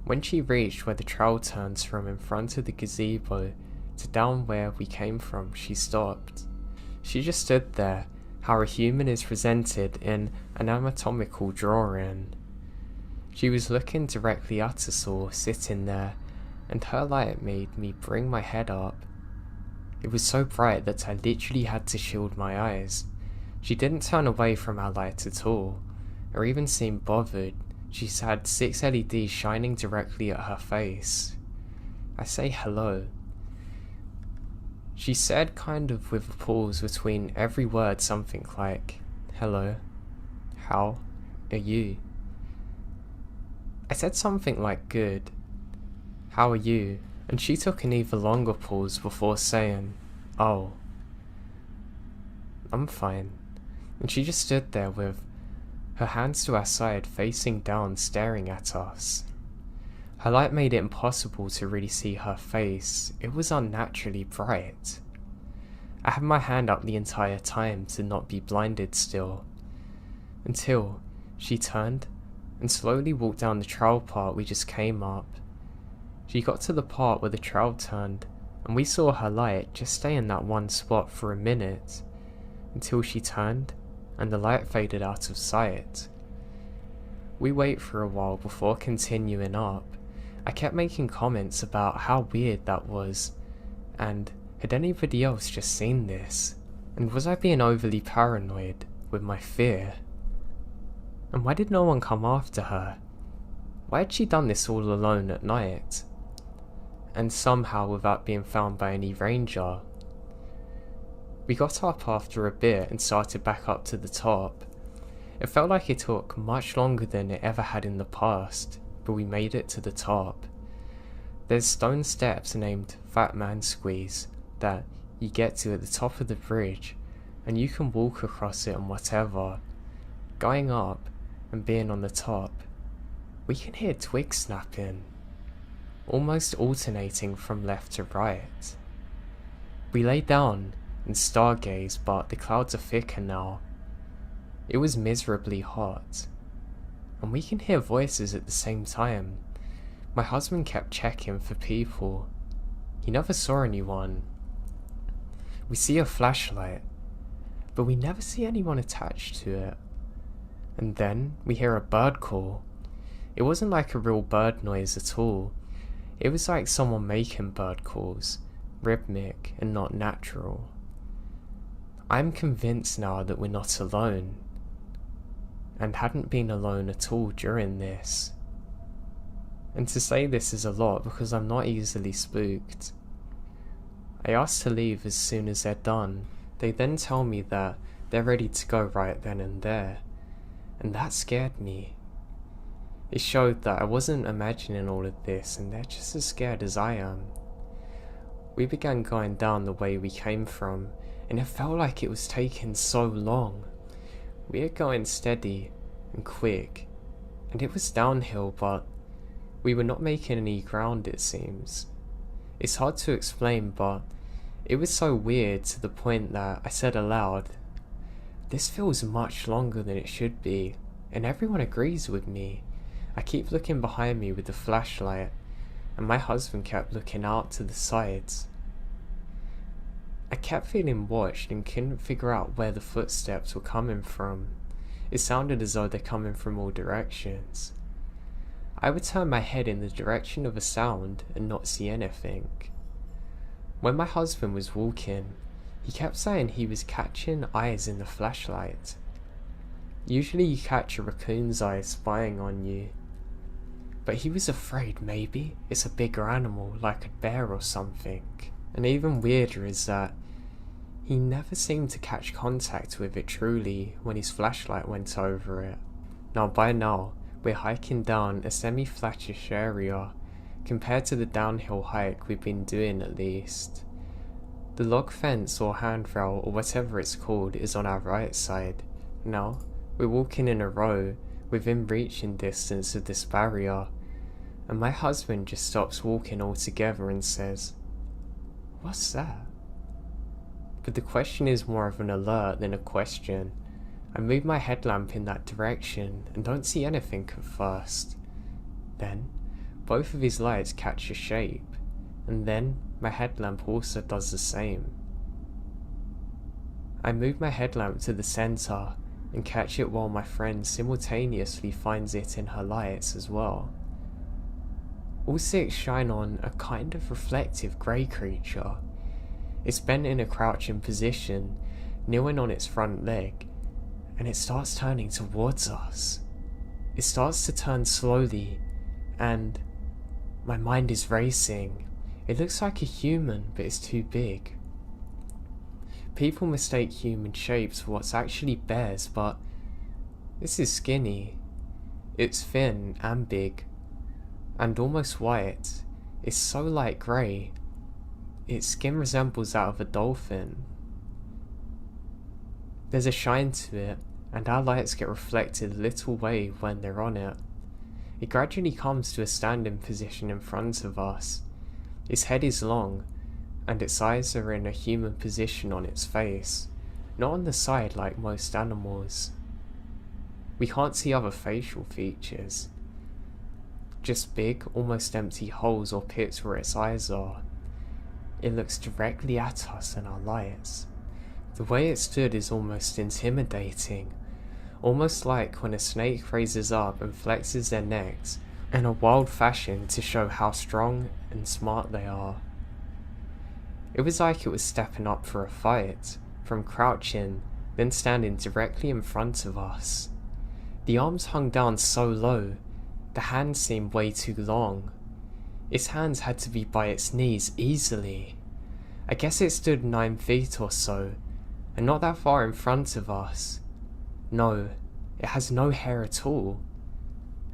When she reached where the trail turns from in front of the gazebo to down where we came from, she stopped. She just stood there, how a human is presented in an anatomical drawing. She was looking directly at us all, sitting there, and her light made me bring my head up. It was so bright that I literally had to shield my eyes. She didn't turn away from our light at all, or even seem bothered. She had 6 LEDs shining directly at her face. I say hello. She said, kind of with a pause between every word, something like, "Hello, how are you?" I said something like, "Good, how are you?" And she took an even longer pause before saying, "Oh, I'm fine." And she just stood there with her hands to her side, facing down, staring at us. Her light made it impossible to really see her face. It was unnaturally bright. I had my hand up the entire time to not be blinded still, until she turned and slowly walked down the trail part we just came up. She got to the part where the trail turned, and we saw her light just stay in that one spot for a minute, until she turned and the light faded out of sight. We wait for a while before continuing up. I kept making comments about how weird that was, and had anybody else just seen this? And was I being overly paranoid with my fear? And why did no one come after her? Why had she done this all alone at night? And somehow without being found by any ranger? We got up after a bit and started back up to the top. It felt like it took much longer than it ever had in the past, but we made it to the top. There's stone steps named Fat Man Squeeze that you get to at the top of the bridge, and you can walk across it and whatever. Going up and being on the top, we can hear twigs snapping, almost alternating from left to right. We lay down and stargaze, but the clouds are thicker now. It was miserably hot, and we can hear voices at the same time. My husband kept checking for people. He never saw anyone. We see a flashlight, but we never see anyone attached to it. And then we hear a bird call. It wasn't like a real bird noise at all. It was like someone making bird calls, rhythmic and not natural. I'm convinced now that we're not alone, and hadn't been alone at all during this. And to say this is a lot because I'm not easily spooked. I ask to leave as soon as they're done. They then tell me that they're ready to go right then and there, and that scared me. It showed that I wasn't imagining all of this and they're just as scared as I am. We began going down the way we came from, and it felt like it was taking so long. We were going steady and quick, and it was downhill, but we were not making any ground, it seems. It's hard to explain, but it was so weird to the point that I said aloud, "This feels much longer than it should be," and everyone agrees with me. I keep looking behind me with the flashlight, and my husband kept looking out to the sides. I kept feeling watched and couldn't figure out where the footsteps were coming from. It sounded as though they're coming from all directions. I would turn my head in the direction of a sound and not see anything. When my husband was walking, he kept saying he was catching eyes in the flashlight. Usually you catch a raccoon's eyes spying on you. But he was afraid maybe it's a bigger animal like a bear or something. And even weirder is that he never seemed to catch contact with it truly when his flashlight went over it. By now, we're hiking down a semi-flattish area compared to the downhill hike we've been doing at least. The log fence or handrail or whatever it's called is on our right side. Now, we're walking in a row within reaching distance of this barrier, and my husband just stops walking altogether and says, "What's that?" But the question is more of an alert than a question. I move my headlamp in that direction and don't see anything at first. Then, both of his lights catch a shape, and then my headlamp also does the same. I move my headlamp to the center and catch it while my friend simultaneously finds it in her lights as well. All six shine on a kind of reflective grey creature. It's bent in a crouching position, kneeling on its front leg, and it starts turning towards us. It starts to turn slowly, and my mind is racing. It looks like a human, but it's too big. People mistake human shapes for what's actually bears, but this is skinny. It's thin and big, and almost white. It's so light grey. Its skin resembles that of a dolphin. There's a shine to it, and our lights get reflected a little way when they're on it. It gradually comes to a standing position in front of us. Its head is long, and its eyes are in a human position on its face, not on the side like most animals. We can't see other facial features, just big, almost empty holes or pits where its eyes are. It looks directly at us in our lights. The way it stood is almost intimidating, almost like when a snake raises up and flexes their necks in a wild fashion to show how strong and smart they are. It was like it was stepping up for a fight, from crouching, then standing directly in front of us. The arms hung down so low, the hands seemed way too long. Its hands had to be by its knees easily. I guess it stood 9 feet or so, and not that far in front of us. No, it has no hair at all,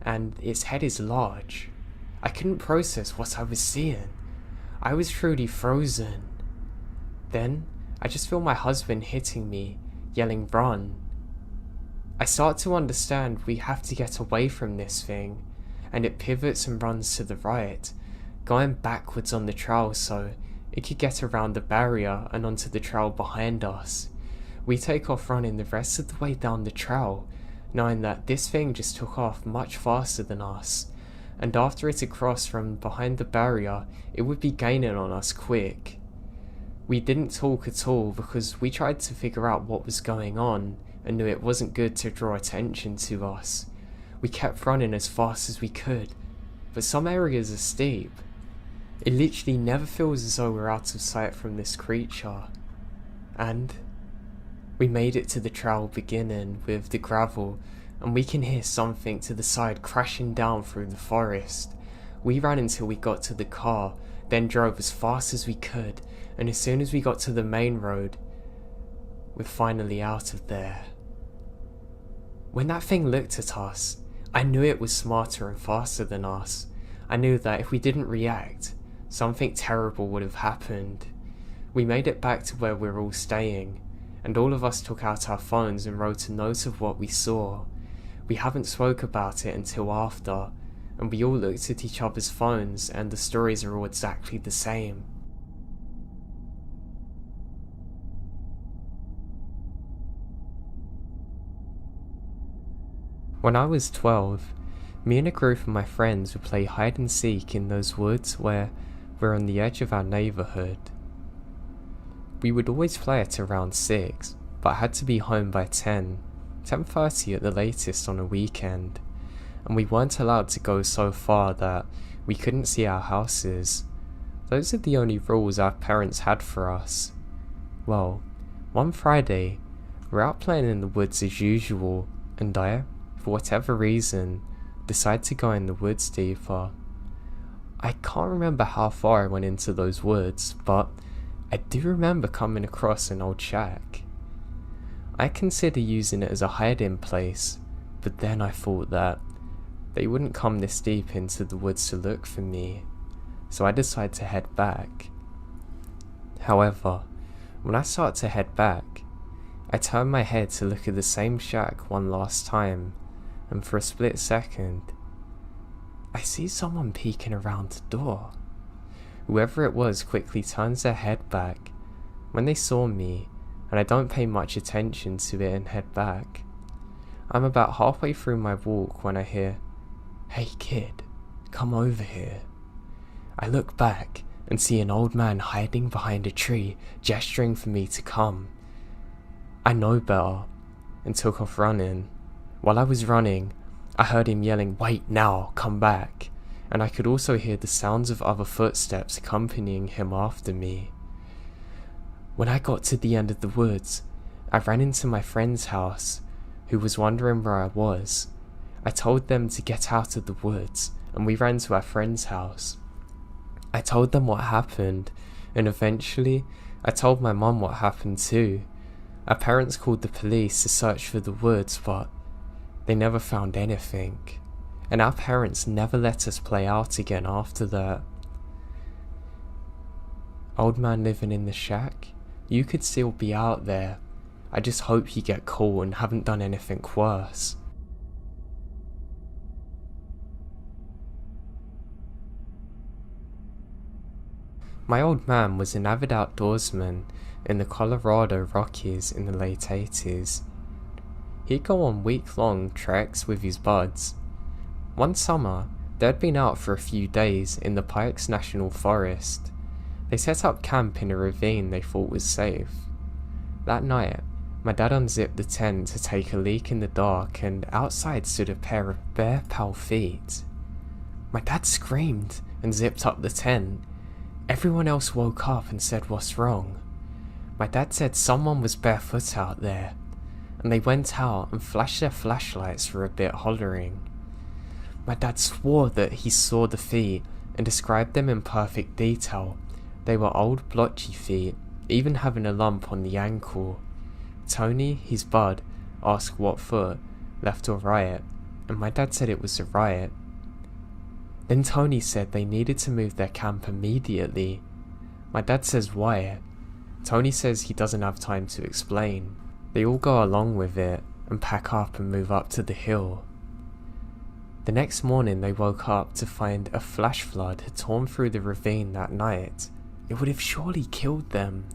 and its head is large. I couldn't process what I was seeing. I was truly frozen. Then, I just feel my husband hitting me, yelling, "Run." I start to understand we have to get away from this thing, and it pivots and runs to the right, going backwards on the trail so it could get around the barrier and onto the trail behind us. We take off running the rest of the way down the trail, knowing that this thing just took off much faster than us, and after it had crossed from behind the barrier, it would be gaining on us quick. We didn't talk at all because we tried to figure out what was going on and knew it wasn't good to draw attention to us. We kept running as fast as we could, but some areas are steep. It literally never feels as though we're out of sight from this creature. And we made it to the trail beginning with the gravel, and we can hear something to the side crashing down through the forest. We ran until we got to the car, then drove as fast as we could, and as soon as we got to the main road, we're finally out of there. When that thing looked at us, I knew it was smarter and faster than us. I knew that if we didn't react, something terrible would have happened. We made it back to where we're all staying, and all of us took out our phones and wrote a note of what we saw. We haven't spoke about it until after, and we all looked at each other's phones and the stories are all exactly the same. When I was 12, me and a group of my friends would play hide and seek in those woods where we're on the edge of our neighbourhood. We would always play at around 6, but had to be home by 10:30 at the latest on a weekend, and we weren't allowed to go so far that we couldn't see our houses. Those are the only rules our parents had for us. Well, one Friday, we're out playing in the woods as usual, and I, for whatever reason, decide to go in the woods deeper. I can't remember how far I went into those woods, but I do remember coming across an old shack. I considered using it as a hide-in place, but then I thought that they wouldn't come this deep into the woods to look for me, so I decided to head back. However, when I start to head back, I turn my head to look at the same shack one last time, and for a split second, I see someone peeking around the door. Whoever it was quickly turns their head back when they saw me, and I don't pay much attention to it and head back. I'm about halfway through my walk when I hear, "Hey kid, come over here." I look back and see an old man hiding behind a tree, gesturing for me to come. I know better, and took off running. While I was running, I heard him yelling, "Wait now, come back," and I could also hear the sounds of other footsteps accompanying him after me. When I got to the end of the woods, I ran into my friend's house, who was wondering where I was. I told them to get out of the woods, and we ran to our friend's house. I told them what happened, and eventually, I told my mum what happened too. Our parents called the police to search for the woods, but they never found anything, and our parents never let us play out again after that. Old man living in the shack, you could still be out there. I just hope you get caught and haven't done anything worse. My old man was an avid outdoorsman in the Colorado Rockies in the late 80s. He'd go on week-long treks with his buds. One summer, they'd been out for a few days in the Pikes National Forest. They set up camp in a ravine they thought was safe. That night, my dad unzipped the tent to take a leak in the dark, and outside stood a pair of bare pale feet. My dad screamed and zipped up the tent. Everyone else woke up and said, "What's wrong?" My dad said someone was barefoot out there, and they went out and flashed their flashlights for a bit, hollering. My dad swore that he saw the feet and described them in perfect detail. They were old blotchy feet, even having a lump on the ankle. Tony, his bud, asked what foot, left or right, and my dad said it was the right. Then Tony said they needed to move their camp immediately. My dad says why. Tony says he doesn't have time to explain. They all go along with it and pack up and move up to the hill. The next morning they woke up to find a flash flood had torn through the ravine that night. It would have surely killed them.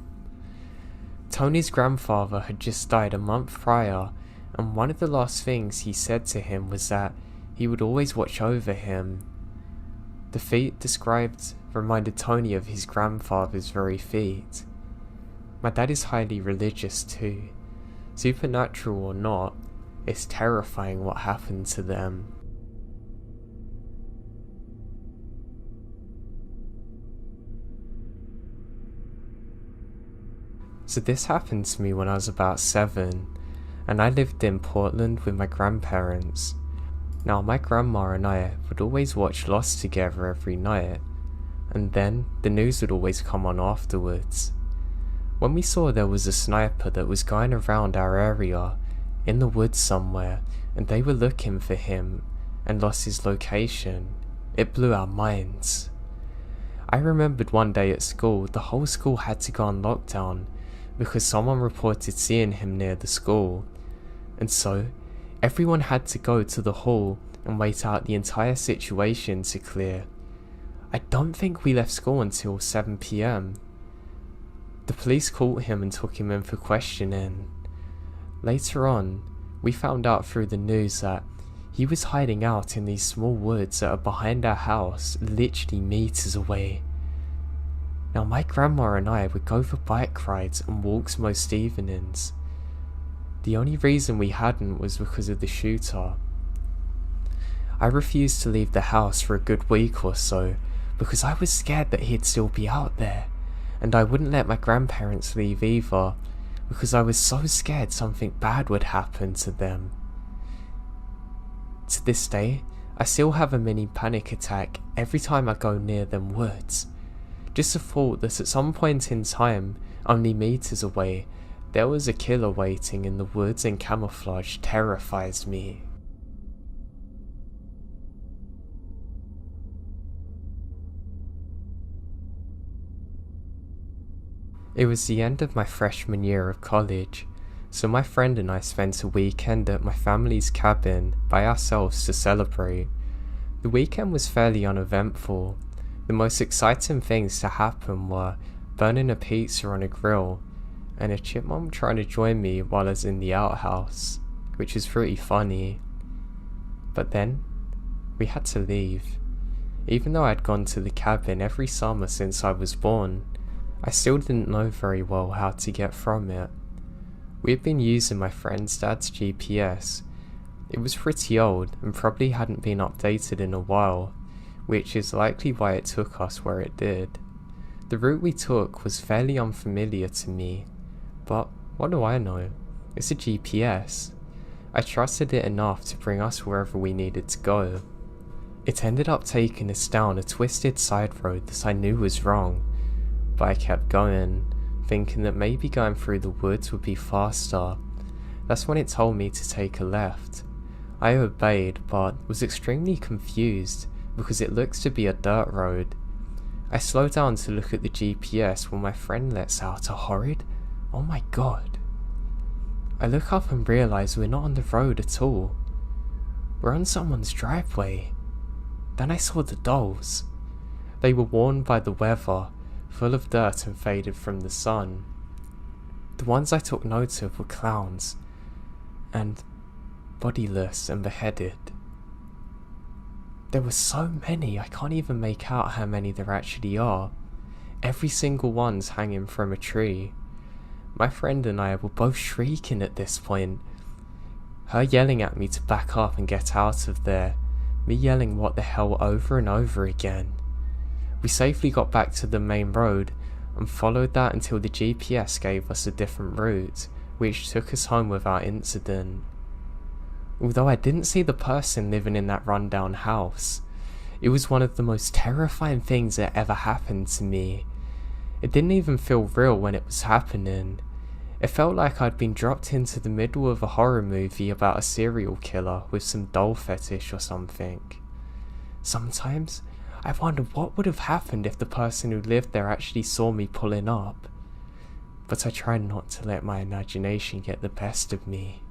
Tony's grandfather had just died a month prior, and one of the last things he said to him was that he would always watch over him. The feet described reminded Tony of his grandfather's very feet. My dad is highly religious too. Supernatural or not, it's terrifying what happened to them. So this happened to me when I was about 7, and I lived in Portland with my grandparents. Now my grandma and I would always watch Lost together every night, and then the news would always come on afterwards. When we saw there was a sniper that was going around our area, in the woods somewhere, and they were looking for him, and lost his location, it blew our minds. I remembered one day at school, the whole school had to go on lockdown, because someone reported seeing him near the school, and so everyone had to go to the hall and wait out the entire situation to clear. I don't think we left school until 7 PM. The police caught him and took him in for questioning. Later on, we found out through the news that he was hiding out in these small woods that are behind our house, literally meters away. Now my grandma and I would go for bike rides and walks most evenings. The only reason we hadn't was because of the shooter. I refused to leave the house for a good week or so because I was scared that he'd still be out there, and I wouldn't let my grandparents leave either because I was so scared something bad would happen to them. To this day, I still have a mini panic attack every time I go near them woods. Just the thought that at some point in time, only meters away, there was a killer waiting in the woods in camouflage terrifies me. It was the end of my freshman year of college, so my friend and I spent a weekend at my family's cabin by ourselves to celebrate. The weekend was fairly uneventful. The most exciting things to happen were burning a pizza on a grill and a chipmunk trying to join me while I was in the outhouse, which was pretty funny. But then, we had to leave. Even though I'd gone to the cabin every summer since I was born, I still didn't know very well how to get from it. We had been using my friend's dad's GPS. It was pretty old and probably hadn't been updated in a while, which is likely why it took us where it did. The route we took was fairly unfamiliar to me, but what do I know? It's a GPS. I trusted it enough to bring us wherever we needed to go. It ended up taking us down a twisted side road that I knew was wrong, but I kept going, thinking that maybe going through the woods would be faster. That's when it told me to take a left. I obeyed, but was extremely confused because it looks to be a dirt road. I slowed down to look at the GPS when my friend lets out a horrid, "Oh my god." I look up and realise we're not on the road at all. We're on someone's driveway. Then I saw the dolls. They were worn by the weather, full of dirt and faded from the sun. The ones I took note of were clowns, and bodiless and beheaded. There were so many, I can't even make out how many there actually are. Every single one's hanging from a tree. My friend and I were both shrieking at this point. Her yelling at me to back up and get out of there, me yelling what the hell over and over again. We safely got back to the main road and followed that until the GPS gave us a different route, which took us home without incident. Although I didn't see the person living in that rundown house, it was one of the most terrifying things that ever happened to me. It didn't even feel real when it was happening. It felt like I'd been dropped into the middle of a horror movie about a serial killer with some doll fetish or something. Sometimes I wonder what would have happened if the person who lived there actually saw me pulling up, but I try not to let my imagination get the best of me.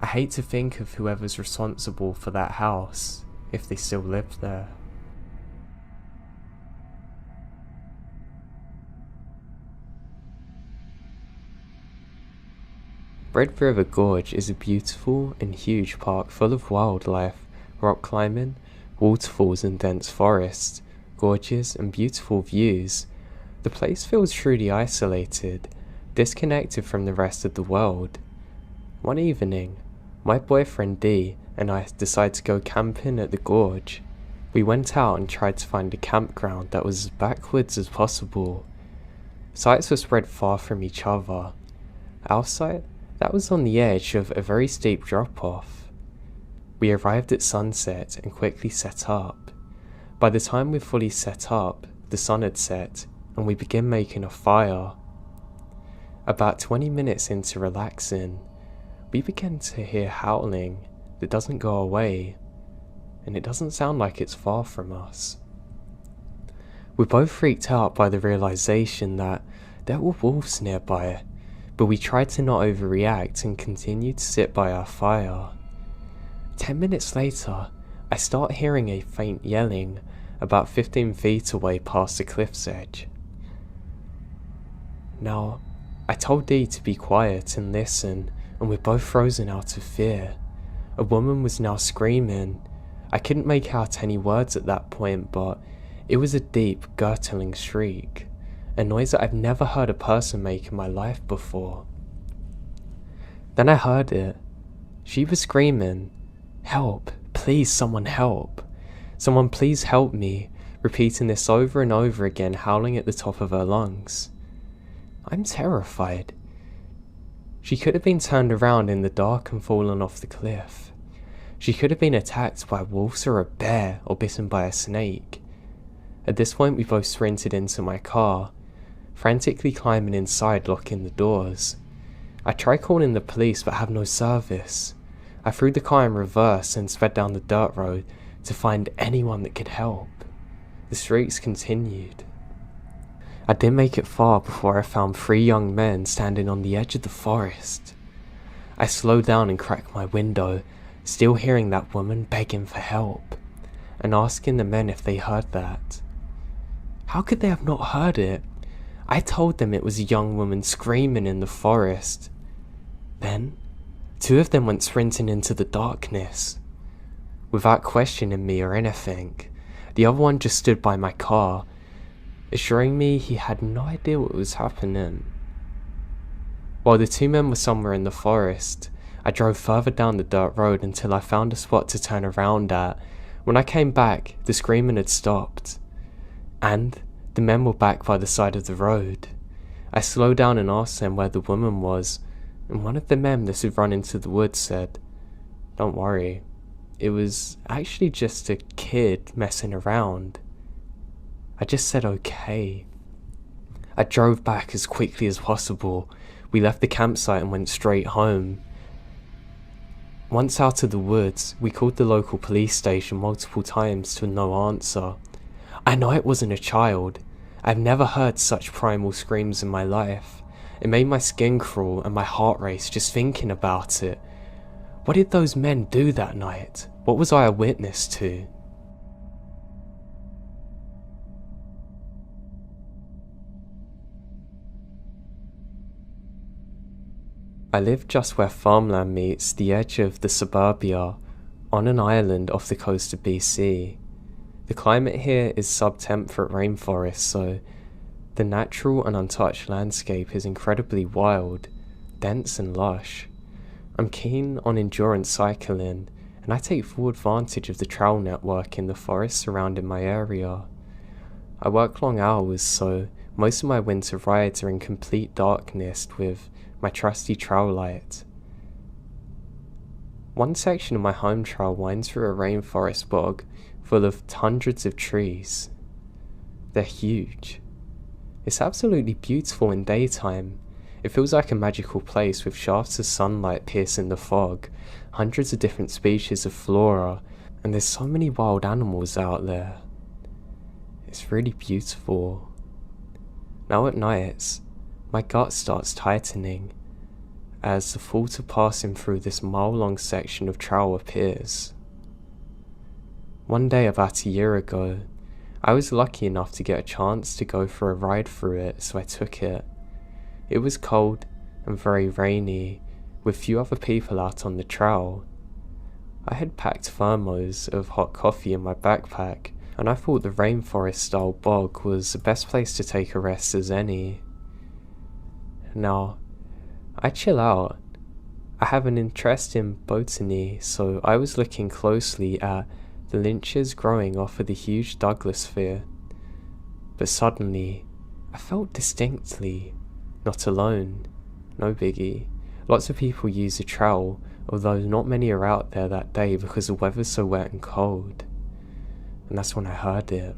I hate to think of whoever's responsible for that house, if they still lived there. Red River Gorge is a beautiful and huge park full of wildlife, rock climbing, waterfalls and dense forests, gorges and beautiful views. The place feels truly isolated, disconnected from the rest of the world. One evening, my boyfriend D and I decided to go camping at the gorge. We went out and tried to find a campground that was as backwards as possible. Sites were spread far from each other. Our site, that was on the edge of a very steep drop-off. We arrived at sunset and quickly set up. By the time we're fully set up, the sun had set, and we began making a fire. About 20 minutes into relaxing, we began to hear howling that doesn't go away, and it doesn't sound like it's far from us. We're both freaked out by the realization that there were wolves nearby, but we tried to not overreact and continued to sit by our fire. 10 minutes later, I start hearing a faint yelling about 15 feet away past the cliff's edge. Now, I told Dee to be quiet and listen, and we're both frozen out of fear. A woman was now screaming. I couldn't make out any words at that point, but it was a deep, gurgling shriek, a noise that I've never heard a person make in my life before. Then I heard it. She was screaming, "Help, please someone help. Someone please help me," repeating this over and over again, howling at the top of her lungs. I'm terrified. She could have been turned around in the dark and fallen off the cliff. She could have been attacked by wolves or a bear or bitten by a snake. At this point we both sprinted into my car, frantically climbing inside, locking the doors. I tried calling the police but have no service. I threw the car in reverse and sped down the dirt road to find anyone that could help. The shrieks continued. I didn't make it far before I found 3 young men standing on the edge of the forest. I slowed down and cracked my window, still hearing that woman begging for help, and asking the men if they heard that. How could they have not heard it? I told them it was a young woman screaming in the forest. Then, 2 of them went sprinting into the darkness. Without questioning me or anything, the other one just stood by my car, assuring me he had no idea what was happening. While the 2 men were somewhere in the forest, I drove further down the dirt road until I found a spot to turn around at. When I came back, the screaming had stopped, and the men were back by the side of the road. I slowed down and asked them where the woman was, and one of the men that had run into the woods said, "Don't worry, it was actually just a kid messing around." I just said okay. I drove back as quickly as possible. We left the campsite and went straight home. Once out of the woods, we called the local police station multiple times to no answer. I know it wasn't a child. I've never heard such primal screams in my life. It made my skin crawl and my heart race just thinking about it. What did those men do that night? What was I a witness to? I live just where farmland meets the edge of the suburbia, on an island off the coast of BC. The climate here is sub-temperate rainforest, so the natural and untouched landscape is incredibly wild, dense and lush. I'm keen on endurance cycling, and I take full advantage of the trail network in the forest surrounding my area. I work long hours, so most of my winter rides are in complete darkness with my trusty trail light. One section of my home trail winds through a rainforest bog full of hundreds of trees. They're huge. It's absolutely beautiful in daytime. It feels like a magical place with shafts of sunlight piercing the fog, hundreds of different species of flora, and there's so many wild animals out there. It's really beautiful. Now at nights, my gut starts tightening as the thought of passing through this mile-long section of trail appears. One day about a year ago, I was lucky enough to get a chance to go for a ride through it, so I took it. It was cold and very rainy, with few other people out on the trail. I had packed thermos of hot coffee in my backpack, and I thought the rainforest-style bog was the best place to take a rest as any. Now, I chill out. I have an interest in botany, so I was looking closely at the lynches growing off of the huge Douglas fir. But suddenly, I felt distinctly not alone. No biggie. Lots of people use a trowel, although not many are out there that day because the weather's so wet and cold. And that's when I heard it.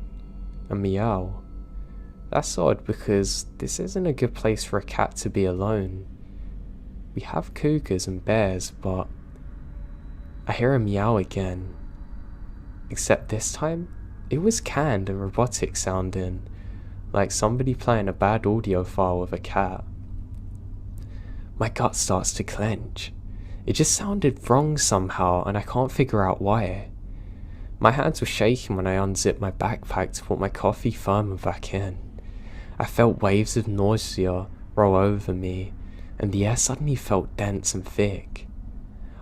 A meow. That's odd because this isn't a good place for a cat to be alone. We have cougars and bears, but I hear a meow again. Except this time, it was canned and robotic sounding, like somebody playing a bad audio file with a cat. My gut starts to clench. It just sounded wrong somehow, and I can't figure out why. My hands were shaking when I unzipped my backpack to put my coffee thermos back in. I felt waves of nausea roll over me, and the air suddenly felt dense and thick.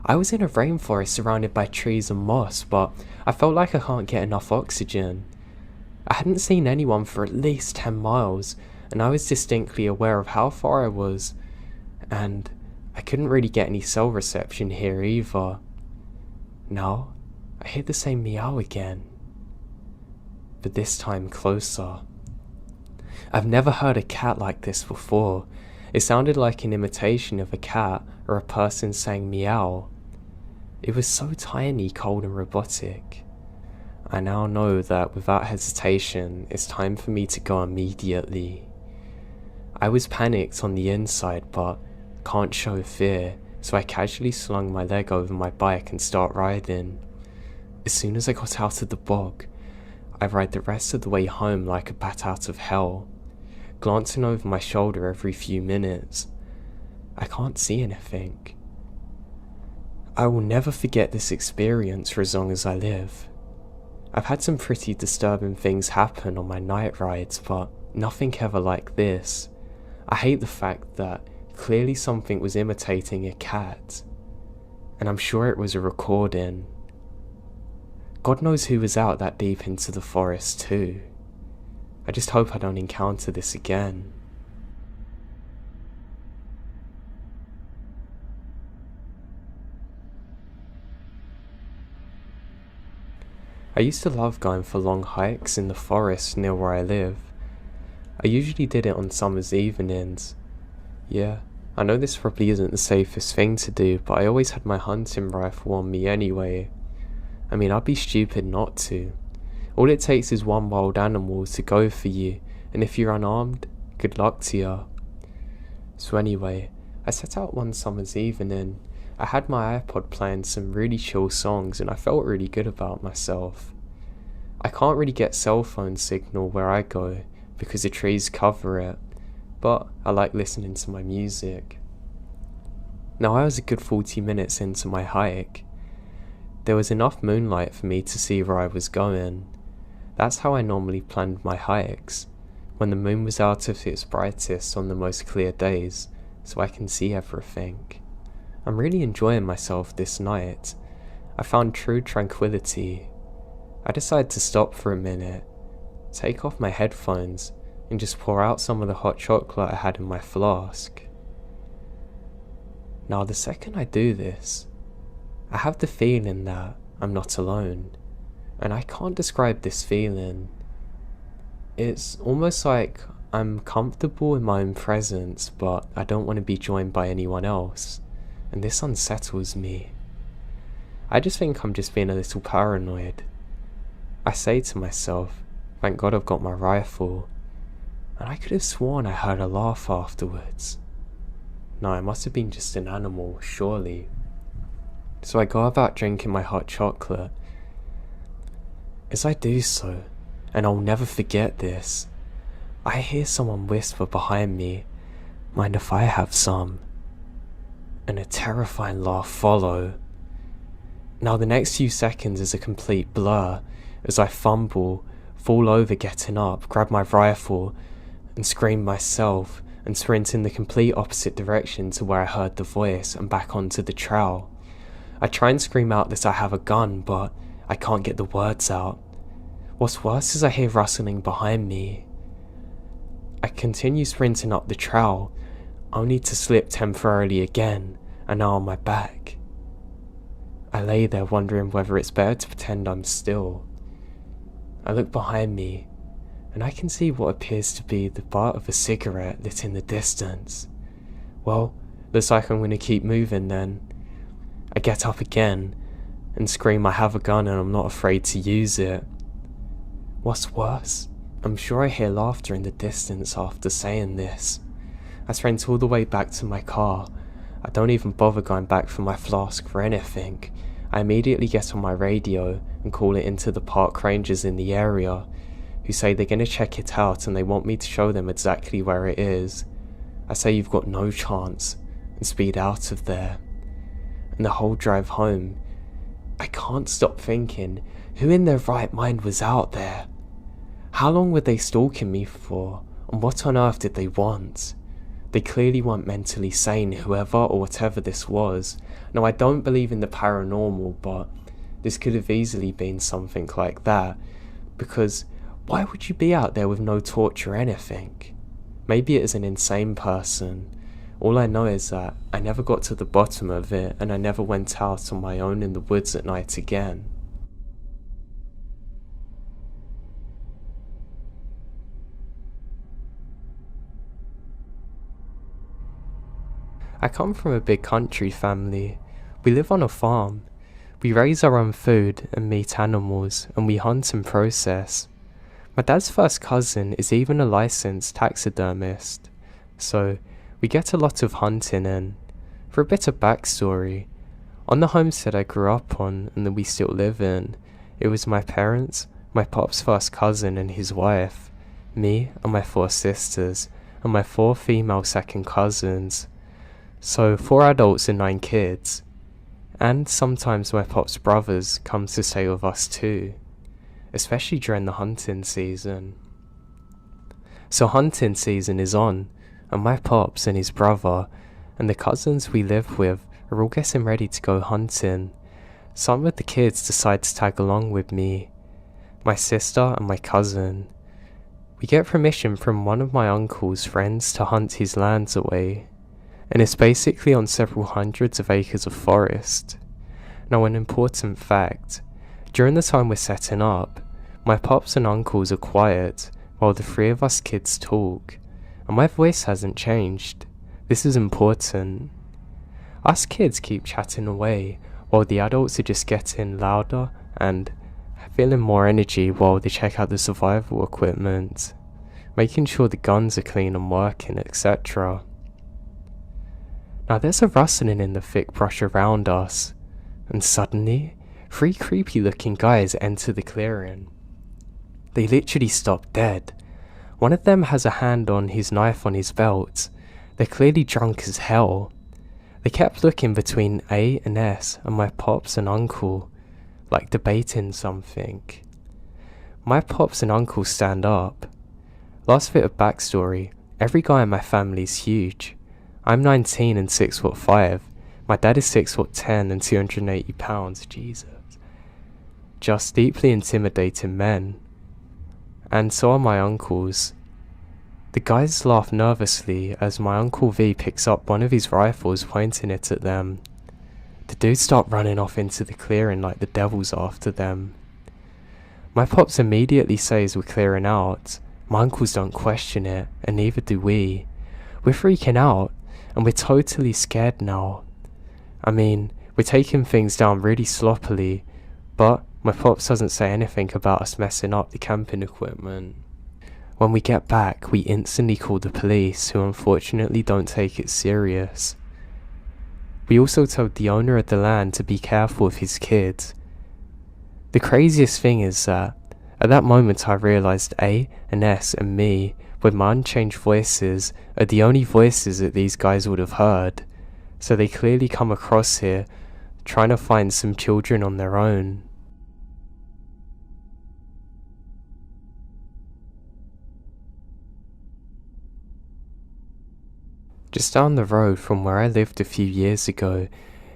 I was in a rainforest surrounded by trees and moss, but I felt like I can't get enough oxygen. I hadn't seen anyone for at least 10 miles, and I was distinctly aware of how far I was, and I couldn't really get any cell reception here either. Now, I hear the same meow again, but this time closer. I've never heard a cat like this before. It sounded like an imitation of a cat or a person saying meow. It was so tiny, cold and robotic. I now know that without hesitation, it's time for me to go immediately. I was panicked on the inside, but can't show fear, so I casually slung my leg over my bike and start riding. As soon as I got out of the bog, I ride the rest of the way home like a bat out of hell, glancing over my shoulder every few minutes. I can't see anything. I will never forget this experience for as long as I live. I've had some pretty disturbing things happen on my night rides, but nothing ever like this. I hate the fact that clearly something was imitating a cat, and I'm sure it was a recording. God knows who was out that deep into the forest too. I just hope I don't encounter this again. I used to love going for long hikes in the forest near where I live. I usually did it on summer's evenings. Yeah, I know this probably isn't the safest thing to do, but I always had my hunting rifle on me anyway. I mean, I'd be stupid not to. All it takes is one wild animal to go for you, and if you're unarmed, good luck to you. So anyway, I set out one summer's evening. I had my iPod playing some really chill songs and I felt really good about myself. I can't really get cell phone signal where I go because the trees cover it, but I like listening to my music. Now I was a good 40 minutes into my hike. There was enough moonlight for me to see where I was going. That's how I normally planned my hikes, when the moon was out at its brightest on the most clear days, so I can see everything. I'm really enjoying myself this night. I found true tranquility. I decided to stop for a minute, take off my headphones, and just pour out some of the hot chocolate I had in my flask. Now the second I do this, I have the feeling that I'm not alone, and I can't describe this feeling. It's almost like I'm comfortable in my own presence, but I don't want to be joined by anyone else, and this unsettles me. I just think I'm just being a little paranoid. I say to myself, thank God I've got my rifle, and I could have sworn I heard a laugh afterwards. No, it must have been just an animal, surely. So I go about drinking my hot chocolate. As I do so, and I'll never forget this, I hear someone whisper behind me, "Mind if I have some?" And a terrifying laugh follow. Now the next few seconds is a complete blur as I fumble, fall over getting up, grab my rifle, and scream myself and sprint in the complete opposite direction to where I heard the voice and back onto the trail. I try and scream out that I have a gun, but I can't get the words out. What's worse is I hear rustling behind me. I continue sprinting up the trail, only to slip temporarily again, and now on my back. I lay there wondering whether it's better to pretend I'm still. I look behind me, and I can see what appears to be the butt of a cigarette lit in the distance. Well, looks like I'm gonna keep moving then. I get up again and scream I have a gun and I'm not afraid to use it. What's worse, I'm sure I hear laughter in the distance after saying this. I sprint all the way back to my car. I don't even bother going back for my flask for anything. I immediately get on my radio and call it into the park rangers in the area, who say they're going to check it out and they want me to show them exactly where it is. I say you've got no chance and speed out of there. And the whole drive home, I can't stop thinking, who in their right mind was out there? How long were they stalking me for, and what on earth did they want? They clearly weren't mentally sane, whoever or whatever this was. Now, I don't believe in the paranormal, but this could have easily been something like that, because why would you be out there with no torch or anything? Maybe it is an insane person. All I know is that I never got to the bottom of it, and I never went out on my own in the woods at night again. I come from a big country family. We live on a farm. We raise our own food and meat animals, and we hunt and process. My dad's first cousin is even a licensed taxidermist, so we get a lot of hunting in. For a bit of backstory, on the homestead I grew up on and that we still live in, it was my parents, my pop's first cousin and his wife, me and my 4 sisters, and my 4 female second cousins. So 4 adults and 9 kids. And sometimes my pop's brothers come to stay with us too, especially during the hunting season. So hunting season is on, and my pops and his brother and the cousins we live with are all getting ready to go hunting. Some of the kids decide to tag along with me, my sister and my cousin. We get permission from one of my uncle's friends to hunt his lands away, and it's basically on several hundreds of acres of forest. Now, an important fact, during the time we're setting up, my pops and uncles are quiet while the 3 of us kids talk, and my voice hasn't changed. This is important. Us kids keep chatting away while the adults are just getting louder and feeling more energy while they check out the survival equipment, making sure the guns are clean and working, etc. Now there's a rustling in the thick brush around us, and suddenly 3 creepy looking guys enter the clearing. They literally stop dead. One of them has a hand on his knife on his belt. They're clearly drunk as hell. They kept looking between A and S and my pops and uncle, like debating something. My pops and uncle stand up. Last bit of backstory, every guy in my family is huge. I'm 19 and 6'5". My dad is 6'10" and 280 pounds, Jesus. Just deeply intimidating men. And so are my uncles. The guys laugh nervously as my Uncle V picks up one of his rifles, pointing it at them. The dudes start running off into the clearing like the devil's after them. My pops immediately says we're clearing out. My uncles don't question it, and neither do we. We're freaking out, and we're totally scared now. I mean, we're taking things down really sloppily, but my pops doesn't say anything about us messing up the camping equipment. When we get back, we instantly call the police, who unfortunately don't take it serious. We also told the owner of the land to be careful of his kids. The craziest thing is that, at that moment I realised A and S and me, with my unchanged voices, are the only voices that these guys would have heard. So they clearly come across here, trying to find some children on their own. Just down the road from where I lived a few years ago,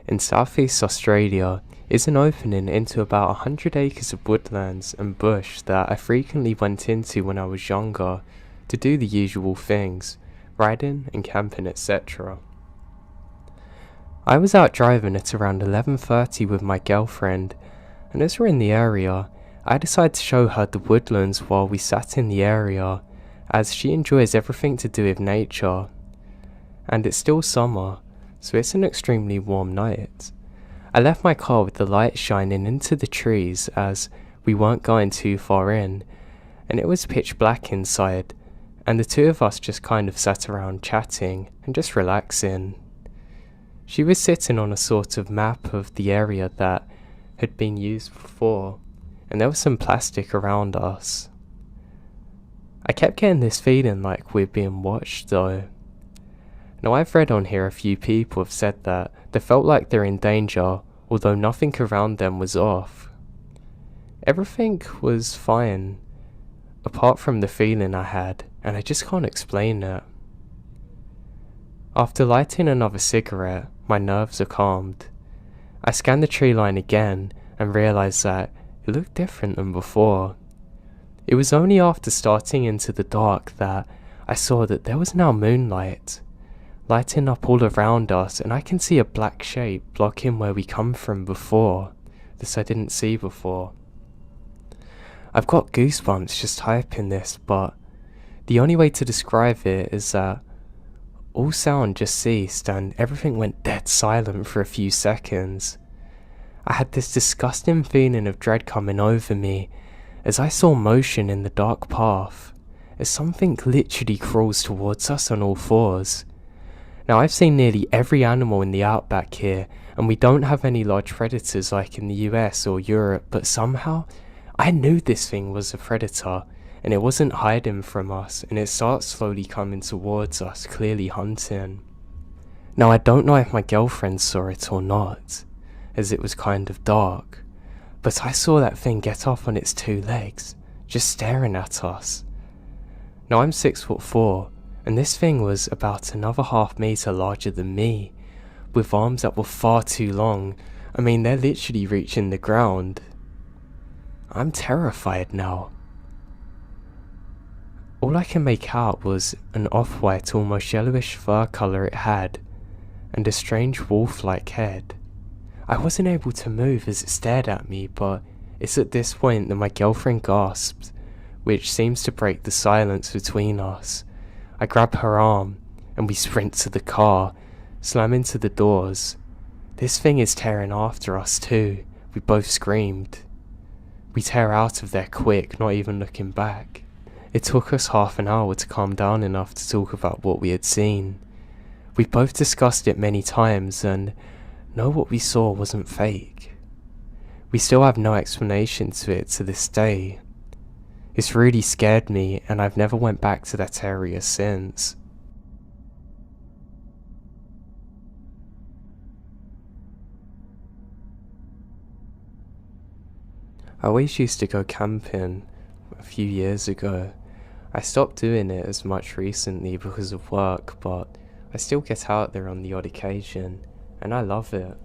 in southeast Australia, is an opening into about 100 acres of woodlands and bush that I frequently went into when I was younger to do the usual things, riding and camping, etc. I was out driving at around 11:30 with my girlfriend, and as we're in the area, I decided to show her the woodlands while we sat in the area, as she enjoys everything to do with nature. And it's still summer, so it's an extremely warm night. I left my car with the light shining into the trees as we weren't going too far in, and it was pitch black inside, and the two of us just kind of sat around chatting and just relaxing. She was sitting on a sort of map of the area that had been used before, and there was some plastic around us. I kept getting this feeling like we're being watched though. Now I've read on here a few people have said that they felt like they're in danger, although nothing around them was off. Everything was fine, apart from the feeling I had, and I just can't explain it. After lighting another cigarette, my nerves are calmed. I scanned the tree line again and realised that it looked different than before. It was only after starting into the dark that I saw that there was now moonlight, lighting up all around us, and I can see a black shape blocking where we come from before. This I didn't see before. I've got goosebumps just typing this, but the only way to describe it is that all sound just ceased and everything went dead silent for a few seconds. I had this disgusting feeling of dread coming over me as I saw motion in the dark path, as something literally crawls towards us on all fours. Now I've seen nearly every animal in the outback here, and we don't have any large predators like in the US or Europe, but somehow I knew this thing was a predator, and it wasn't hiding from us, and it starts slowly coming towards us, clearly hunting. Now I don't know if my girlfriend saw it or not, as it was kind of dark, but I saw that thing get off on its two legs, just staring at us. Now I'm 6'4", and this thing was about another half meter larger than me, with arms that were far too long. I mean, they're literally reaching the ground. I'm terrified now. All I can make out was an off-white, almost yellowish fur colour it had, and a strange wolf-like head. I wasn't able to move as it stared at me, but it's at this point that my girlfriend gasped, which seems to break the silence between us. I grab her arm, and we sprint to the car, slam into the doors. This thing is tearing after us too. We both screamed. We tear out of there quick, not even looking back. It took us half an hour to calm down enough to talk about what we had seen. We both discussed it many times and know what we saw wasn't fake. We still have no explanation to it to this day. It's really scared me, and I've never went back to that area since. I always used to go camping a few years ago. I stopped doing it as much recently because of work, but I still get out there on the odd occasion, and I love it.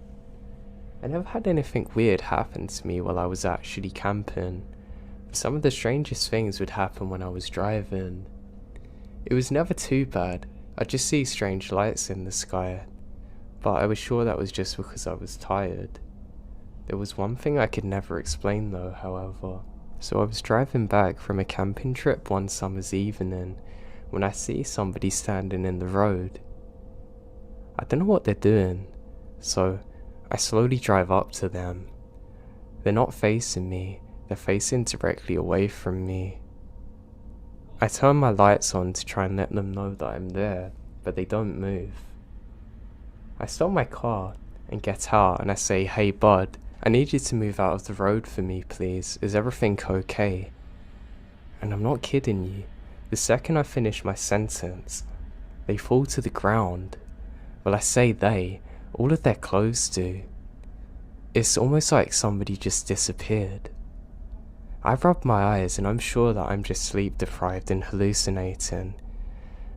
I never had anything weird happen to me while I was actually camping. Some of the strangest things would happen when I was driving. It was never too bad. I'd just see strange lights in the sky, but I was sure that was just because I was tired. There was one thing I could never explain though, however. So I was driving back from a camping trip one summer's evening when I see somebody standing in the road. I don't know what they're doing, so I slowly drive up to them. They're not facing me, they're facing directly away from me. I turn my lights on to try and let them know that I'm there, but they don't move. I stop my car and get out and I say, "Hey bud, I need you to move out of the road for me please, is everything okay?" And I'm not kidding you, the second I finish my sentence, they fall to the ground. Well, I say they, all of their clothes do. It's almost like somebody just disappeared. I rub my eyes and I'm sure that I'm just sleep deprived and hallucinating,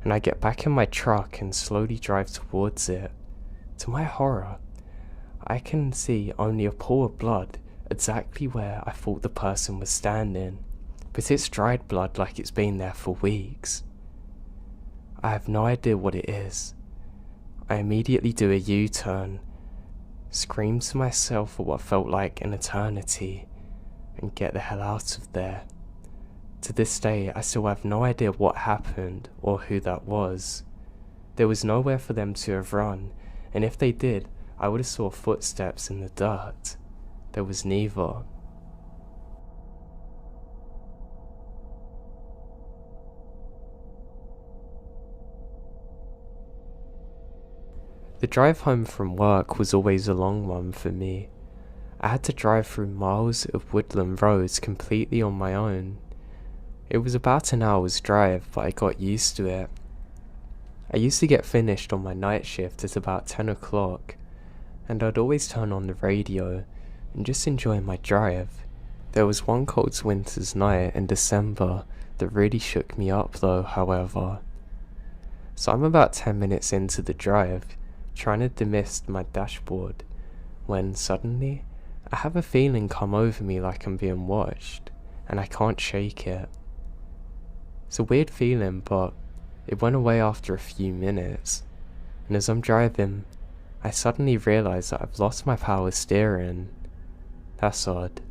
and I get back in my truck and slowly drive towards it. To my horror, I can see only a pool of blood exactly where I thought the person was standing, but it's dried blood like it's been there for weeks. I have no idea what it is. I immediately do a U-turn, scream to myself for what felt like an eternity, and get the hell out of there. To this day, I still have no idea what happened or who that was. There was nowhere for them to have run, and if they did, I would have saw footsteps in the dirt. There was neither. The drive home from work was always a long one for me. I had to drive through miles of woodland roads completely on my own. It was about an hour's drive, but I got used to it. I used to get finished on my night shift at about 10 o'clock, and I'd always turn on the radio and just enjoy my drive. There was one cold winter's night in December that really shook me up though, however. So I'm about 10 minutes into the drive, trying to demist my dashboard, when suddenly I have a feeling come over me like I'm being watched, and I can't shake it. It's a weird feeling, but it went away after a few minutes, and as I'm driving, I suddenly realise that I've lost my power steering. That's odd.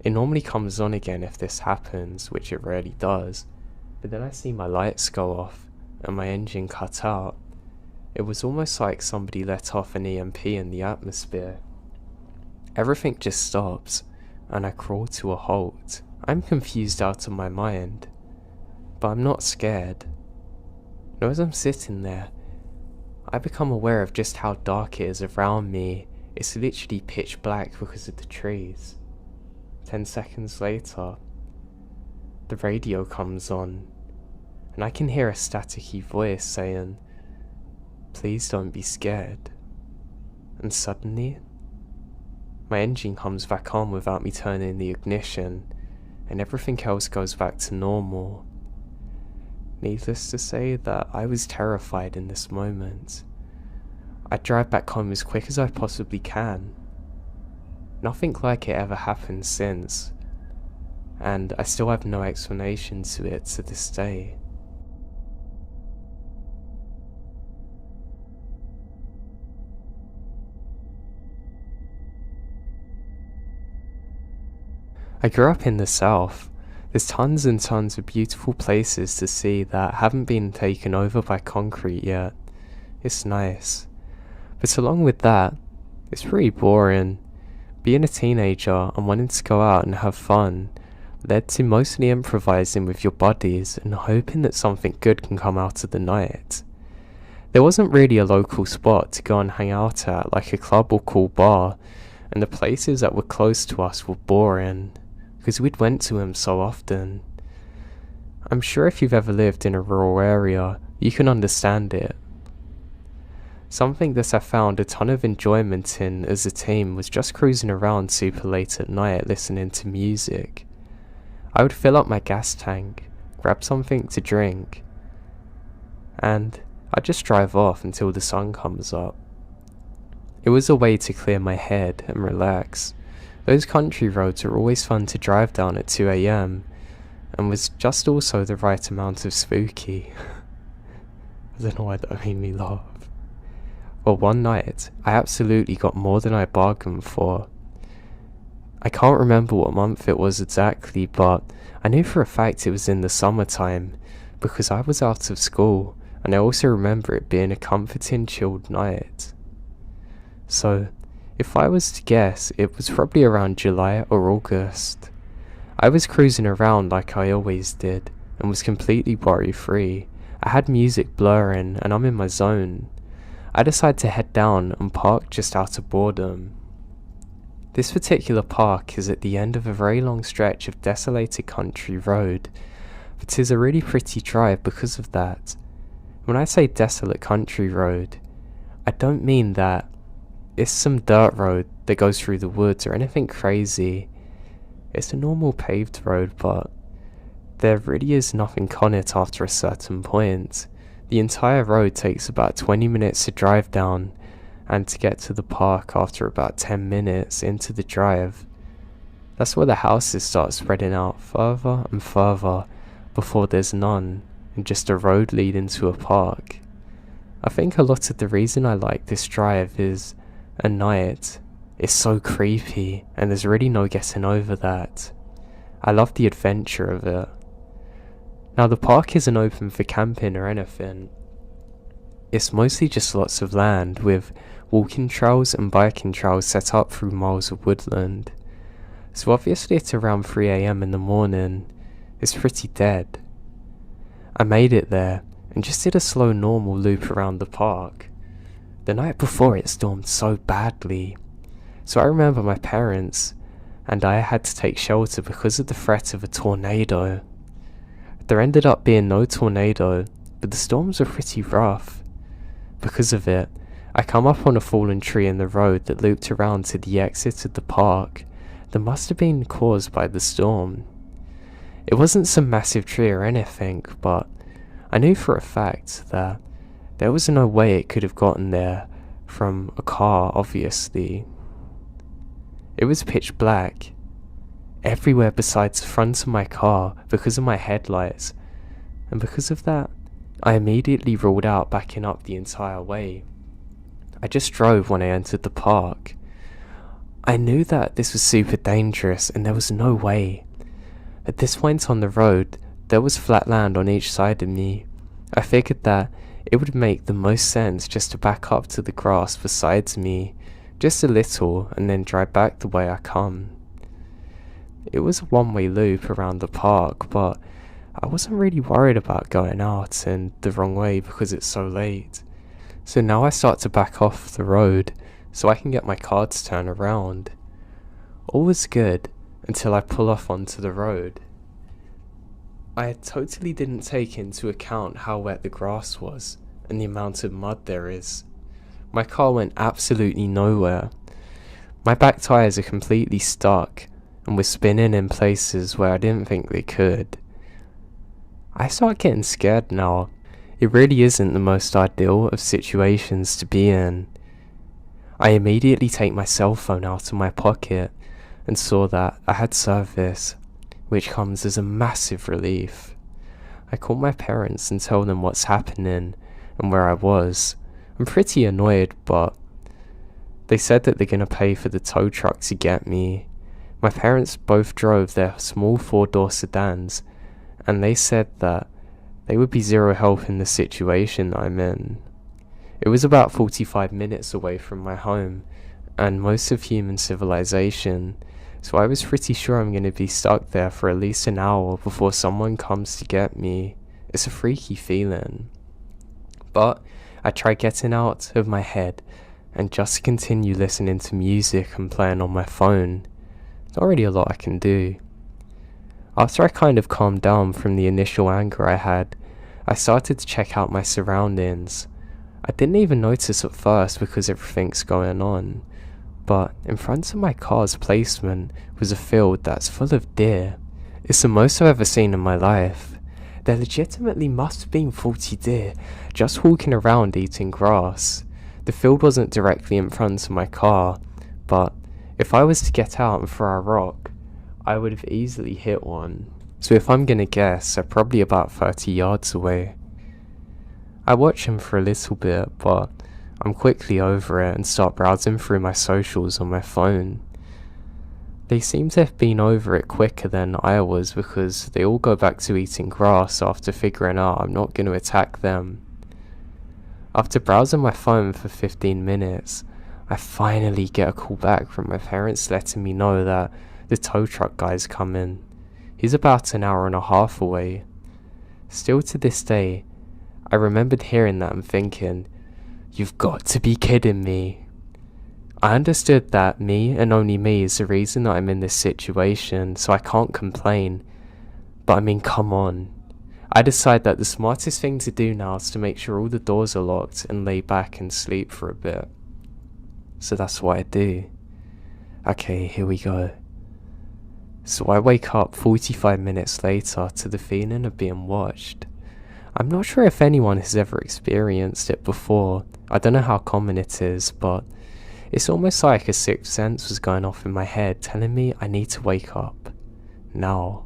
It normally comes on again if this happens, which it rarely does, but then I see my lights go off and my engine cut out. It was almost like somebody let off an EMP in the atmosphere. Everything just stops, and I crawl to a halt. I'm confused out of my mind, but I'm not scared. And as I'm sitting there, I become aware of just how dark it is around me. It's literally pitch black because of the trees. 10 seconds later, the radio comes on, and I can hear a staticky voice saying, "Please don't be scared." And suddenly, my engine comes back on without me turning the ignition, and everything else goes back to normal. Needless to say that I was terrified in this moment. I drive back home as quick as I possibly can. Nothing like it ever happened since, and I still have no explanation to it to this day. I grew up in the south. There's tons and tons of beautiful places to see that haven't been taken over by concrete yet. It's nice. But along with that, it's pretty boring. Being a teenager and wanting to go out and have fun led to mostly improvising with your buddies and hoping that something good can come out of the night. There wasn't really a local spot to go and hang out at, like a club or cool bar, and the places that were close to us were boring, because we'd went to them so often. I'm sure if you've ever lived in a rural area, you can understand it. Something that I found a ton of enjoyment in as a team was just cruising around super late at night listening to music. I would fill up my gas tank, grab something to drink, and I'd just drive off until the sun comes up. It was a way to clear my head and relax. Those country roads are always fun to drive down at 2 AM, and was just also the right amount of spooky. I don't know why that made me laugh. Well, one night, I absolutely got more than I bargained for. I can't remember what month it was exactly, but I knew for a fact it was in the summertime, because I was out of school, and I also remember it being a comforting, chilled night. So, if I was to guess, it was probably around July or August. I was cruising around like I always did, and was completely worry-free. I had music blaring, and I'm in my zone. I decided to head down and park just out of boredom. This particular park is at the end of a very long stretch of desolated country road, but 'tis a really pretty drive because of that. When I say desolate country road, I don't mean that it's some dirt road that goes through the woods or anything crazy. It's a normal paved road, but there really is nothing on it after a certain point. The entire road takes about 20 minutes to drive down, and to get to the park after about 10 minutes into the drive. That's where the houses start spreading out further and further before there's none, and just a road leading to a park. I think a lot of the reason I like this drive is, at night, It's so creepy, and there's really no getting over that. I love the adventure of it. Now, the park isn't open for camping or anything. It's mostly just lots of land with walking trails and biking trails set up through miles of woodland. So obviously it's around 3 AM in the morning. It's pretty dead. I made it there and just did a slow normal loop around the park. The night before it stormed so badly. So I remember my parents and I had to take shelter because of the threat of a tornado. There ended up being no tornado, but the storms were pretty rough. Because of it, I come up on a fallen tree in the road that looped around to the exit of the park that must have been caused by the storm. It wasn't some massive tree or anything, but I knew for a fact that there was no way it could have gotten there from a car, obviously. It was pitch black, everywhere besides the front of my car because of my headlights, and because of that, I immediately ruled out backing up the entire way. I just drove when I entered the park. I knew that this was super dangerous and there was no way. At this point on the road, there was flat land on each side of me. I figured that it would make the most sense just to back up to the grass beside me, just a little, and then drive back the way I come. It was a one-way loop around the park, but I wasn't really worried about going out and the wrong way because it's so late. So now I start to back off the road so I can get my car to turn around. All was good until I pull off onto the road. I totally didn't take into account how wet the grass was and the amount of mud there is. My car went absolutely nowhere. My back tyres are completely stuck and were spinning in places where I didn't think they could. I start getting scared now. It really isn't the most ideal of situations to be in. I immediately take my cell phone out of my pocket and saw that I had service, which comes as a massive relief. I call my parents and tell them what's happening and where I was. I'm pretty annoyed, but they said that they're going to pay for the tow truck to get me. My parents both drove their small 4-door sedans, and they said that they would be zero help in the situation I'm in. It was about 45 minutes away from my home and most of human civilization, so I was pretty sure I'm going to be stuck there for at least an hour before someone comes to get me. It's a freaky feeling. But I try getting out of my head and just continue listening to music and playing on my phone. Not really a lot I can do. After I kind of calmed down from the initial anger I had, I started to check out my surroundings. I didn't even notice at first because everything's going on, but in front of my car's placement was a field that's full of deer. It's the most I've ever seen in my life. There legitimately must have been 40 deer just walking around eating grass. The field wasn't directly in front of my car, but if I was to get out and throw a rock, I would have easily hit one. So if I'm gonna guess, they're probably about 30 yards away. I watch them for a little bit, but I'm quickly over it and start browsing through my socials on my phone. They seem to have been over it quicker than I was because they all go back to eating grass after figuring out I'm not going to attack them. After browsing my phone for 15 minutes, I finally get a call back from my parents letting me know that the tow truck guy's coming. He's about an hour and a half away. Still to this day, I remembered hearing that and thinking, you've got to be kidding me. I understood that me and only me is the reason that I'm in this situation, so I can't complain. But I mean, come on. I decide that the smartest thing to do now is to make sure all the doors are locked and lay back and sleep for a bit. So that's what I do. Okay, here we go. So I wake up 45 minutes later to the feeling of being watched. I'm not sure if anyone has ever experienced it before. I don't know how common it is, but it's almost like a sixth sense was going off in my head telling me I need to wake up. Now.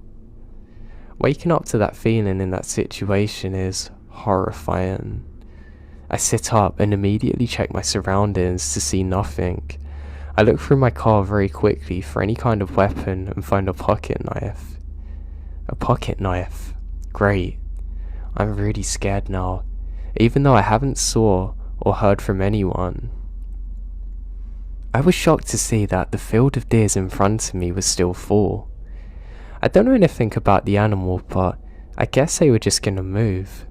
Waking up to that feeling in that situation is horrifying. I sit up and immediately check my surroundings to see nothing. I look through my car very quickly for any kind of weapon and find a pocket knife. A pocket knife. Great. I'm really scared now, even though I haven't saw or heard from anyone. I was shocked to see that the field of deers in front of me was still full. I don't know anything about the animal, but I guess they were just gonna move.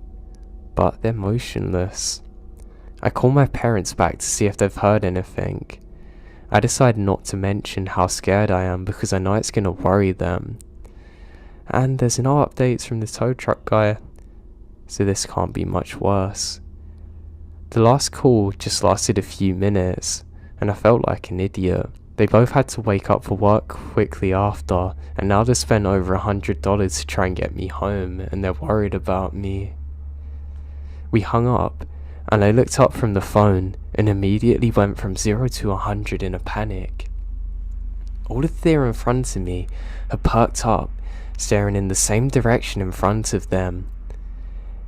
But they're motionless. I call my parents back to see if they've heard anything. I decide not to mention how scared I am because I know it's gonna worry them. And there's no updates from the tow truck guy, so this can't be much worse. The last call just lasted a few minutes, and I felt like an idiot. They both had to wake up for work quickly after, and now they spent over $100 to try and get me home, and they're worried about me. We hung up, and I looked up from the phone, and immediately went from 0 to 100 in a panic. All of the deer in front of me had perked up, staring in the same direction in front of them.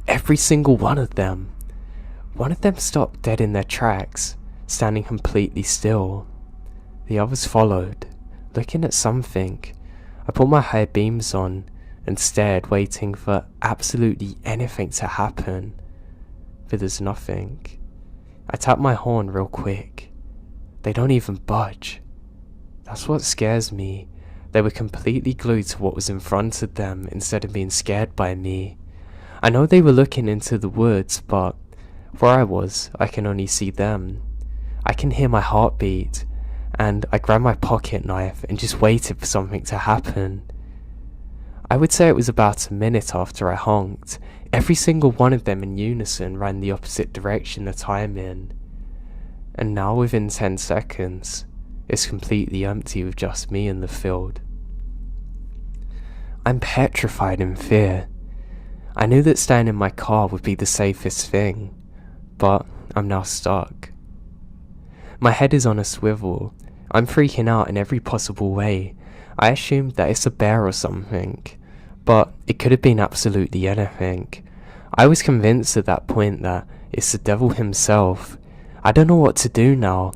Every single one of them. One of them stopped dead in their tracks, standing completely still. The others followed, looking at something. I put my high beams on and stared, waiting for absolutely anything to happen. But there's nothing. I tap my horn real quick. They don't even budge. That's what scares me. They were completely glued to what was in front of them instead of being scared by me. I know they were looking into the woods, but where I was, I can only see them. I can hear my heartbeat, and I grabbed my pocket knife and just waited for something to happen. I would say it was about a minute after I honked. Every single one of them in unison ran the opposite direction that I'm in. And now within 10 seconds, it's completely empty with just me in the field. I'm petrified in fear. I knew that staying in my car would be the safest thing, but I'm now stuck. My head is on a swivel. I'm freaking out in every possible way. I assumed that it's a bear or something, but it could have been absolutely anything. I was convinced at that point that it's the devil himself. I don't know what to do now.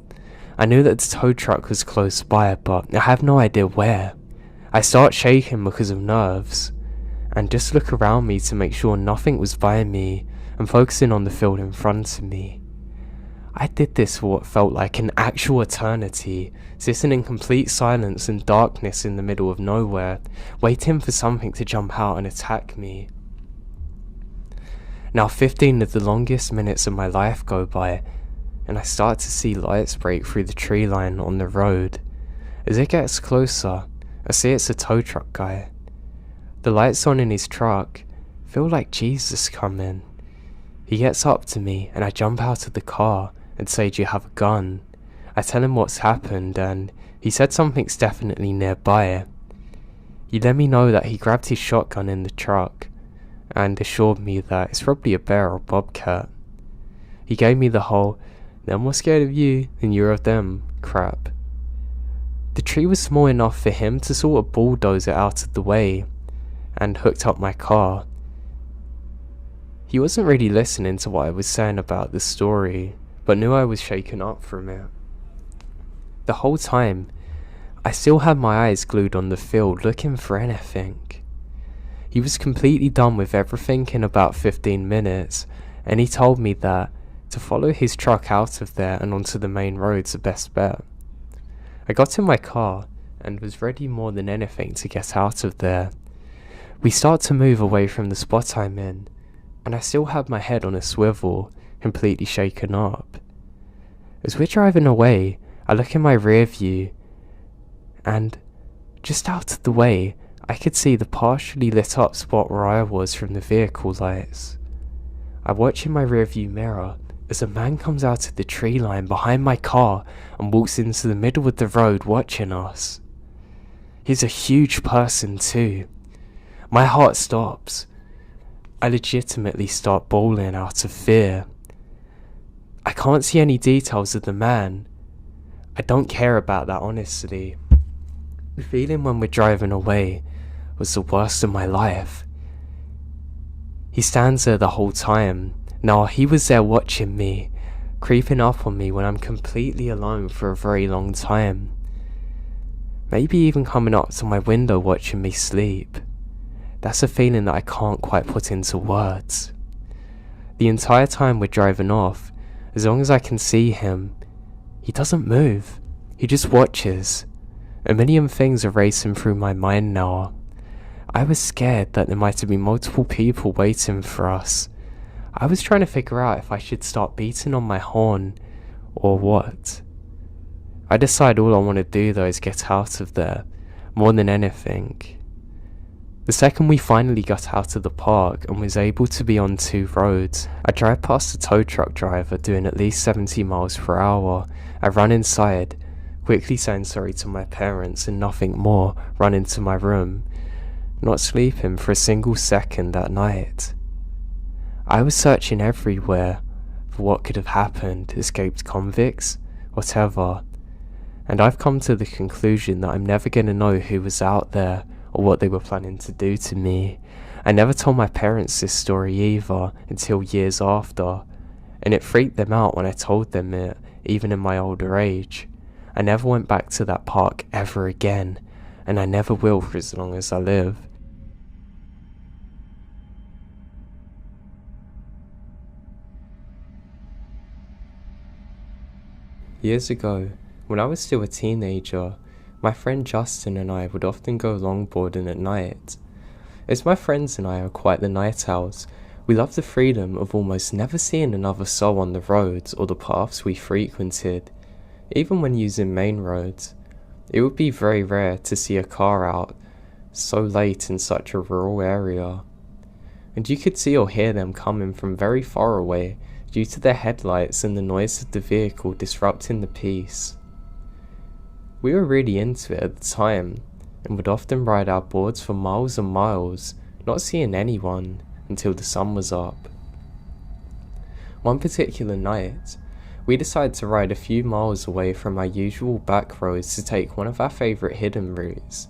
I knew that the tow truck was close by, but I have no idea where. I start shaking because of nerves, and just look around me to make sure nothing was by me, and focusing on the field in front of me. I did this for what felt like an actual eternity, sitting in complete silence and darkness in the middle of nowhere, waiting for something to jump out and attack me. Now 15 of the longest minutes of my life go by, and I start to see lights break through the tree line on the road. As it gets closer, I see it's a tow truck guy. The lights on in his truck feel like Jesus coming. He gets up to me and I jump out of the car and say, "Do you have a gun?" I tell him what's happened, and he said something's definitely nearby. He let me know that he grabbed his shotgun in the truck and assured me that it's probably a bear or bobcat. He gave me the whole "they're more scared of you than you're of them" crap. The tree was small enough for him to sort of bulldoze it out of the way, and hooked up my car. He wasn't really listening to what I was saying about the story, but knew I was shaken up from it. The whole time, I still had my eyes glued on the field looking for anything. He was completely done with everything in about 15 minutes, and he told me that to follow his truck out of there and onto the main road's the best bet. I got in my car and was ready more than anything to get out of there. We start to move away from the spot I'm in, and I still have my head on a swivel, completely shaken up. As we're driving away, I look in my rear view, and just out of the way, I could see the partially lit up spot where I was from the vehicle lights. I watch in my rear view mirror as a man comes out of the tree line behind my car and walks into the middle of the road watching us. He's a huge person too. My heart stops. I legitimately start bawling out of fear. I can't see any details of the man. I don't care about that, honestly. The feeling when we're driving away was the worst of my life. He stands there the whole time. Now he was there watching me, creeping up on me when I'm completely alone for a very long time. Maybe even coming up to my window watching me sleep. That's a feeling that I can't quite put into words. The entire time we're driving off, as long as I can see him, he doesn't move. He just watches. A million things are racing through my mind now. I was scared that there might have been multiple people waiting for us. I was trying to figure out if I should start beating on my horn or what. I decide all I want to do though is get out of there, more than anything. The second we finally got out of the park and was able to be on two roads, I drive past a tow truck driver doing at least 70 miles per hour. I run inside, quickly saying sorry to my parents and nothing more, run into my room, not sleeping for a single second that night. I was searching everywhere for what could have happened, escaped convicts, whatever, and I've come to the conclusion that I'm never going to know who was out there or what they were planning to do to me. I never told my parents this story either until years after, and it freaked them out when I told them it, even in my older age. I never went back to that park ever again, and I never will for as long as I live. Years ago, when I was still a teenager, my friend Justin and I would often go longboarding at night. As my friends and I are quite the night owls, we love the freedom of almost never seeing another soul on the roads or the paths we frequented. Even when using main roads, it would be very rare to see a car out so late in such a rural area. And you could see or hear them coming from very far away due to their headlights and the noise of the vehicle disrupting the peace. We were really into it at the time, and would often ride our boards for miles and miles, not seeing anyone until the sun was up. One particular night, we decided to ride a few miles away from our usual back roads to take one of our favourite hidden routes.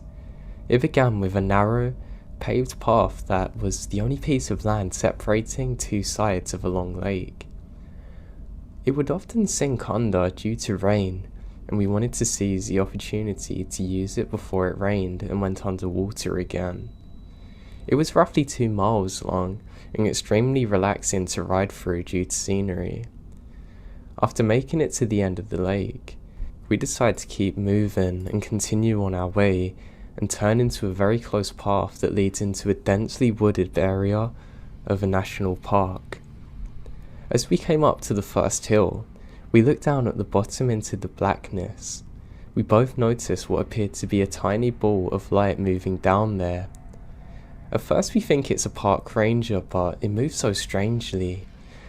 It began with a narrow, paved path that was the only piece of land separating two sides of a long lake. It would often sink under due to rain, and we wanted to seize the opportunity to use it before it rained and went underwater again. It was roughly 2 miles long and extremely relaxing to ride through due to scenery. After making it to the end of the lake, we decided to keep moving and continue on our way and turn into a very close path that leads into a densely wooded area of a national park. As we came up to the first hill, we looked down at the bottom into the blackness. We both noticed what appeared to be a tiny ball of light moving down there. At first we think it's a park ranger, but it moves so strangely,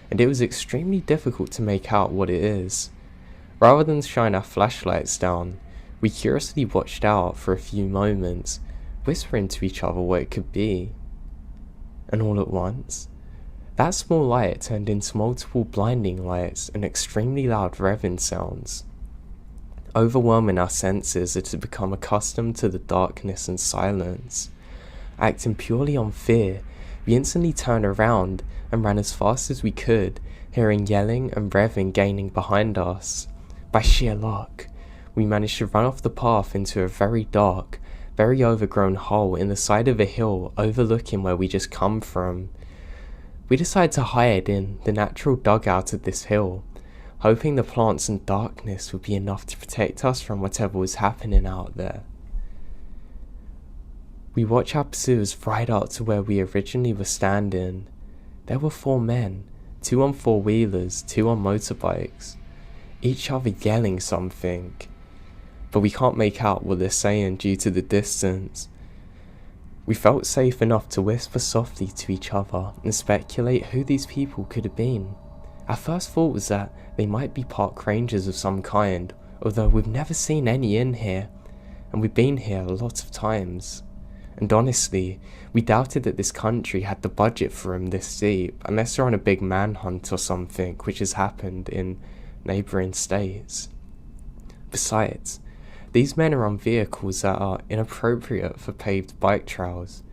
and it was extremely difficult to make out what it is. Rather than shine our flashlights down, we curiously watched out for a few moments, whispering to each other what it could be. And all at once, that small light turned into multiple blinding lights and extremely loud revving sounds. Overwhelming our senses as to become accustomed to the darkness and silence. Acting purely on fear, we instantly turned around and ran as fast as we could, hearing yelling and revving gaining behind us. By sheer luck, we managed to run off the path into a very dark, very overgrown hole in the side of a hill overlooking where we just come from. We decided to hide in the natural dugout of this hill, hoping the plants and darkness would be enough to protect us from whatever was happening out there. We watched our pursuers ride out to where we originally were standing. There were 4 men, 2 on 4-wheelers, 2 on motorbikes, each other yelling something, but we can't make out what they're saying due to the distance. We felt safe enough to whisper softly to each other and speculate who these people could have been. Our first thought was that they might be park rangers of some kind, although we've never seen any in here, and we've been here a lot of times. And honestly, we doubted that this country had the budget for them this deep, unless they're on a big manhunt or something, which has happened in neighbouring states. Besides, these men are on vehicles that are inappropriate for paved bike trails.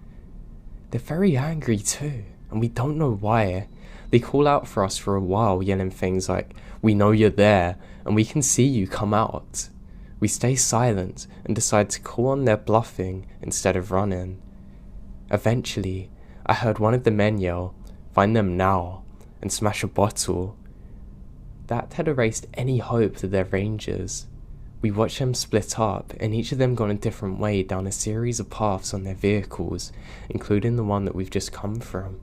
They're very angry too, and we don't know why. They call out for us for a while, yelling things like, "We know you're there, and we can see you, come out." We stay silent and decide to call on their bluffing instead of running. Eventually, I heard one of the men yell, "Find them now," and smash a bottle. That had erased any hope that they're rangers. We watched them split up, and each of them gone a different way down a series of paths on their vehicles, including the one that we've just come from.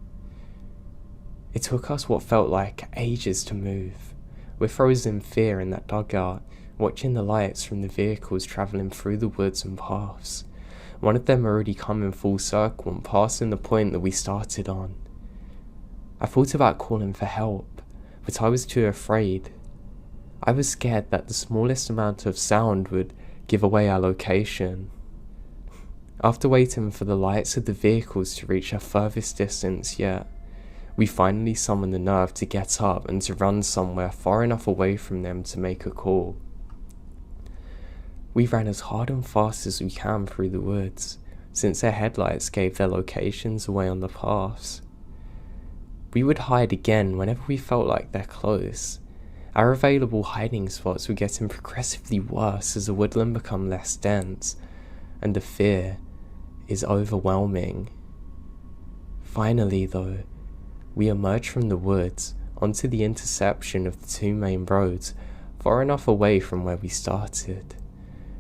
It took us what felt like ages to move. We're frozen in fear in that dugout, watching the lights from the vehicles travelling through the woods and paths. One of them already come in full circle and passing the point that we started on. I thought about calling for help, but I was too afraid. I was scared that the smallest amount of sound would give away our location. After waiting for the lights of the vehicles to reach our furthest distance yet, we finally summoned the nerve to get up and to run somewhere far enough away from them to make a call. We ran as hard and fast as we can through the woods, since their headlights gave their locations away on the paths. We would hide again whenever we felt like they're close. Our available hiding spots were getting progressively worse as the woodland became less dense, and the fear is overwhelming. Finally though, we emerged from the woods onto the intersection of the two main roads, far enough away from where we started.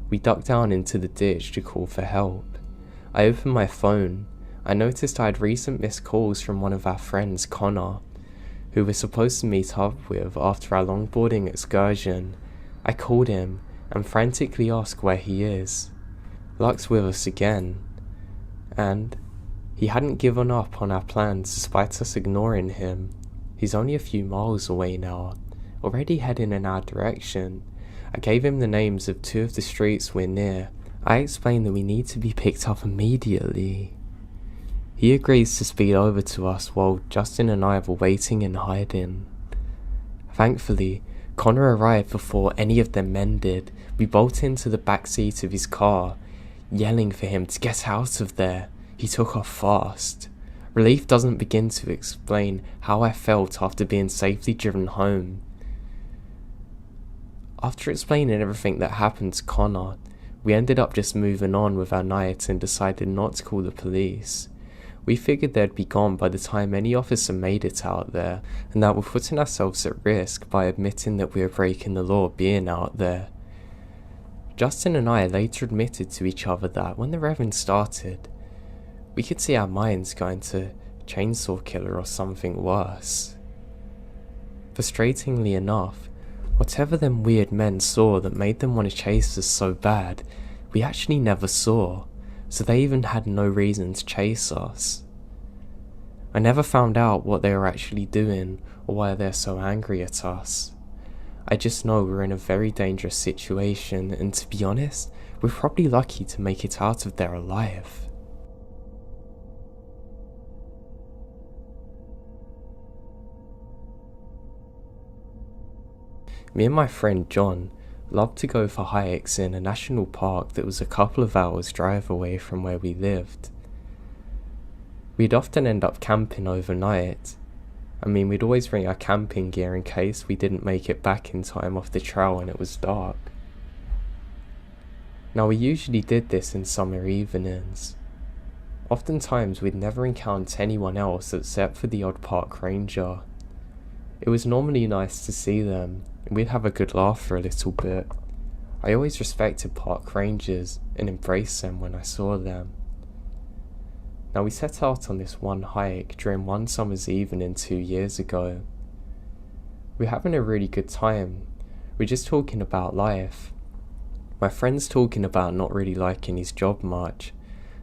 We ducked down into the ditch to call for help. I opened my phone. I noticed I had recent missed calls from one of our friends, Connor, who we're supposed to meet up with after our longboarding excursion. I called him and frantically asked where he is. Luck's with us again, and he hadn't given up on our plans despite us ignoring him. He's only a few miles away now, already heading in our direction. I gave him the names of two of the streets we're near. I explained that we need to be picked up immediately. He agrees to speed over to us while Justin and I were waiting and hiding. Thankfully, Connor arrived before any of them men did. We bolted into the back seat of his car, yelling for him to get out of there. He took off fast. Relief doesn't begin to explain how I felt after being safely driven home. After explaining everything that happened to Connor, we ended up just moving on with our night and decided not to call the police. We figured they'd be gone by the time any officer made it out there, and that we're putting ourselves at risk by admitting that we were breaking the law being out there. Justin and I later admitted to each other that when the Reverend started, we could see our minds going to Chainsaw Killer or something worse. Frustratingly enough, whatever them weird men saw that made them want to chase us so bad, we actually never saw, so they even had no reason to chase us. I never found out what they were actually doing or why they're so angry at us. I just know we're in a very dangerous situation, and to be honest, we're probably lucky to make it out of there alive. Me and my friend John loved to go for hikes in a national park that was a couple of hours drive away from where we lived. We'd often end up camping overnight. We'd always bring our camping gear in case we didn't make it back in time off the trail and it was dark. Now we usually did this in summer evenings. Oftentimes we'd never encounter anyone else except for the odd park ranger. It was normally nice to see them, and we'd have a good laugh for a little bit. I always respected park rangers and embraced them when I saw them. Now we set out on this one hike during one summer's evening 2 years ago. We're having a really good time. We're just talking about life. My friend's talking about not really liking his job much,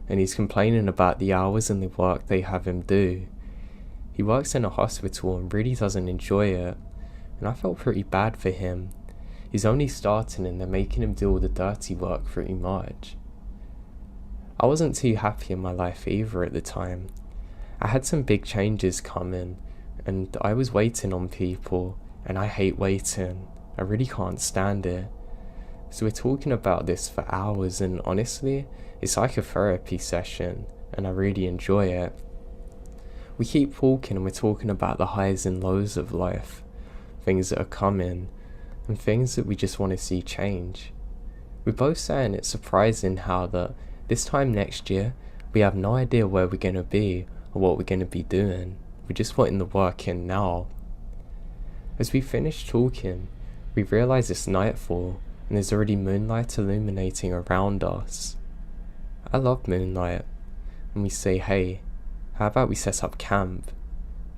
and he's complaining about the hours and the work they have him do. He works in a hospital and really doesn't enjoy it, and I felt pretty bad for him. He's only starting and they're making him do all the dirty work pretty much. I wasn't too happy in my life either at the time. I had some big changes coming, and I was waiting on people, and I hate waiting. I really can't stand it. So we're talking about this for hours, and honestly, it's like a therapy session, and I really enjoy it. We keep walking and we're talking about the highs and lows of life, things that are coming, and things that we just want to see change. We're both saying it's surprising how that this time next year, we have no idea where we're going to be or what we're going to be doing. We're just putting the work in now. As we finish talking, we realise it's nightfall and there's already moonlight illuminating around us. I love moonlight, and we say, hey, how about we set up camp?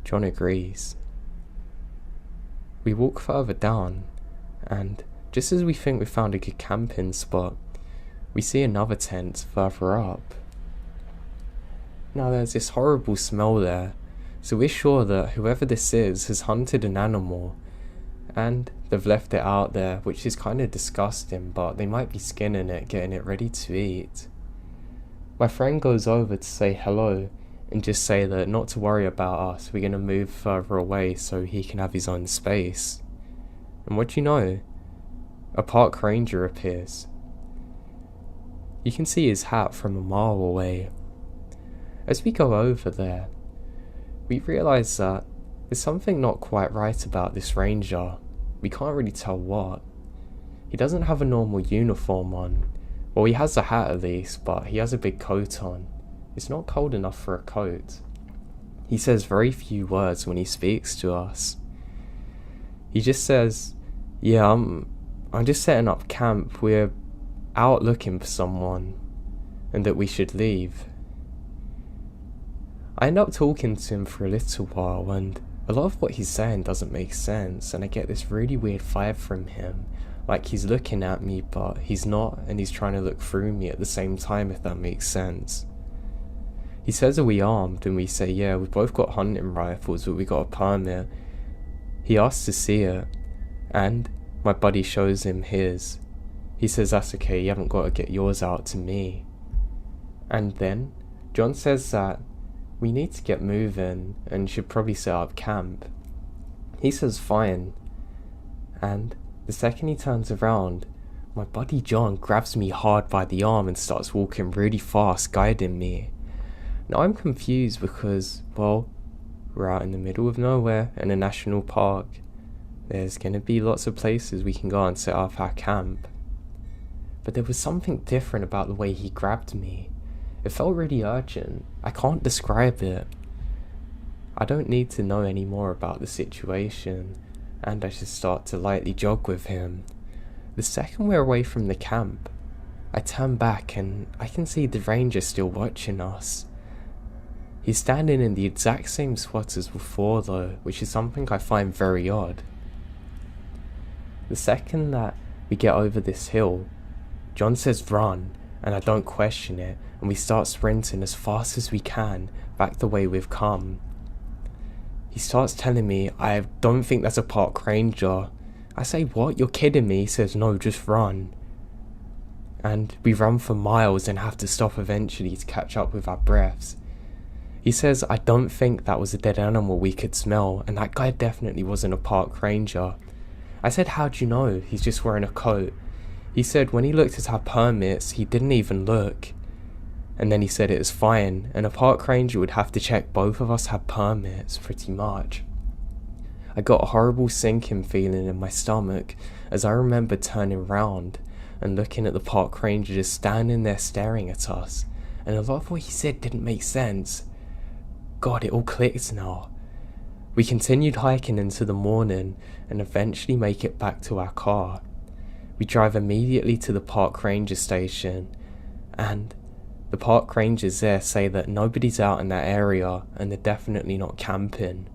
John agrees. We walk further down, and just as we think we found a good camping spot, we see another tent further up. Now there's this horrible smell there, so we're sure that whoever this is has hunted an animal, and they've left it out there, which is kind of disgusting, but they might be skinning it, getting it ready to eat. My friend goes over to say hello, and just say that not to worry about us, we're going to move further away so he can have his own space. And what do you know? A park ranger appears. You can see his hat from a mile away. As we go over there, we realise that there's something not quite right about this ranger. We can't really tell what. He doesn't have a normal uniform on. Well, he has a hat at least, but he has a big coat on. It's not cold enough for a coat. He says very few words when he speaks to us. He just says, yeah, I'm just setting up camp. We're out looking for someone, and that we should leave. I end up talking to him for a little while, and a lot of what he's saying doesn't make sense, and I get this really weird vibe from him, like he's looking at me but he's not, and he's trying to look through me at the same time, if that makes sense. He says, are we armed? And we say, yeah, we've both got hunting rifles, but we got a permit. He asks to see it, and my buddy shows him his. He says, that's okay, you haven't got to get yours out to me. And then John says that we need to get moving and should probably set up camp. He says fine, and the second he turns around, my buddy John grabs me hard by the arm and starts walking really fast, guiding me. Now I'm confused because, well, we're out in the middle of nowhere in a national park. There's going to be lots of places we can go and set up our camp. But there was something different about the way he grabbed me. It felt really urgent. I can't describe it. I don't need to know any more about the situation, and I just start to lightly jog with him. The second we're away from the camp, I turn back and I can see the ranger still watching us. He's standing in the exact same spot as before though, which is something I find very odd. The second that we get over this hill, John says run, and I don't question it, and we start sprinting as fast as we can back the way we've come. He starts telling me, I don't think that's a park ranger. I say, what? You're kidding me? He says, no, just run. And we run for miles and have to stop eventually to catch up with our breaths. He says, I don't think that was a dead animal we could smell, and that guy definitely wasn't a park ranger. I said, how'd you know? He's just wearing a coat. He said when he looked at our permits, he didn't even look. And then he said it was fine, and a park ranger would have to check both of us had permits, pretty much. I got a horrible sinking feeling in my stomach as I remember turning round and looking at the park ranger just standing there staring at us, and a lot of what he said didn't make sense. God, it all clicked now. We continued hiking into the morning and eventually make it back to our car. We drive immediately to the park ranger station, and the park rangers there say that nobody's out in that area and they're definitely not camping.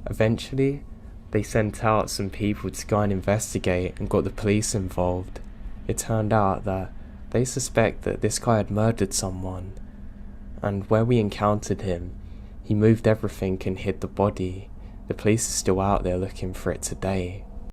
Eventually, they sent out some people to go and investigate and got the police involved. It turned out that they suspect that this guy had murdered someone, and where we encountered him, he moved everything and hid the body. The police are still out there looking for it today.